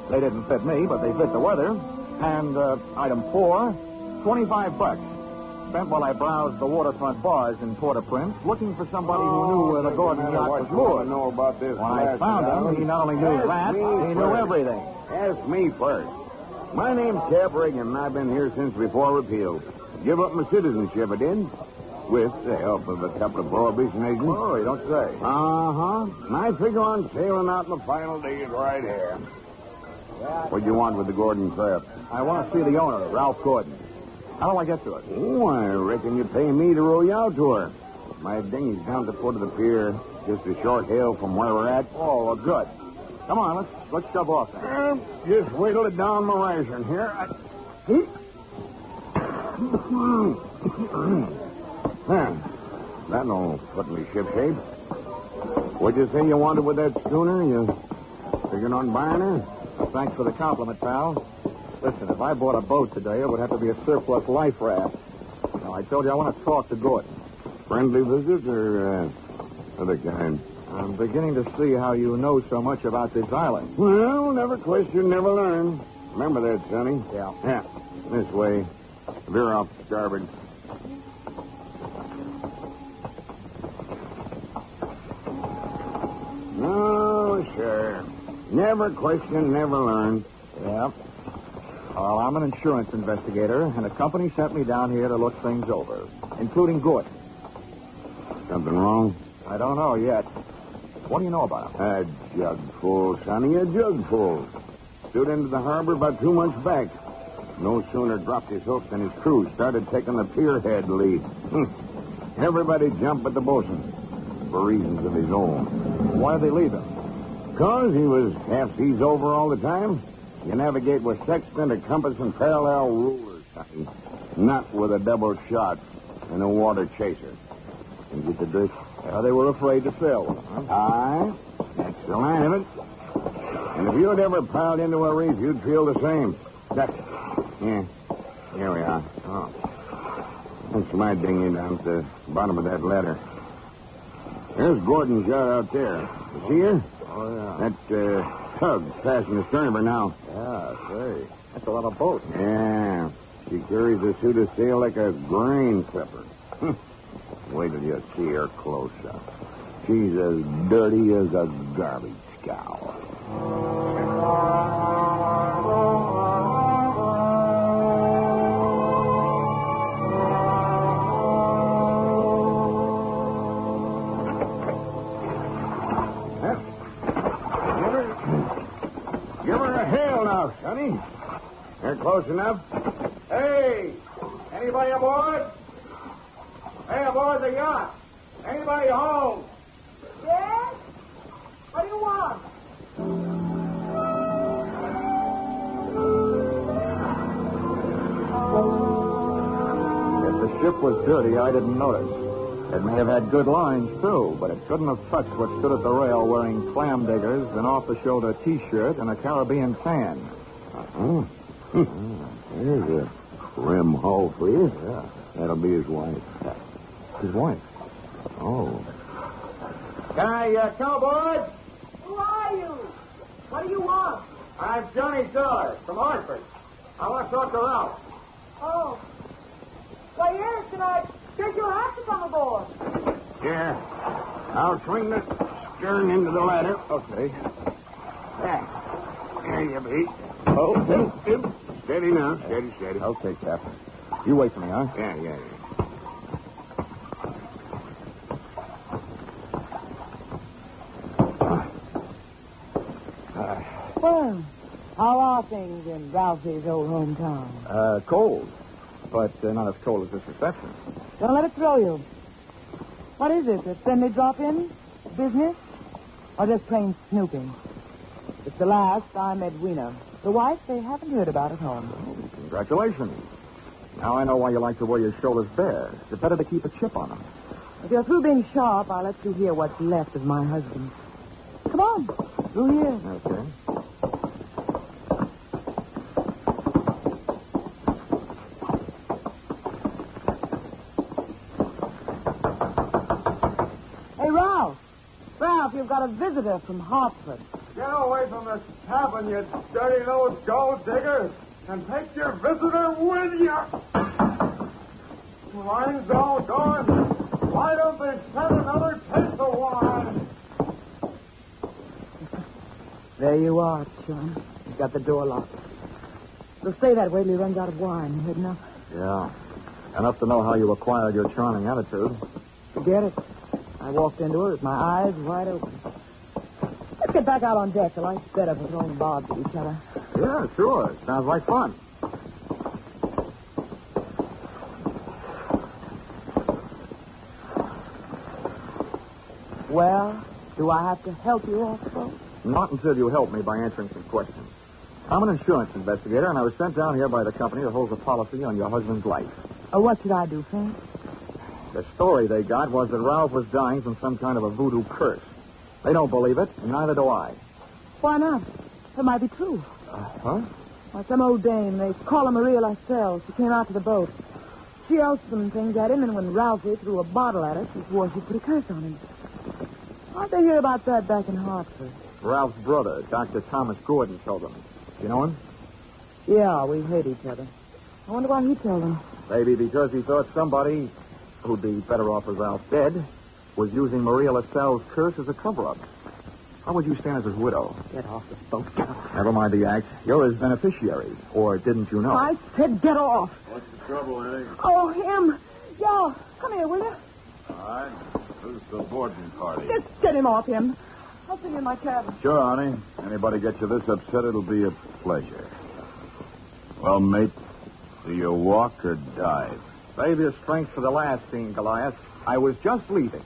They didn't fit me, but they fit the weather. And item 4, $25. Spent while I browsed the waterfront bars in Port-au-Prince, looking for somebody who knew where the Gordon yacht was moored. Know about this. When I found him, he not only knew that, he knew everything. Ask me first. My name's Cap Reagan, and I've been here since before repeal. Give up my citizenship, I did. With the help of a couple of prohibition agents. Oh, you don't say. Uh-huh. And I figure on sailing out in the final days right here. What do you want with the Gordon craft? I want to see the owner, Ralph Gordon. How do I get to it? Oh, I reckon you'd pay me to row you out to her. My dinghy's down at the foot of the pier, just a short hill from where we're at. Oh, well, good. Come on, let's shove off then. Just wiggle it down my ration here. That'll put me ship shape. What'd you say you wanted with that schooner? You figuring on buying her? Thanks for the compliment, pal. Listen, if I bought a boat today, it would have to be a surplus life raft. Now, I told you I want to talk to Gordon. Friendly visit or other kind? I'm beginning to see how you know so much about this island. Well, never question, never learn. Remember that, Sonny? Yeah. Yeah. This way. Veer off starboard. Oh, sure. Never question, never learn. Yeah. Well, I'm an insurance investigator, and a company sent me down here to look things over, including Gordon. Something wrong? I don't know yet. What do you know about him? A jug full, Sonny, a jug full. Stood into the harbor about 2 months back. No sooner dropped his hook than his crew started taking the pierhead lead. Everybody jumped but the bosun, for reasons of his own. Why did they leave him? Because he was half seas over all the time. You navigate with sextant, a compass, and parallel rulers, Sonny. Not with a double shot and a water chaser. And get the drift? They were afraid to sell them, huh? Aye. That's the line of it. And if you'd ever piled into a reef, you'd feel the same. Yeah. Here we are. Oh. That's my dinghy down at the bottom of that ladder. There's Gordon's yacht out there. You see her? Oh, yeah. That tug's passing the stern of her now. Yeah, say. That's a lot of boats. Yeah. She carries a suit of sail like a grain clipper. Wait till you see her close up. She's as dirty as a garbage cow. Give her a hail now, Sonny. They're close enough. Hey! Anybody aboard? Hey, aboard the yacht. Anybody home? Yes? What do you want? If the ship was dirty, I didn't notice. It may have had good lines, too, but it couldn't have touched what stood at the rail wearing clam diggers, an off-the-shoulder T-shirt, and a Caribbean tan. There's a rim hull for you. Yeah. That'll be his wife. His wife? Oh. Can I come aboard? Who are you? What do you want? I'm Johnny Dollor from Hartford. I want to talk to Ralph. Oh. Why, yes, and I guess you'll have to come aboard. Yeah. I'll swing the stern into the ladder. Okay. There you be. Oh, Steady now. Steady. Okay, Captain. You wait for me, huh? Yeah. Well, how are things in Ralphie's old hometown? Cold. But not as cold as this reception. Don't let it throw you. What is this, a friendly drop-in? Business? Or just plain snooping? It's the last I'm Edwina. The wife they haven't heard about at home. Oh, congratulations. Now I know why you like to wear your shoulders bare. It's better to keep a chip on them. If you're through being sharp, I'll let you hear what's left of my husband. Come on. Through here. Okay. Hey, Ralph. Ralph, you've got a visitor from Hartford. Get away from this cabin, you dirty-nosed gold digger, and take your visitor with you. Wine's all gone. Why don't they send another case of wine? There you are, John. You've got the door locked. It'll stay that way till he runs out of wine. You heard enough? Yeah. Enough to know how you acquired your charming attitude. Forget it. I walked into her with my eyes wide open. Let's get back out on deck. The light's better for throwing bobs at each other. Yeah, sure. Sounds like fun. Well, do I have to help you off the boat? Not until you help me by answering some questions. I'm an insurance investigator, and I was sent down here by the company that holds a policy on your husband's life. Oh, what should I do, Frank? The story they got was that Ralph was dying from some kind of a voodoo curse. They don't believe it, and neither do I. Why not? It might be true. Huh? Well, some old dame, they call her Maria Lascelles. She came out to the boat. She yelled some things at him, and when Ralphie threw a bottle at her, she swore she'd put a curse on him. How'd they hear about that back in Hartford? Ralph's brother, Dr. Thomas Gordon, told them. You know him? Yeah, we hate each other. I wonder why he told them. Maybe because he thought somebody, who'd be better off with Ralph dead, was using Maria Lascelles' curse as a cover-up. How would you stand as his widow? Get off the boat. Never mind the act. You're his beneficiary. Or didn't you know? I said get off. What's the trouble, Eddie? Oh, him. Yo, come here, will you? All right. Who's the boarding party? Just get him off him. I'll put you in my cabin. Sure, honey. Anybody get you this upset, it'll be a pleasure. Well, mate, do you walk or dive? Save your strength for the last scene, Goliath. I was just leaving.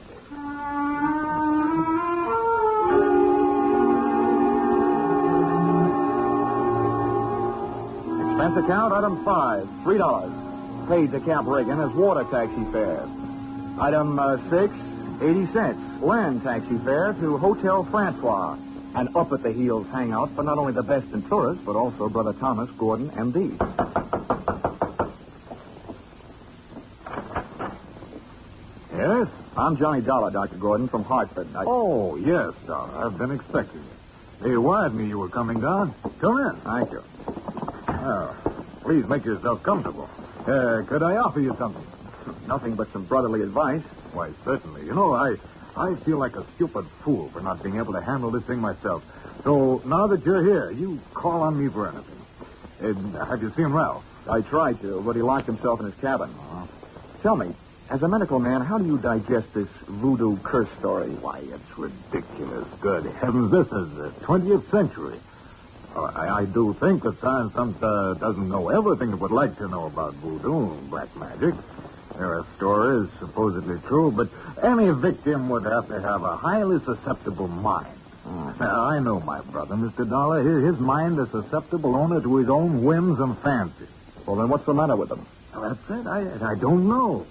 Expense account, item 5, $3. Paid to Cap Reagan as water taxi fare. Item 6, 80 cents. Land taxi fare to Hotel Francois. An up-at-the-heels hangout for not only the best in tourists, but also Brother Thomas Gordon, M.D. Yes? I'm Johnny Dollar, Dr. Gordon, from Hartford. Oh, yes, Dollar. I've been expecting you. They wired me you were coming down. Come in. Thank you. Please make yourself comfortable. Could I offer you something? Nothing but some brotherly advice. Why, certainly. You know, I feel like a stupid fool for not being able to handle this thing myself. So now that you're here, you call on me for anything. Have you seen Ralph? I tried to, but he locked himself in his cabin. Tell me, as a medical man, how do you digest this voodoo curse story? Why, it's ridiculous. Good heavens, this is the 20th century. I do think that science doesn't know everything it would like to know about voodoo and black magic. There are stories supposedly true, but any victim would have to have a highly susceptible mind. Now, I know my brother, Mr. Dollar. His mind is susceptible only to his own whims and fancies. Well, then what's the matter with him? Well, that's it. I don't know.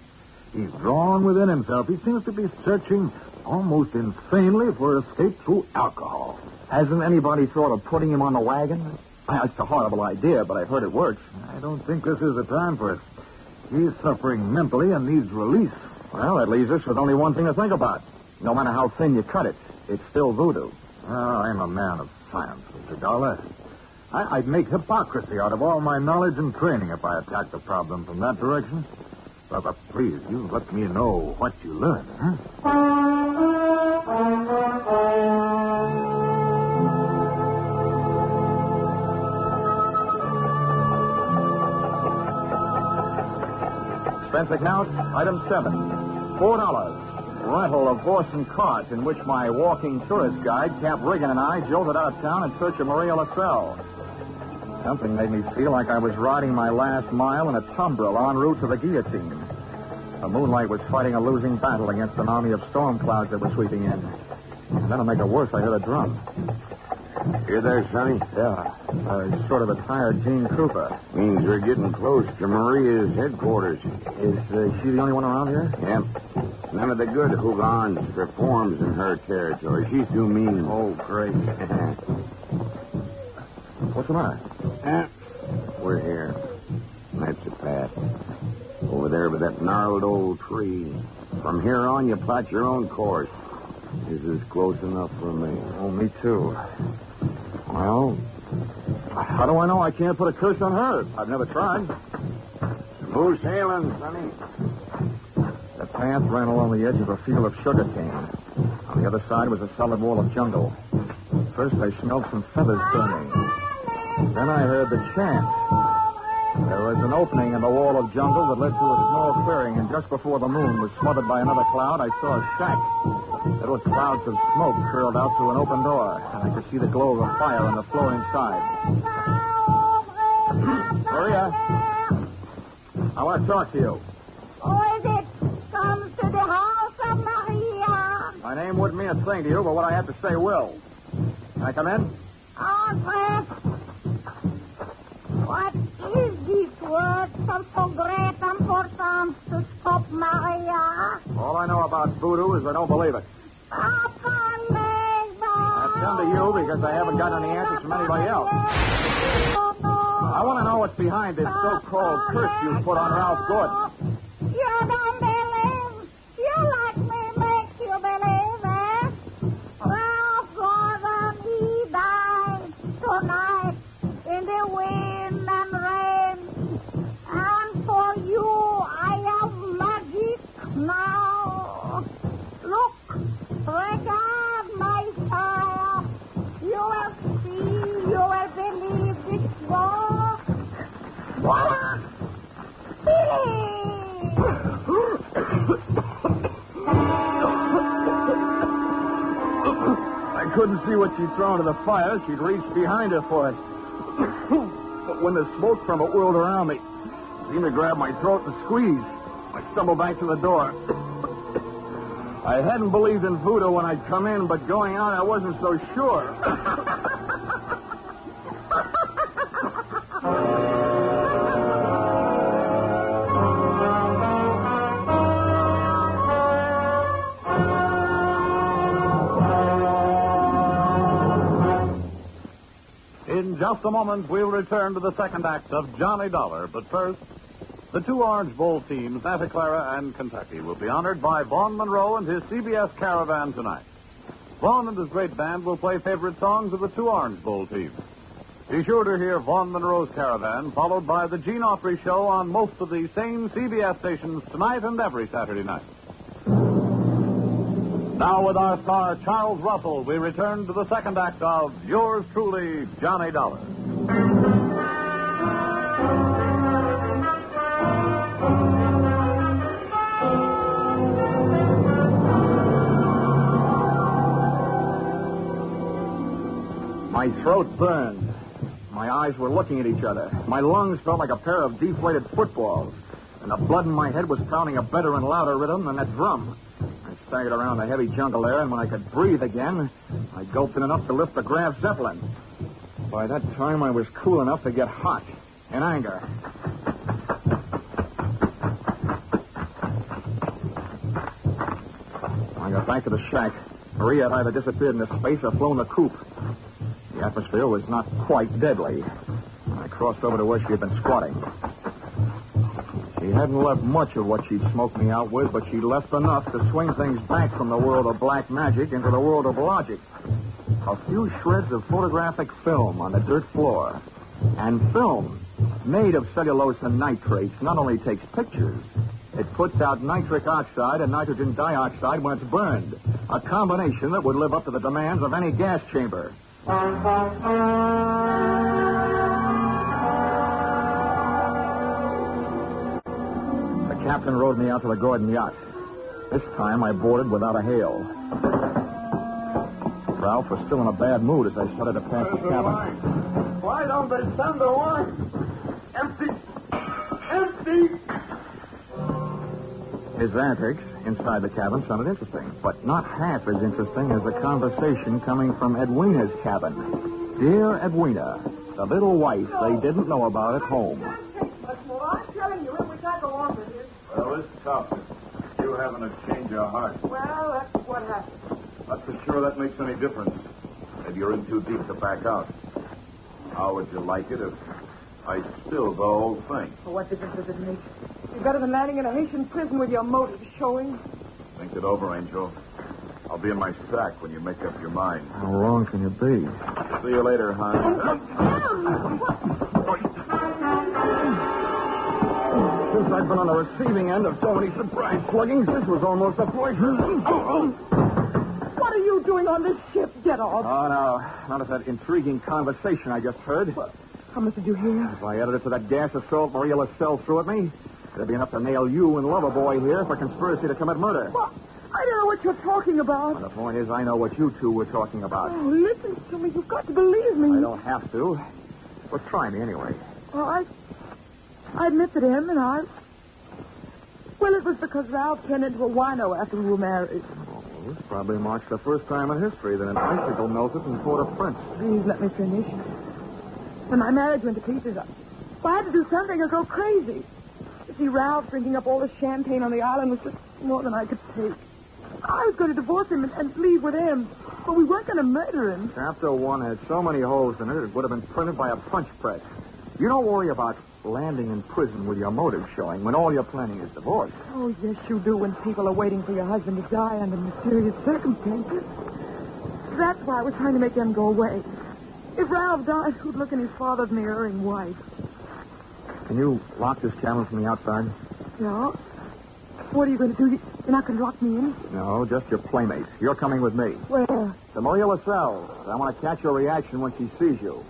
He's drawn within himself. He seems to be searching almost insanely for escape through alcohol. Hasn't anybody thought of putting him on the wagon? It's a horrible idea, but I've heard it works. I don't think this is the time for it. He's suffering mentally and needs release. Well, that leaves us with only one thing to think about. No matter how thin you cut it, it's still voodoo. I'm a man of science, Mr. Dollar. I'd make hypocrisy out of all my knowledge and training if I attacked the problem from that direction. But please, you let me know what you learn, Expense account, item 7. $4. Rental of horse and cart in which my walking tourist guide, Cap Riggin, and I jolted out of town in search of Maria LaSalle. Something made me feel like I was riding my last mile in a tumbril en route to the guillotine. The moonlight was fighting a losing battle against an army of storm clouds that were sweeping in. And then to make it worse, I heard a drum. You there, Sonny? Yeah. Sort of a tired Gene Cooper. Means we're getting close to Maria's headquarters. Is she the only one around here? Yep. None of the good hoogans performs in her territory. She's too mean. Oh, great. What's the matter? We're here. That's the path. Over there by that gnarled old tree. From here on, you plot your own course. This is close enough for me. Oh, me too. Well, how do I know I can't put a curse on her? I've never tried. Smooth sailing, Sonny. The path ran along the edge of a field of sugar cane. On the other side was a solid wall of jungle. First, I smelled some feathers burning. Then I heard the chant. There was an opening in the wall of jungle that led to a small clearing, and just before the moon was smothered by another cloud, I saw a shack. Little clouds of smoke curled out through an open door, and I could see the glow of a fire on the floor inside. Maria, I want to talk to you. Who is it? Comes to the house of Maria. My name wouldn't mean a thing to you, but what I have to say will. Can I come in? What is this word of so great importance to stop Maria? All I know about voodoo is I don't believe it. I've come to you because I haven't got any answers from anybody else. I want to know what's behind this so-called curse you put on Ralph Gordon. You don't believe? You let me make you believe, eh? Ralph Gordon, he died tonight in the wind and rain. And for you, I have magic now. Look, regard my fire. You will see, you will believe this war. Voila! I couldn't see what she'd thrown to the fire. She'd reached behind her for it. But when the smoke from it whirled around me, it seemed to grab my throat and squeeze. I stumbled back to the door. I hadn't believed in voodoo when I'd come in, but going out, I wasn't so sure. just a moment, we'll return to the second act of Johnny Dollar. But first, the two Orange Bowl teams, Santa Clara and Kentucky, will be honored by Vaughn Monroe and his CBS Caravan tonight. Vaughn and his great band will play favorite songs of the two Orange Bowl teams. Be sure to hear Vaughn Monroe's Caravan, followed by the Gene Autry Show on most of the same CBS stations tonight and every Saturday night. Now, with our star, Charles Russell, we return to the second act of Yours Truly, Johnny Dollar. My throat burned. My eyes were looking at each other. My lungs felt like a pair of deflated footballs. And the blood in my head was pounding a better and louder rhythm than that drum. I staggered around the heavy jungle there, and when I could breathe again, I gulped in enough to lift the Graf Zeppelin. By that time, I was cool enough to get hot in anger. I got back to the shack. Maria had either disappeared into space or flown the coop. The atmosphere was not quite deadly. I crossed over to where she had been squatting. She hadn't left much of what she'd smoked me out with, but she'd left enough to swing things back from the world of black magic into the world of logic. A few shreds of photographic film on the dirt floor. And film, made of cellulose and nitrates, not only takes pictures, it puts out nitric oxide and nitrogen dioxide when it's burned. A combination that would live up to the demands of any gas chamber. The captain rowed me out to the Gordon yacht. This time I boarded without a hail. Ralph was still in a bad mood as I started to pass the cabin. Why don't they send the wine? Empty! Empty! His antics inside the cabin sounded interesting, but not half as interesting as the conversation coming from Edwina's cabin. Dear Edwina, the little wife they didn't know about at home. I'm telling you, if we can't go on with this. Well, it's tough. You having a change of heart. Well, that's what happened. Not for sure that makes any difference. Maybe you're in too deep to back out. How would you like it if I spilled the whole thing? Well, what difference does it make? You're better than landing in a Haitian prison with your motives showing. Think it over, Angel. I'll be in my sack when you make up your mind. How wrong can you be? See you later, hon. Since I've been on the receiving end of so many surprise sluggings, this was almost a poison. What are you doing on this ship? Get off. Oh, no. Not of that intriguing conversation I just heard. How much did you hear? If I added it to that gas assault Maria LaSalle threw at me, it'd be enough to nail you and Loverboy here for conspiracy to commit murder. Well, I don't know what you're talking about. Well, the point is, I know what you two were talking about. Oh, listen to me. You've got to believe me. I don't have to. Well, try me anyway. Well, I admit to him, and I... Well, it was because Ralph turned into a wino after we were married. Oh, this probably marks the first time in history that an icicle melted in Port-au-Prince. Please let me finish. When my marriage went to pieces, I had to do something or go crazy. You see, Ralph drinking up all the champagne on the island was just more than I could take. I was going to divorce him and leave with him, but we weren't going to murder him. Chapter 1 had so many holes in it would have been printed by a punch press. You don't worry about landing in prison with your motive showing when all you're planning is divorce. Oh, yes, you do when people are waiting for your husband to die under mysterious circumstances. That's why I was trying to make them go away. If Ralph died, who'd look in his father's mirroring wife? Can you lock this cabin from the outside? No. What are you going to do? You're not going to lock me in? No, just your playmate. You're coming with me. Where? To Maria LaSalle. I want to catch your reaction when she sees you.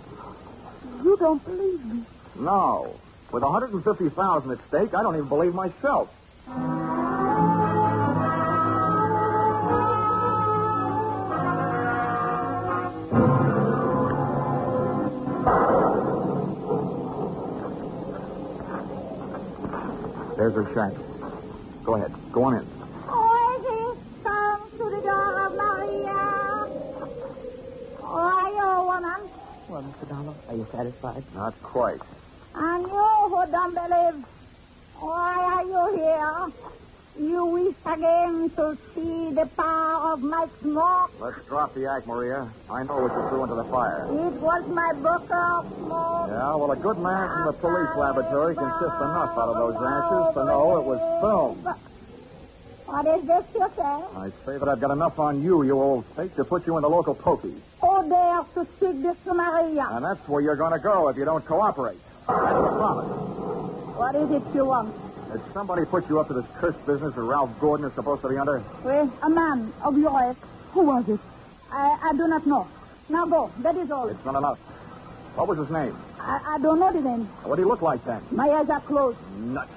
You don't believe me. No. With $150,000 at stake, I don't even believe myself. There's her shack. Go ahead. Go on in. Come to the door of Maria. Are you, woman? Well, Mr. Dollor, are you satisfied? Not quite. And you who don't believe, why are you here? You wish again to see the power of my smoke? Let's drop the act, Maria. I know what you threw into the fire. It was my bucket of smoke. Yeah, well, a good man from the police laboratory can sift enough out of those ashes to know it was film. What is this you say? I say that I've got enough on you, you old fake, to put you in the local pokey. Who dares to speak this to Maria? And that's where you're going to go if you don't cooperate. That's a promise. What is it you want? Did somebody put you up to this cursed business that Ralph Gordon is supposed to be under? Well, a man of your age. Who was it? I do not know. Now go. That is all. It's not enough. What was his name? I don't know the name. What did he look like then? My eyes are closed. Nuts.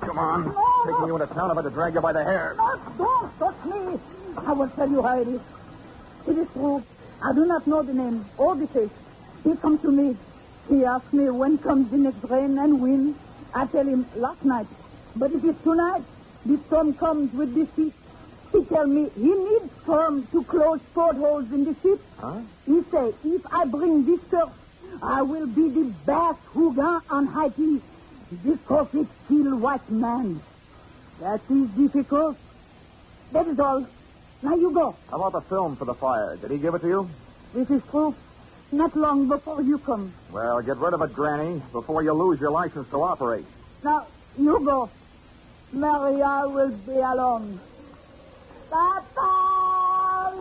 Come on. No. Taking you into town, I'm about to drag you by the hair. No, don't touch me. I will tell you how it is. It is true. I do not know the name or the face. He comes to me. He asks me when comes the next rain and wind. I tell him last night. But if it's tonight, the storm comes with the sea. He tell me he needs storm to close portholes in the ship. Huh? He say, if I bring this surf, I will be the best Hugon on Haiti. Because it kill white man. That is difficult. That is all. Now you go. How about the film for the fire? Did he give it to you? This is true. Not long before you come. Well, get rid of it, Granny, before you lose your license to operate. Now, you go. Maria will be alone. Papa,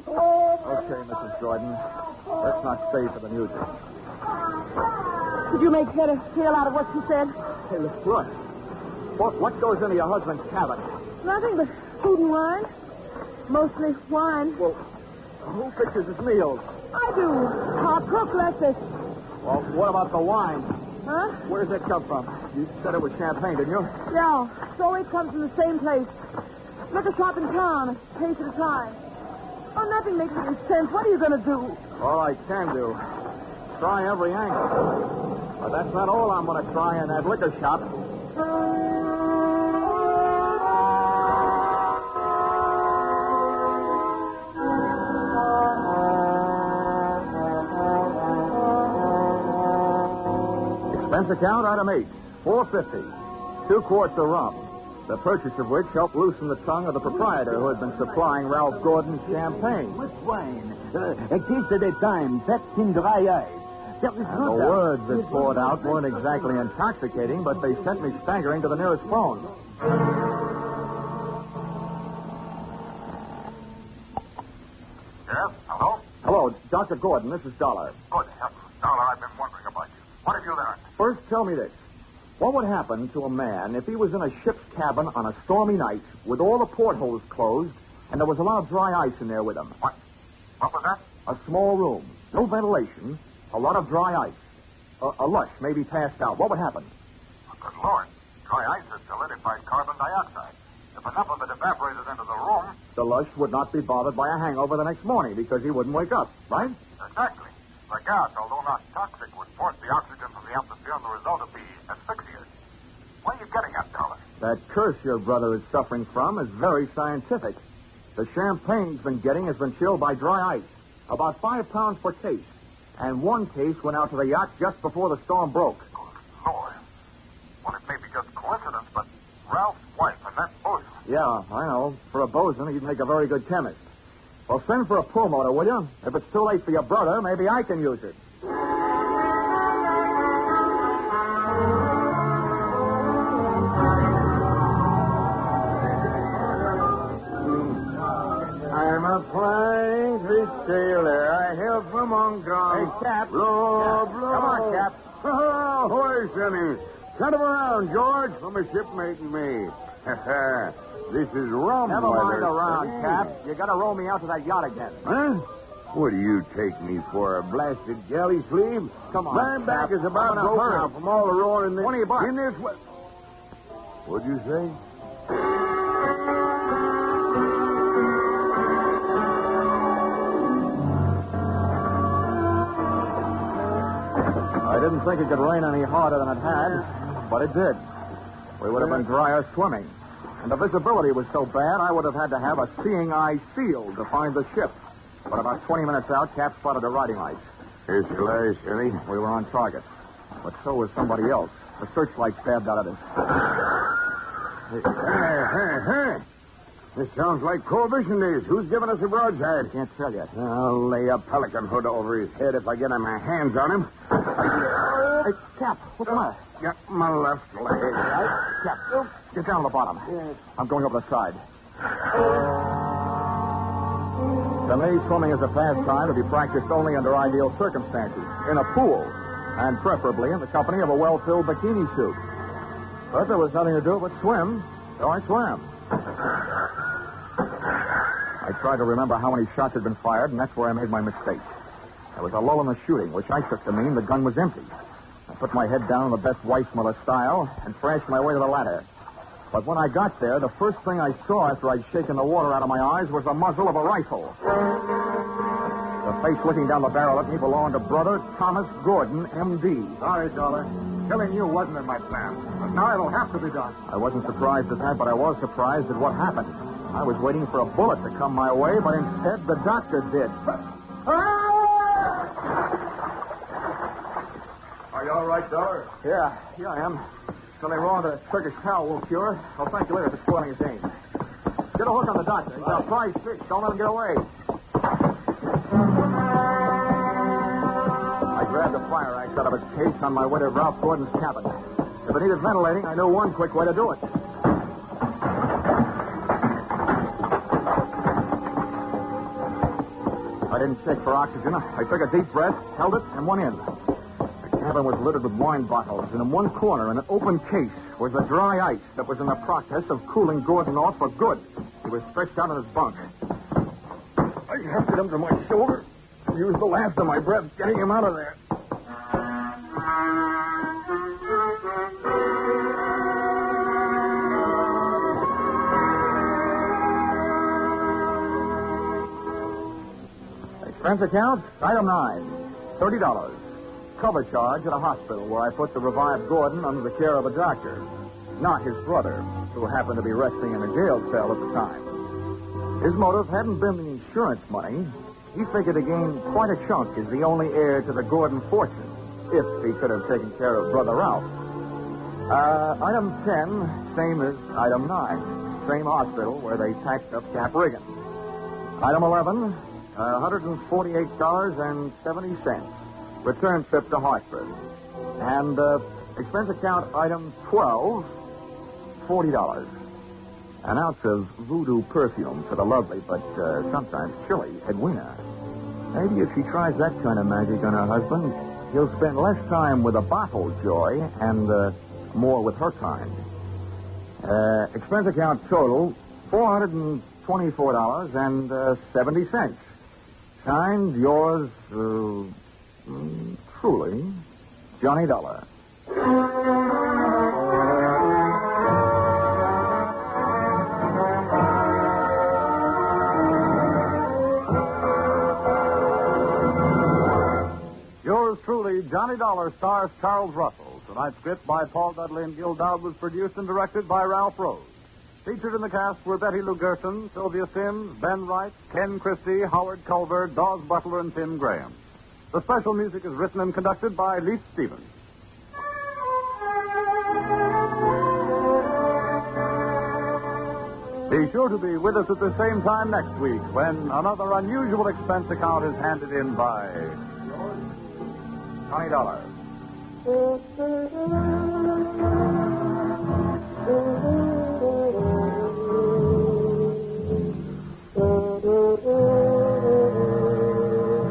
Okay, Mrs. Jordan. Let's not stay for the music. Did you make head or tail out of what she said? Hey, look. What goes into your husband's cabin? Nothing but food and wine. Mostly wine. Well, who fixes his meals? I do. Our cook left us. Well, what about the wine? Huh? Where does it come from? You said it was champagne, didn't you? Yeah. It always comes from the same place. Liquor shop in town. A case at a time. Oh, nothing makes any sense. What are you going to do? All I can do. Try every angle. But that's not all I'm going to try in that liquor shop. Expense account, item 8, $4.50. 2 quarts of rum. The purchase of which helped loosen the tongue of the proprietor who had been supplying Ralph Gordon's champagne. Which wine? A case at a time, packed in dry ice. And the words that poured out weren't exactly intoxicating, but they sent me staggering to the nearest phone. Yes? Hello? Hello, Dr. Gordon. This is Dollor. Good heavens, Dollor, I've been wondering about you. What have you learned? First, tell me this. What would happen to a man if he was in a ship's cabin on a stormy night with all the portholes closed and there was a lot of dry ice in there with him? What? What was that? A small room, no ventilation, a lot of dry ice. A lush, maybe passed out. What would happen? Oh, good Lord. Dry ice is solidified carbon dioxide. If enough of it evaporated into the room... The lush would not be bothered by a hangover the next morning because he wouldn't wake up, right? Exactly. The gas, although not toxic, would force the oxygen from the atmosphere, and the result would be asphyxia. What are you getting at, Dollor? That curse your brother is suffering from is very scientific. The champagne he's been getting has been chilled by dry ice, about 5 pounds per case. And 1 case went out to the yacht just before the storm broke. Good Lord. Well, it may be just coincidence, but Ralph's wife and that bosun. Yeah, I know. For a bosun, he'd make a very good chemist. Well, send for a pulmotor, will you? If it's too late for your brother, maybe I can use it. I'm a flying fish sailor. I hail from Hong Kong. Hey, Cap. Blow, Cap. blow. Come on, Cap. Oh, where's Sonny? Send him around, George. I'm a shipmate and me. This is rum Never mind weather, around, Sonny. Cap. You got to row me out to that yacht again. Huh? What do you take me for, a blasted galley sleeve? Come on, My back Cap. is about I'm in a broke hurry. now from all the roaring. $20. In this way. What'd you say? I didn't think it could rain any harder than it had, but it did. We would have been drier swimming. And the visibility was so bad, I would have had to have a seeing eye seal to find the ship. But about 20 minutes out, Cap spotted a riding light. Here's your lies, Sonny. We were on target. But so was somebody else. The searchlight stabbed out at us. This sounds like Prohibition days. Who's giving us a broadside? Can't tell you. I'll lay a pelican hood over his head if I get my hands on him. Hey, Cap, what's the matter? Got my left leg. Cap, get down to the bottom. I'm going over the side. To me, swimming is a pastime to be practiced only under ideal circumstances, in a pool, and preferably in the company of a well-filled bikini suit. But there was nothing to do but swim, so I swam. I tried to remember how many shots had been fired, and that's where I made my mistake. There was a lull in the shooting, which I took to mean the gun was empty. I put my head down in the best Weissmuller style and thrashed my way to the ladder. But when I got there, the first thing I saw after I'd shaken the water out of my eyes was the muzzle of a rifle. The face looking down the barrel at me belonged to Brother Thomas Gordon, M.D. Sorry, Dollar. Killing you wasn't in my plan. But now it'll have to be done. I wasn't surprised at that, but I was surprised at what happened. I was waiting for a bullet to come my way, but instead the doctor did. Are you all right, Dollar? Yeah, here I am. Something wrong with the Circus towel will cure. I'll thank you later for spoiling his game. Get a hook on the doctor. He's got a prize fish. Don't let him get away. I grabbed a fire axe out of its case on my way to Ralph Gordon's cabin. If it needed ventilating, I knew one quick way to do it. I didn't check for oxygen. I took a deep breath, held it, and went in. The cabin was littered with wine bottles, and in one corner, in an open case, was the dry ice that was in the process of cooling Gordon off for good. He was stretched out on his bunk. I hefted him to my shoulder and used the last of my breath getting him out of there. Expense account, item 9, $30. Cover charge at a hospital where I put the revived Gordon under the care of a doctor, not his brother, who happened to be resting in a jail cell at the time. His motive hadn't been the insurance money. He figured to gain quite a chunk as the only heir to the Gordon fortune, if he could have taken care of Brother Ralph. Item 10, same as item 9. Same hospital where they patched up Cap Riggin. Item 11, $148.70. Return trip to Hartford. And expense account item 12, $40. An ounce of voodoo perfume for the lovely but sometimes chilly Edwina. Maybe if she tries that kind of magic on her husband, he'll spend less time with a bottle joy and more with her kind. Expense account total, $424.70. Signed, yours, truly, Johnny Dollar. Yours truly, Johnny Dollar, stars Charles Russell. Tonight's script by Paul Dudley and Gil Dowd was produced and directed by Ralph Rose. Featured in the cast were Betty Lou Gerson, Sylvia Sims, Ben Wright, Ken Christie, Howard Culver, Dawes Butler, and Tim Graham. The special music is written and conducted by Leif Stevens. Be sure to be with us at the same time next week when another unusual expense account is handed in by Johnny Dollar.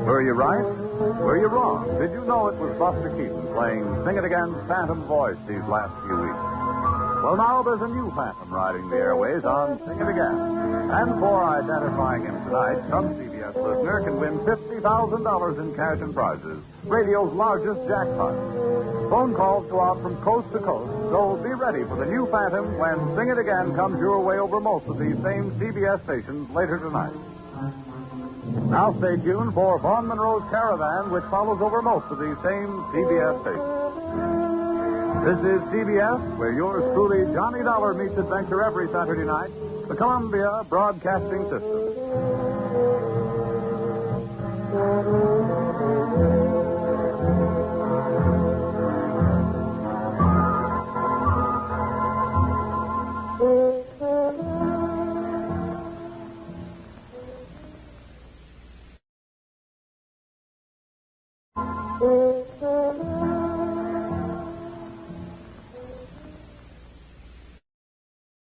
Were you right? Were you wrong? Did you know it was Buster Keaton playing Sing It Again's Phantom voice these last few weeks? Well, now there's a new Phantom riding the airways on Sing It Again. And for identifying him tonight, some CBS listener can win $50,000 in cash and prizes, radio's largest jackpot. Phone calls go out from coast to coast, so be ready for the new Phantom when Sing It Again comes your way over most of these same CBS stations later tonight. Now stay tuned for Vaughn Monroe's Caravan, which follows over most of these same CBS stations. This is CBS, where yours truly, Johnny Dollar, meets adventure every Saturday night. The Columbia Broadcasting System.